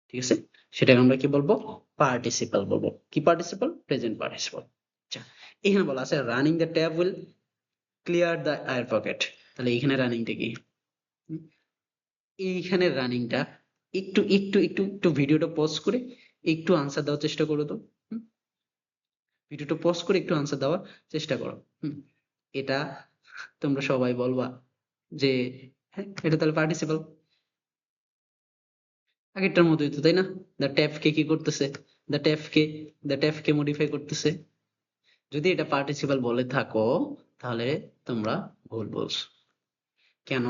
ঠিক আছে, সেটাকে আমরা কি বলবো? পার্টিসিপল বলবো। কি পার্টিসিপল? Present participle. আচ্ছা, এখানে বলা আছে running the tap will clear the air pocket, তাহলে এইখানে রানিংটা কি? হুম, এইখানের রানিংটা একটু একটু একটু একটু ভিডিওটা পজ করে একটু আনসার দেওয়ার চেষ্টা করো তো। হুম, ভিডিওটা পজ করে একটু আনসার দেওয়ার চেষ্টা করো। এটা তোমরা সবাই বলবা যে হ্যাঁ, এটা তাহলে পার্টিসিপল, আগেরটার মতোই তো, তাই না? দ্য ট্যাপ কে কি করতেছে? The tap K, the tap K modify করতেছে। যদি এটা পার্টিসিপল বলে থাকো, তাহলে তোমরা ভুল বলছো। কেন?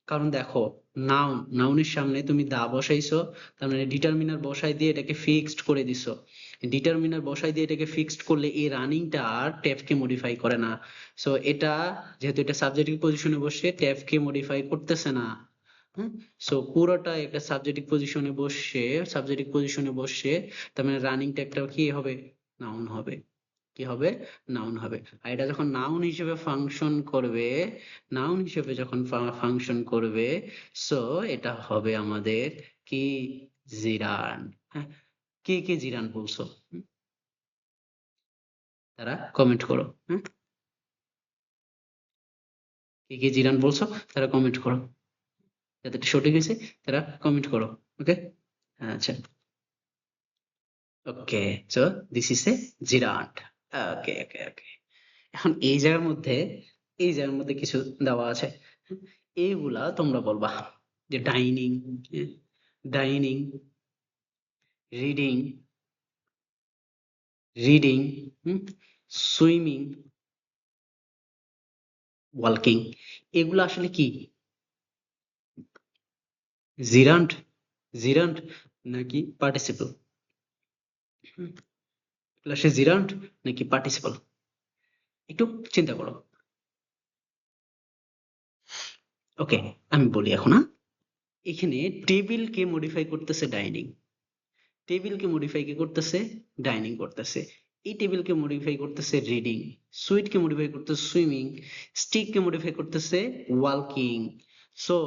কারণ দেখো, নাউন, নাউনের সামনে তুমি দা বসাইছো, তার মানে ডিটারমিনার বসাই দিয়ে এটাকে ফিক্সড করে দিছো। ডিটারমিনার বসাই দিয়ে এটাকে ফিক্সড করলে এই রানিংটা আর ট্যাবকে মডিফাই করে না। সো এটা, যেহেতু এটা সাবজেক্টিভ পজিশনে বসে, ট্যাবকে মডিফাই করতেছে না। হ্যাঁ, সো পুরোটা একটা সাবজেক্টিভ পজিশনে বসে, সাবজেক্টিভ পজিশনে বসে, তার মানে রানিংটা একটা কি হবে? নাউন হবে। কি হবে? নাউন হবে। আর এটা যখন নাউন হিসেবে ফাংশন করবে, নাউন হিসেবে যখন ফাংশন করবে, সো এটা হবে আমাদের কি? জিরান। হ্যাঁ, কে কে জিরান বলছো? তারা কমেন্ট করো। কে কে জিরান বলছো তারা কমেন্ট করো, যাদের সঠিক হয়েছে তারা কমেন্ট করো। ওকে আচ্ছা, okay, so this is a gerund. Okay okay okay, এখন এই জায়গার মধ্যে, এই জায়গার মধ্যে কিছু দেওয়া আছে, এইগুলা তোমরা বলবা যে dining, dining, reading, reading, swimming, walking, এগুলো আসলে কি? জিরান্ট, জিরান্ট নাকি পার্টিসিপল? এগুলো আসলে জিরান্ট নাকি পার্টিসিপল? একটু চিন্তা করো। ওকে, আমি বলি এখন। এখানে টেবিলকে মডিফাই করতেছে ডাইনিং, টেবিলকে মডিফাই কি করতেছে? ডাইনিং করতেছে। এই টেবিলকে মডিফাই করতেছে রিডিং, সুইটকে মডিফাই করতেছে সুইমিং, স্টিককে মডিফাই করতেছে ওয়াকিং। সো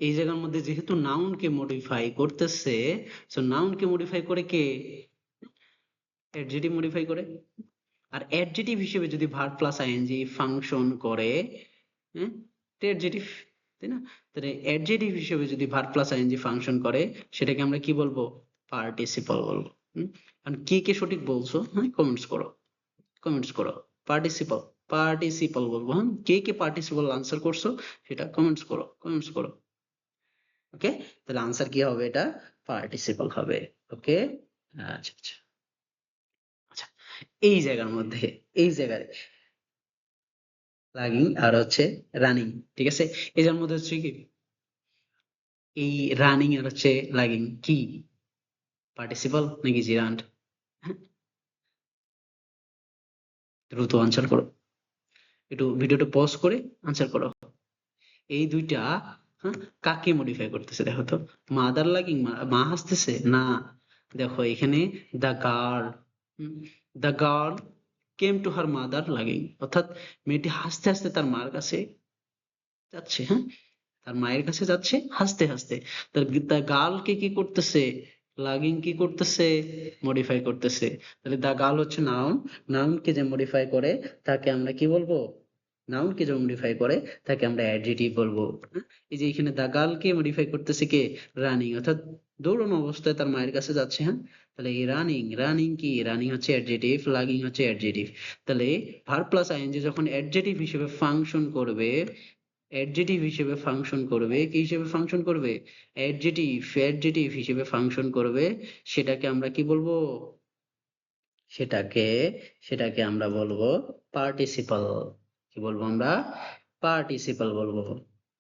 এই জায়গার মধ্যে যেহেতু নাউনকে মডিফাই করতেছে, সো নাউনকে মডিফাই করে কে? অ্যাডজেটিভ মডিফাই করে। আর অ্যাডজেটিভ হিসেবে যদি ভার্ব প্লাস আইএনজি ফাংশন করে, হ্যাঁ, অ্যাডজেটিভ, তাই না? তাহলে অ্যাডজেটিভ হিসেবে যদি ভার্ব প্লাস আইএনজি ফাংশন করে, সেটাকে আমরা কি বলবো? পার্টিসিপল বলবো। কারণ কে কে সঠিক বলছো, হ্যাঁ, কমেন্টস করো, কমেন্টস করো। পার্টিসিপল, পার্টিসিপল বলবো। হ্যাঁ, কে কে পার্টিসিপল আনসার করছো সেটা কমেন্টস করো, কমেন্টস করো। ওকে, তাহলে আনসার কি হবে? এটা পার্টিসিপল হবে। ওকে আচ্ছা আচ্ছা আচ্ছা, এই জায়গার মধ্যে, এই জায়গায় লাগিং আর হচ্ছে রানিং, ঠিক আছে? এটার মধ্যে হচ্ছে কি, এই রানিং আর হচ্ছে লাগিং কি পার্টিসিপল নাকি জিরান্ড? দ্রুত আনসার করো, একটু ভিডিওটা পজ করে আনসার করো। এই দুইটা, হ্যাঁ, কাকে মডিফাই করতেছে দেখো তো? মাদার লাগিং, মা হাসতেছে না, দেখো এখানে the girl, the girl came to her mother লাগিং, অর্থাৎ মেয়েটি হাসতে হাসতে তার মার কাছে যাচ্ছে। হ্যাঁ, তার মায়ের কাছে যাচ্ছে হাসতে হাসতে। তার গার্লকে কি করতেছে? লাগিং কি করতেছে? মডিফাই করতেছে। তাহলে দা গার্ল হচ্ছে নাউন, নাউনকে যে মডিফাই করে তাকে আমরা কি বলবো? নাউনকে যখন মডিফাই করে তাকে আমরা অ্যাডজেটিভ বলবো। এই যে এখানে দা গার্লকে মডিফাই করতেছে কে? রানিং, অর্থাৎ দৌড়ানো অবস্থায় তার মায়ের কাছে যাচ্ছে। তাহলে এই রানিং, রানিং কি? রানিং হচ্ছে অ্যাডজেটিভ, লাগিং হচ্ছে অ্যাডজেটিভ। তাহলে ভার্ব প্লাস আইএনজি যখন অ্যাডজেটিভ হিসেবে ফাংশন করবে, অ্যাডজেটিভ হিসেবে ফাংশন করবে, কি হিসেবে ফাংশন করবে? অ্যাডজেটিভ, অ্যাডজেটিভ হিসেবে ফাংশন করবে, সেটাকে আমরা কি বলবো? সেটাকে সেটাকে আমরা বলবো পার্টিসিপল। কি বলবো আমরা? পার্টিসিপল বলবো।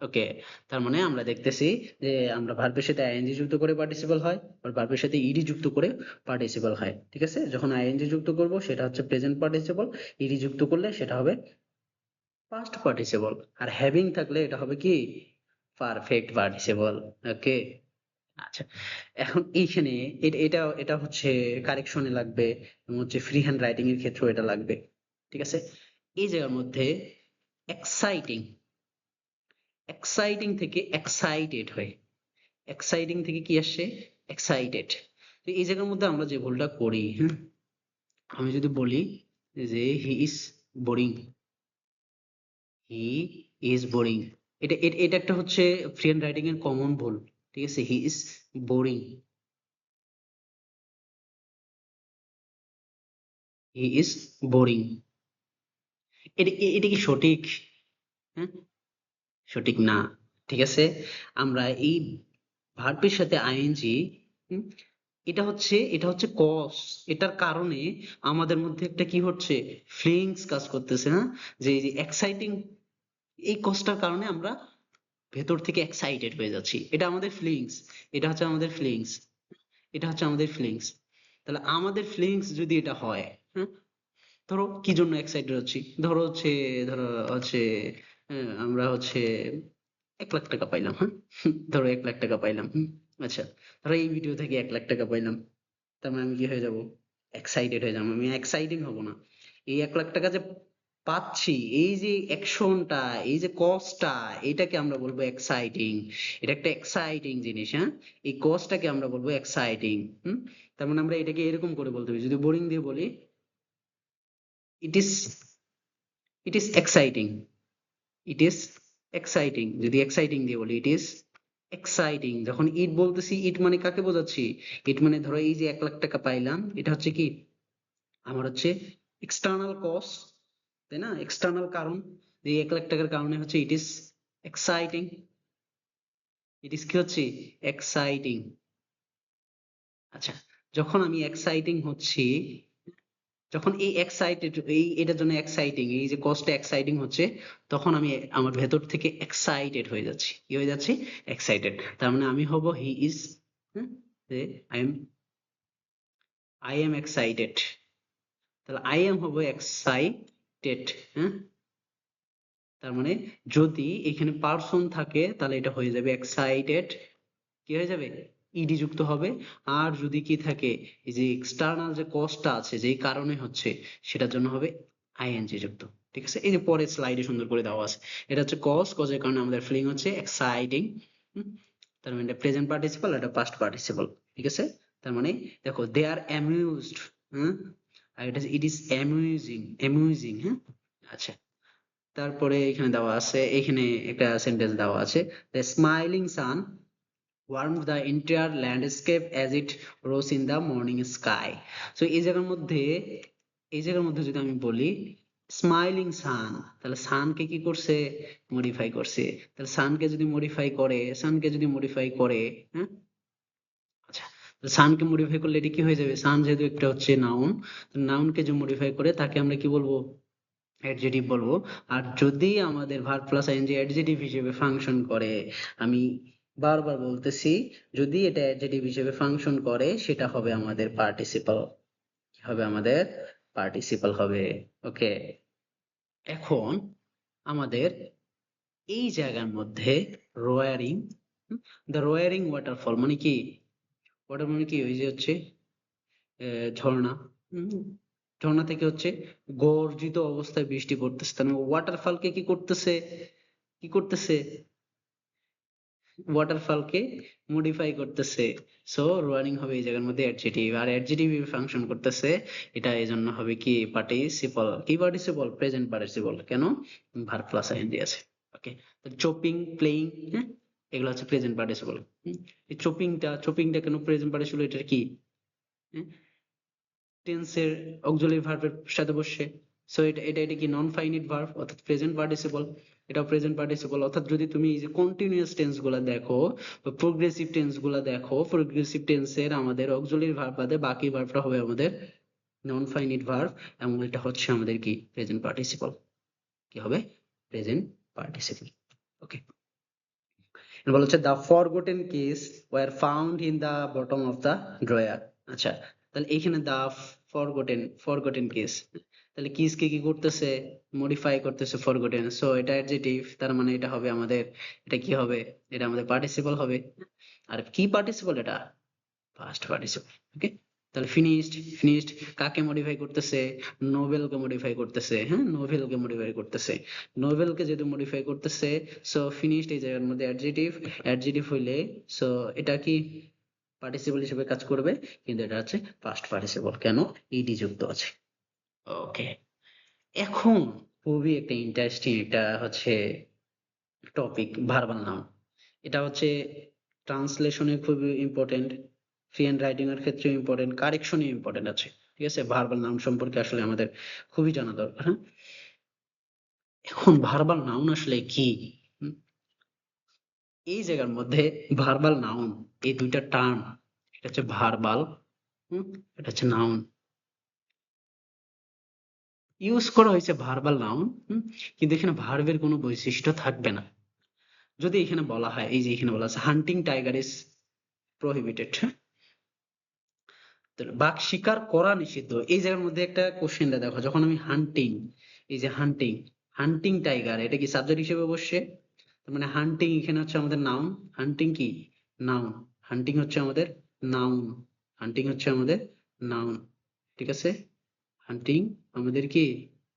ওকে, তার মানে আমরা দেখতেছি যে আমরা ভার্বের সাথে আইএনজি যুক্ত করে পার্টিসিপল হয়, আর ভার্বের সাথে ইডি যুক্ত করে পার্টিসিপল হয়। ঠিক আছে, যখন আইএনজি যুক্ত করব সেটা হচ্ছে প্রেজেন্ট পার্টিসিপল, ইডি যুক্ত করলে সেটা হবে পাস্ট পার্টিসিপল, আর হ্যাভিং থাকলে এটা হবে কি? Perfect participle. ওকে, আচ্ছা, এখন এইখানে এটা এটা হচ্ছে কারেকশনে লাগবে, এবং হচ্ছে ফ্রি হ্যান্ড রাইটিং এর ক্ষেত্রেও এটা লাগবে। ঠিক আছে, এই জায়গার মধ্যে এক্সাইটিং, এক্সাইটিং থেকে এক্সাইটেড হয়, এক্সাইটিং থেকে কি আসছে? এক্সাইটেড। তো এই জায়গার মধ্যে আমরা যে ভুলটা করি, আমি যদি বলি যে he is boring, he is boring, এটা একটা হচ্ছে ফ্রি হ্যান্ড রাইটিং এর কমন ভুল। ঠিক আছে, he is boring, he is boring, এটা কি সঠিক? হ্যাঁ, সঠিক না। ঠিক আছে, আমরা এই ভার্বের সাথে আইএনজি, এটা হচ্ছে কজ, এটার কারণে আমাদের মধ্যে একটা কি হচ্ছে? ফিলিংস কাজ করতেছে, যে এই যে এক্সাইটিং, এই কজটার কারণে আমরা ভেতর থেকে এক্সাইটেড হয়ে যাচ্ছি, এটা আমাদের ফিলিংস, এটা হচ্ছে আমাদের ফিলিংস, এটা হচ্ছে আমাদের ফিলিংস। তাহলে আমাদের ফিলিংস যদি এটা হয়, হ্যাঁ, ধরো কি জন্য এক্সাইটেড হচ্ছি, ধরো হচ্ছে আমরা হচ্ছে 1 লাখ টাকা পাইলাম, ধরো 1 লাখ টাকা পাইলাম, আচ্ছা, ধরো এই ভিডিও থেকে 1 লাখ টাকা পাইলাম, তার মানে আমি কি হয়ে যাব? এক্সাইটেড হয়ে যাবো, আমি এক্সাইটিং হব না। এই 1 লাখ টাকা যে পাচ্ছি, এই যে অ্যাকশনটা, এই যে কজটা, এটাকে আমরা বলবো এক্সাইটিং। এটা একটা এক্সাইটিং জিনিস, এই কজটাকে আমরা বলবো এক্সাইটিং। তার মানে আমরা এটাকে এরকম করে বলতে হবে, যদি বোরিং দিয়ে বলি, it is it is exciting, it is exciting. যদি এক্সাইটিং দিয়ে বলি, ইট ইজ এক্সাইটিং। যখন ইট বলতেছি, ইট মানে কাকে বোঝাচ্ছি? ইট মানে ধরো এই যে 1 লাখ টাকা পাইলাম, এটা হচ্ছে কি? আমার হচ্ছে এক্সটার্নাল কজ, তাই না? এক্সটার্নাল কারণ, যে 1 লাখ টাকার কারণে হচ্ছে it is exciting, it is কি হচ্ছে? এক্সাইটিং। আচ্ছা, যখন আমি এক্সাইটিং হচ্ছি, যখন এই এক্সাইটেড, এটার জন্য এক্সাইটিং, এই যে কজটা এক্সাইটিং হচ্ছে, তখন আমি আমার ভেতর থেকে এক্সাইটেড হয়ে যাচ্ছি, কি হয়ে যাচ্ছি? এক্সাইটেড। তার মানে আমি হব he is, I am, I am excited. তাহলে আই এম হবো এক্সাইটেড। হ্যাঁ, তার মানে যদি এখানে পার্সন থাকে তাহলে এটা হয়ে যাবে এক্সাইটেড, কি হয়ে যাবে? ইডি যুক্ত হবে। আর যদি কি থাকে, এই যে এক্সটার্নাল যে কজটা আছে, যেই কারণে হচ্ছে, সেটার জন্য হবে আইএনজি যুক্ত। ঠিক আছে, এই যে পরের স্লাইডে সুন্দর করে দেওয়া আছে, এটা হচ্ছে কজ, কজের কারণে আমাদের ফিলিং হচ্ছে এক্সাইটিং। তার মানে এটা প্রেজেন্ট পার্টিসিপল, এটা পাস্ট পার্টিসিপল। ঠিক আছে, তার মানে দেখো দে আর অ্যামিউজড, আর এটা ইট ইজ অ্যামিউজিং, অ্যামিউজিং। আচ্ছা, তারপরে এখানে দেওয়া আছে, এখানে একটা সেন্টেন্স দেওয়া আছে, the smiling sun warmed the entire landscape as it rose in the morning sky. So এই জায়গার মধ্যে যদি আমি বলি স্মাইলিং সান, তাহলে সানকে কি করছে? মডিফাই করছে। তাহলে সানকে যদি মডিফাই করে, হ্যাঁ, আচ্ছা, সানকে মডিফাই করলে এটা কি হয়ে যাবে? সান যেহেতু একটা হচ্ছে নাউন, নাউনকে যে মডিফাই করে তাকে আমরা কি বলবো? অ্যাডজেটিভ বলবো। আর যদি আমাদের ভার্ব প্লাস আইএনজি অ্যাডজেটিভ হিসেবে ফাংশন করে, আমি বারবার বলতেছি, যদি এটা অ্যাডজেটিভ হিসেবে ফাংশন করে সেটা হবে আমাদের পার্টিসিপল, হবে আমাদের পার্টিসিপল হবে। ওকে, এখন আমাদের এই জায়গার মধ্যে রোয়ারিং, দ্য রোয়ারিং ওয়াটারফল মানে কি? ওয়াটার মানে কি? ওই যে হচ্ছে ঝর্ণা, হুম, ঝর্ণা থেকে হচ্ছে গর্জিত অবস্থায় বৃষ্টি পড়তেছে, তার ওয়াটারফলকে কি করতেছে? কি করতেছে? ওয়াটারফলকে মডিফাই করতেছে, সো রানিং হবে এই জায়গার মধ্যে অ্যাডজেটিভ, আর অ্যাডজেটিভ ফাংশন করতেছে, এটা এই জন্য হবে কি পার্টিসিপল। কি পার্টিসিপল? Present participle. কেন? ভার্ব প্লাস আইএনজি আছে। ওকে, তো চপিং, প্লেইং, হ্যাঁ, এগুলো হচ্ছে প্রেজেন্ট পার্টিসিপল। এই চপিংটা কেন প্রেজেন্ট পার্টিসিপল? এটা কি টেন্সের অক্সিলারি ভার্বের সাথে বসছে, সো এটা কি নন ফাইনিট ভার্ব অর্থাৎ প্রেজেন্ট পার্টিসিপল, এটাও প্রেজেন্ট পার্টিসিপল। অর্থাৎ যদি তুমি এই যে কন্টিনিউয়াস টেন্স গুলা দেখো বা প্রোগ্রেসিভ টেন্স গুলা দেখো, প্রোগ্রেসিভ টেন্সের আমাদের অক্সিলারি ভার্ব বাদে বাকি ভার্বটা হবে আমাদের নন ফাইনিট ভার্ব, এবং এটা হচ্ছে আমাদের কি প্রেজেন্ট পার্টিসিপল। কি হবে? Present participle. ওকে, বলা হচ্ছে the forgotten kiss were found in the bottom of the drawer. আচ্ছা, তাহলে এখানে দ্য ফরগটেন কিস, তাহলে কিস কে কি করতেছে? মডিফাই করতেছে ফরগটেন, সো এটা অ্যাডজেটিভ, তার মানে এটা হবে আমাদের, এটা কি হবে? এটা আমাদের পার্টিসিপল হবে। আর কি পার্টিসিপল? এটা পাস্ট পার্টিসিপল। ওকে, তাহলে ফিনিশড কাকে মডিফাই করতেছে? নোভেলকে মডিফাই করতেছে। হ্যাঁ, নোভেলকে মডিফাই করতেছে। নোভেলকে যেহেতু মডিফাই করতেছে, সো ফিনিশড এই জায়গার মধ্যে অ্যাডজেটিভ হইলে, সো এটা কি পার্টিসিপল হিসেবে কাজ করবে, কিন্তু এটা হচ্ছে পাস্ট পার্টিসিপল। কেন? ইডি যুক্ত আছে। ওকে, এখন খুবই একটা ইন্টারেস্টিং একটা হচ্ছে টপিক, ভার্বাল নাউন। এটা হচ্ছে ট্রান্সলেশনে খুবই ইম্পর্টেন্ট, ফ্রি হ্যান্ড রাইটিং এর ক্ষেত্রে ইম্পর্টেন্ট, কারেকশনে ইম্পর্টেন্ট আছে। ঠিক আছে, ভার্বাল নাউন সম্পর্কে আসলে আমাদের খুবই জানা দরকার। হ্যাঁ, এখন ভার্বাল নাউন আসলে কি? হুম, এই জায়গার মধ্যে ভার্বাল নাউন, এই দুইটা টার্ম, এটা হচ্ছে ভার্বাল, এটা হচ্ছে নাউন, ইউজ করা হয়েছে ভার্বাল নাউন। কিন্তু এখানে ভার্বের কোনো বৈশিষ্ট্য থাকবে না। যদি এখানে বলা হয়, এই যে এখানে বলা আছে হান্টিং টাইগার ইজ প্রহিবিটেড, বাঘ শিকার করা নিষিদ্ধ, এই জায়গার মধ্যে একটা কোশ্চেনটা দেখো, যখন আমি হান্টিং, এই যে হান্টিং টাইগার, এটা কি সাবজেক্ট হিসেবে বসছে? তার মানে হান্টিং এখানে হচ্ছে আমাদের নাউন, হান্টিং কি নাউন, হান্টিং হচ্ছে আমাদের নাউন, হান্টিং হচ্ছে আমাদের নাউন। ঠিক আছে, হান্টিং আমাদের কি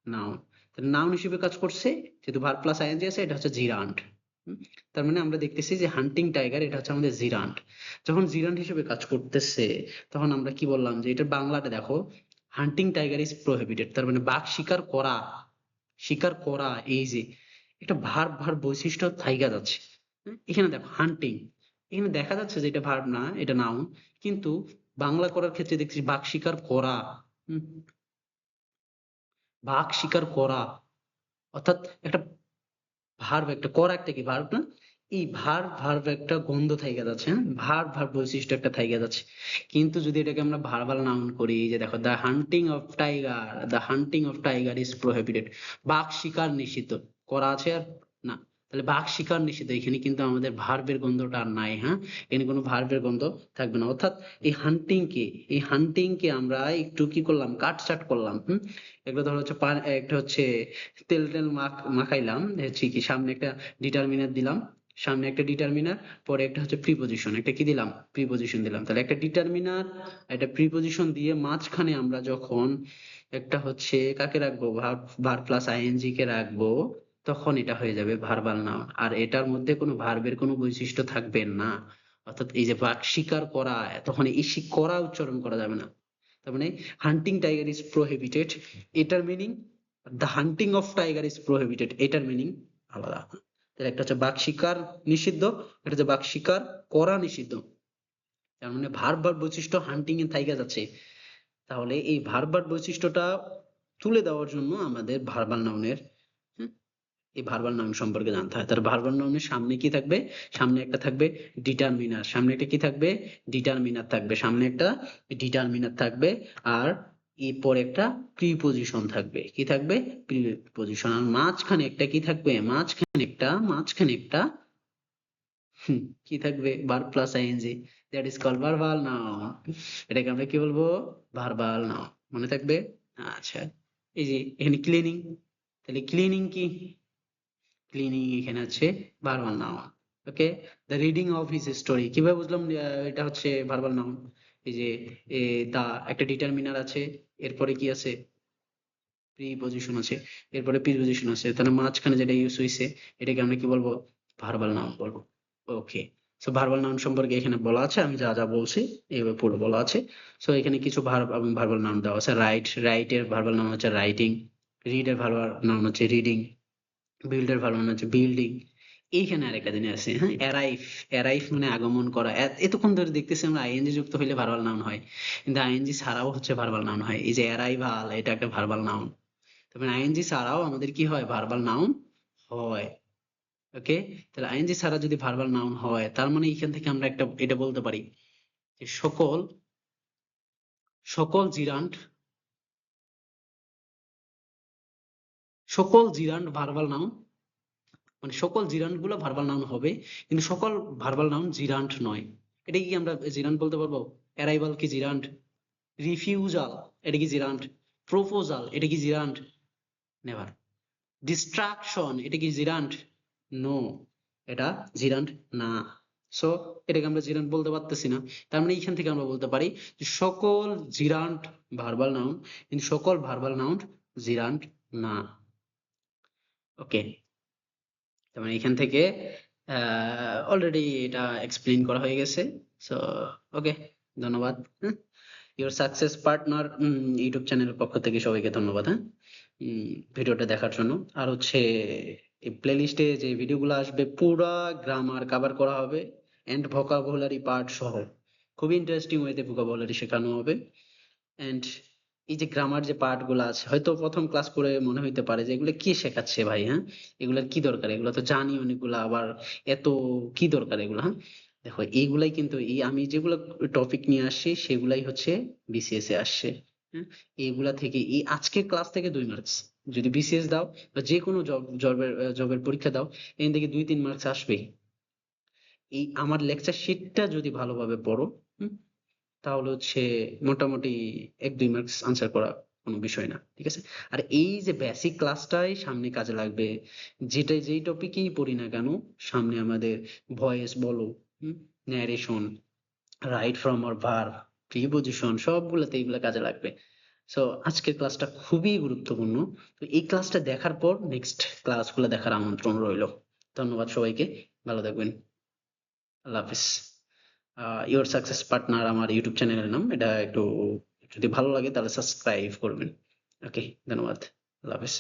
নাউন, নাউন হিসেবে কাজ করছে, যেহেতু ভার্ব প্লাস আইএনজি আছে, এটা হচ্ছে জিরান্ট। তার মানে আমরা দেখতেছি যে হান্টিং টাইগার এটা হচ্ছে আমাদের জিরান্ট। যখন জিরান্ট হিসেবে কাজ করতেছে, তখন আমরা কি বললাম যে এটার বাংলাটা দেখো, হান্টিং টাইগার ইজ প্রহিবিটেড, তার মানে বাঘ শিকার করা, শিকার করা, এই যে এটা ভার্ব বৈশিষ্ট্য থাইকা যাচ্ছে। এখানে দেখো হান্টিং, এখানে দেখা যাচ্ছে যে এটা ভার্ব না, এটা নাউন, কিন্তু বাংলা করার ক্ষেত্রে দেখছি বাঘ শিকার করা। হুম, বাঘ শিকার করা, অর্থাৎ একটা ভার্ব, একটা করা একটা কি ভার্ব না, এই ভার্ব একটা গন্ধ থাইকা যাচ্ছে। হ্যাঁ, ভার্ব বৈশিষ্ট্য একটা থাইকা যাচ্ছে। কিন্তু যদি এটাকে আমরা ভার্বাল নাউন করি, এই যে দেখো the hunting of tiger is prohibited, বাঘ শিকার নিষিদ্ধ, করা আছে আর না, তাহলে বাঘ শিকার নিষিদ্ধ, এখানে কিন্তু আমাদের ভার্বের গন্ধটা আর নাই। হ্যাঁ, এখানে কোনো ভার্বের গন্ধ থাকবে না, অর্থাৎ এই হান্টিং কে আমরা একটু কি করলাম, কাটছাট করলাম। এগুলো ধরো হচ্ছে একটা হচ্ছে তেল টেল মাখাইলাম, হচ্ছে কি সামনে একটা ডিটারমিনার দিলাম, সামনে একটা ডিটারমিনার, পরে একটা হচ্ছে প্রিপজিশন, একটা কি দিলাম, প্রিপজিশন দিলাম। তাহলে একটা ডিটারমিনার, একটা প্রিপজিশন দিয়ে মাঝখানে আমরা যখন একটা হচ্ছে কাকে রাখবো, ভার্ব প্লাস আইএনজি কে রাখবো, তখন এটা হয়ে যাবে ভার্বাল নাউন। আর এটার মধ্যে কোনো ভার্বের কোনো বৈশিষ্ট্য থাকবে না। অর্থাৎ এই যে বাঘ শিকার করা, তখন এই করা উচ্চারণ করা যাবে না। তার মানে হান্টিং টাইগার ইজ প্রহিবিটেড, এটার meaning, the hunting of tiger is prohibited, এটার মিনিং আলাদা। তাহলে একটা হচ্ছে বাঘ শিকার নিষিদ্ধ, এটা হচ্ছে বাঘ শিকার করা নিষিদ্ধ। তার মানে ভার্ব বৈশিষ্ট্য হান্টিং এ থাইকা যাচ্ছে। তাহলে এই ভার্ব বৈশিষ্ট্যটা তুলে দেওয়ার জন্য আমাদের ভার্বাল নাউনের, এই ভার্বাল নাউন সম্পর্কে জানতে হয়। তার ভার্বাল নাউনের সামনে কি থাকবে? সামনে একটা থাকবে ডিটারমিনার, সামনে একটা কি থাকবে, ডিটারমিনার থাকবে, সামনে একটা ডিটারমিনার থাকবে, আর এরপরে একটা প্রিপজিশন থাকবে, কি থাকবে, প্রিপজিশন, আর মাঝখানে একটা কি থাকবে, মাঝখানে একটা কি থাকবে, verb plus ING, that is called verbal noun. এটাকে আমরা কি বলবো, ভার্বাল নাউন, মনে থাকবে। আচ্ছা, এই যে এখানে ক্লিনিং, তাহলে ক্লিনিং কি, ক্লিনিং এখানে আছে verbal noun. Okay, the reading of his story, কিভাবে বুঝলাম এটা হচ্ছে ভার্বাল নাউন? এই যে দা একটা ডিটারমিনার আছে, এরপরে কি আছে, প্রিপজিশন আছে, এরপরে প্রিপজিশন আছে, তাহলে মাঝখানে যেটা ইউজ হইছে, এটাকে আমরা কি বলবো, ভার্বাল নাউন বলবো। ওকে, সো ভার্বাল নাউন সম্পর্কে এখানে বলা আছে, আমি যা যা বলছি এইভাবে পুরো বলা আছে। সো এখানে কিছু ভার্ব এবং ভার্বাল নাউন দেওয়া আছে। রাইট এর ভার্বাল নাউন হচ্ছে রাইটিং, রিড এর ভার্বাল নাউন হচ্ছে রিডিং, বিল্ড এর ভার্বাল নাউন হচ্ছে বিল্ডিং। এইখানে আরেকটা জিনিস আছে, হ্যাঁ, অ্যারাইভ মানে আগমন করা। এতক্ষণ ধরে দেখতেছি আমরা আইএনজি যুক্ত হইলে ভার্বাল নাউন হয়, কিন্তু আইএনজি ছাড়াও হচ্ছে ভার্বাল নাউন হয়। এই যে অ্যারাইভাল, এটা একটা ভার্বাল নাউন। তবে আইএনজি ছাড়াও আমাদের কি হয়, ভার্বাল নাউন হয়। ওকে, তাহলে আইএনজি ছাড়া যদি ভার্বাল নাউন হয়, তার মানে এখান থেকে আমরা একটা এটা বলতে পারি যে সকল সকল জিরান্ড সকল জিরান্ড ভার্বাল নাউন, মানে সকল জিরান্ড গুলো ভার্বাল নাউন হবে, কিন্তু সকল ভার্বাল নাউন জিরান্ড নয়। এটা কি আমরা জিরান্ড বলতে পারবো? অ্যারাইভাল কি জিরান্ড? রিফিউজাল, এটা কি জিরান্ড? প্রপোজাল, এটা কি জিরান্ড? নেভার। ডিস্ট্রাকশন, এটা কি জিরান্ড? নো, এটা জিরান্ড না। সো এটাকে আমরা জিরান্ড বলতে পারতেছি না। তার মানে এইখান থেকে আমরা বলতে পারি যে সকল জিরান্ড ভার্বাল নাউন, কিন্তু সকল ভার্বাল নাউন জিরান্ড না। ওকে, তার মানে এখান থেকে অলরেডি এটা এক্সপ্লেইন করা হয়ে গেছে। সো ওকে, ধন্যবাদ। ইওর সাকসেস পার্টনার ইউটিউব চ্যানেলের পক্ষ থেকে সবাইকে ধন্যবাদ, হ্যাঁ, ভিডিওটা দেখার জন্য। আর হচ্ছে এই প্লেলিস্টে যে ভিডিওগুলো আসবে পুরা গ্রামার কভার করা হবে এন্ড ভোকাবুলারি পার্ট সহ। খুবই ইন্টারেস্টিং ওয়েতে ভোকাবুলারি শেখানো হবে। এন্ড এই যে গ্রামার যে পার্ট গুলো আছে, হয়তো প্রথম ক্লাস করে মনে হইতে পারে যে এগুলো কি শেখাচ্ছে ভাই, হ্যাঁ, এগুলার কি দরকার, এগুলো তো জানি অনেকগুলা, আবার এত কি দরকার এগুলো, হ্যাঁ। দেখো এইগুলাই কিন্তু এই আমি যেগুলো টপিক নিয়ে আসছি সেগুলাই হচ্ছে বিসিএস এ আসছে, হ্যাঁ। এইগুলা থেকে এই আজকের ক্লাস থেকে 2 মার্কস, যদি বিসিএস দাও বা যে কোনো জবের পরীক্ষা দাও, এখান থেকে 2-3 মার্কস আসবেই। এই আমার লেকচার শিটটা যদি ভালোভাবে পড়ো, হুম, তাহলে হচ্ছে মোটামুটি 1-2 মার্কস আনসার করা কোনো বিষয় না, ঠিক আছে। আর এই যে বেসিক ক্লাসটাই সামনে কাজে লাগবে, যেই টপিকেই পড়ি না কেন, সামনে আমাদের ভয়েস বলো, narration, right from or verb, preposition, সবগুলোতে এইগুলা কাজে লাগবে। সো আজকের ক্লাসটা খুবই গুরুত্বপূর্ণ। তো এই ক্লাসটা দেখার পর নেক্সট ক্লাসগুলো দেখার আমন্ত্রণ রইলো। ধন্যবাদ সবাইকে, ভালো থাকবেন, আল্লাহ হাফিজ। ইওর সাকসেস পার্টনার আমার ইউটিউব চ্যানেলের নাম, এটা একটু যদি ভালো লাগে তাহলে সাবস্ক্রাইব করবেন। ওকে, ধন্যবাদ, আল্লাহ হাফিজ।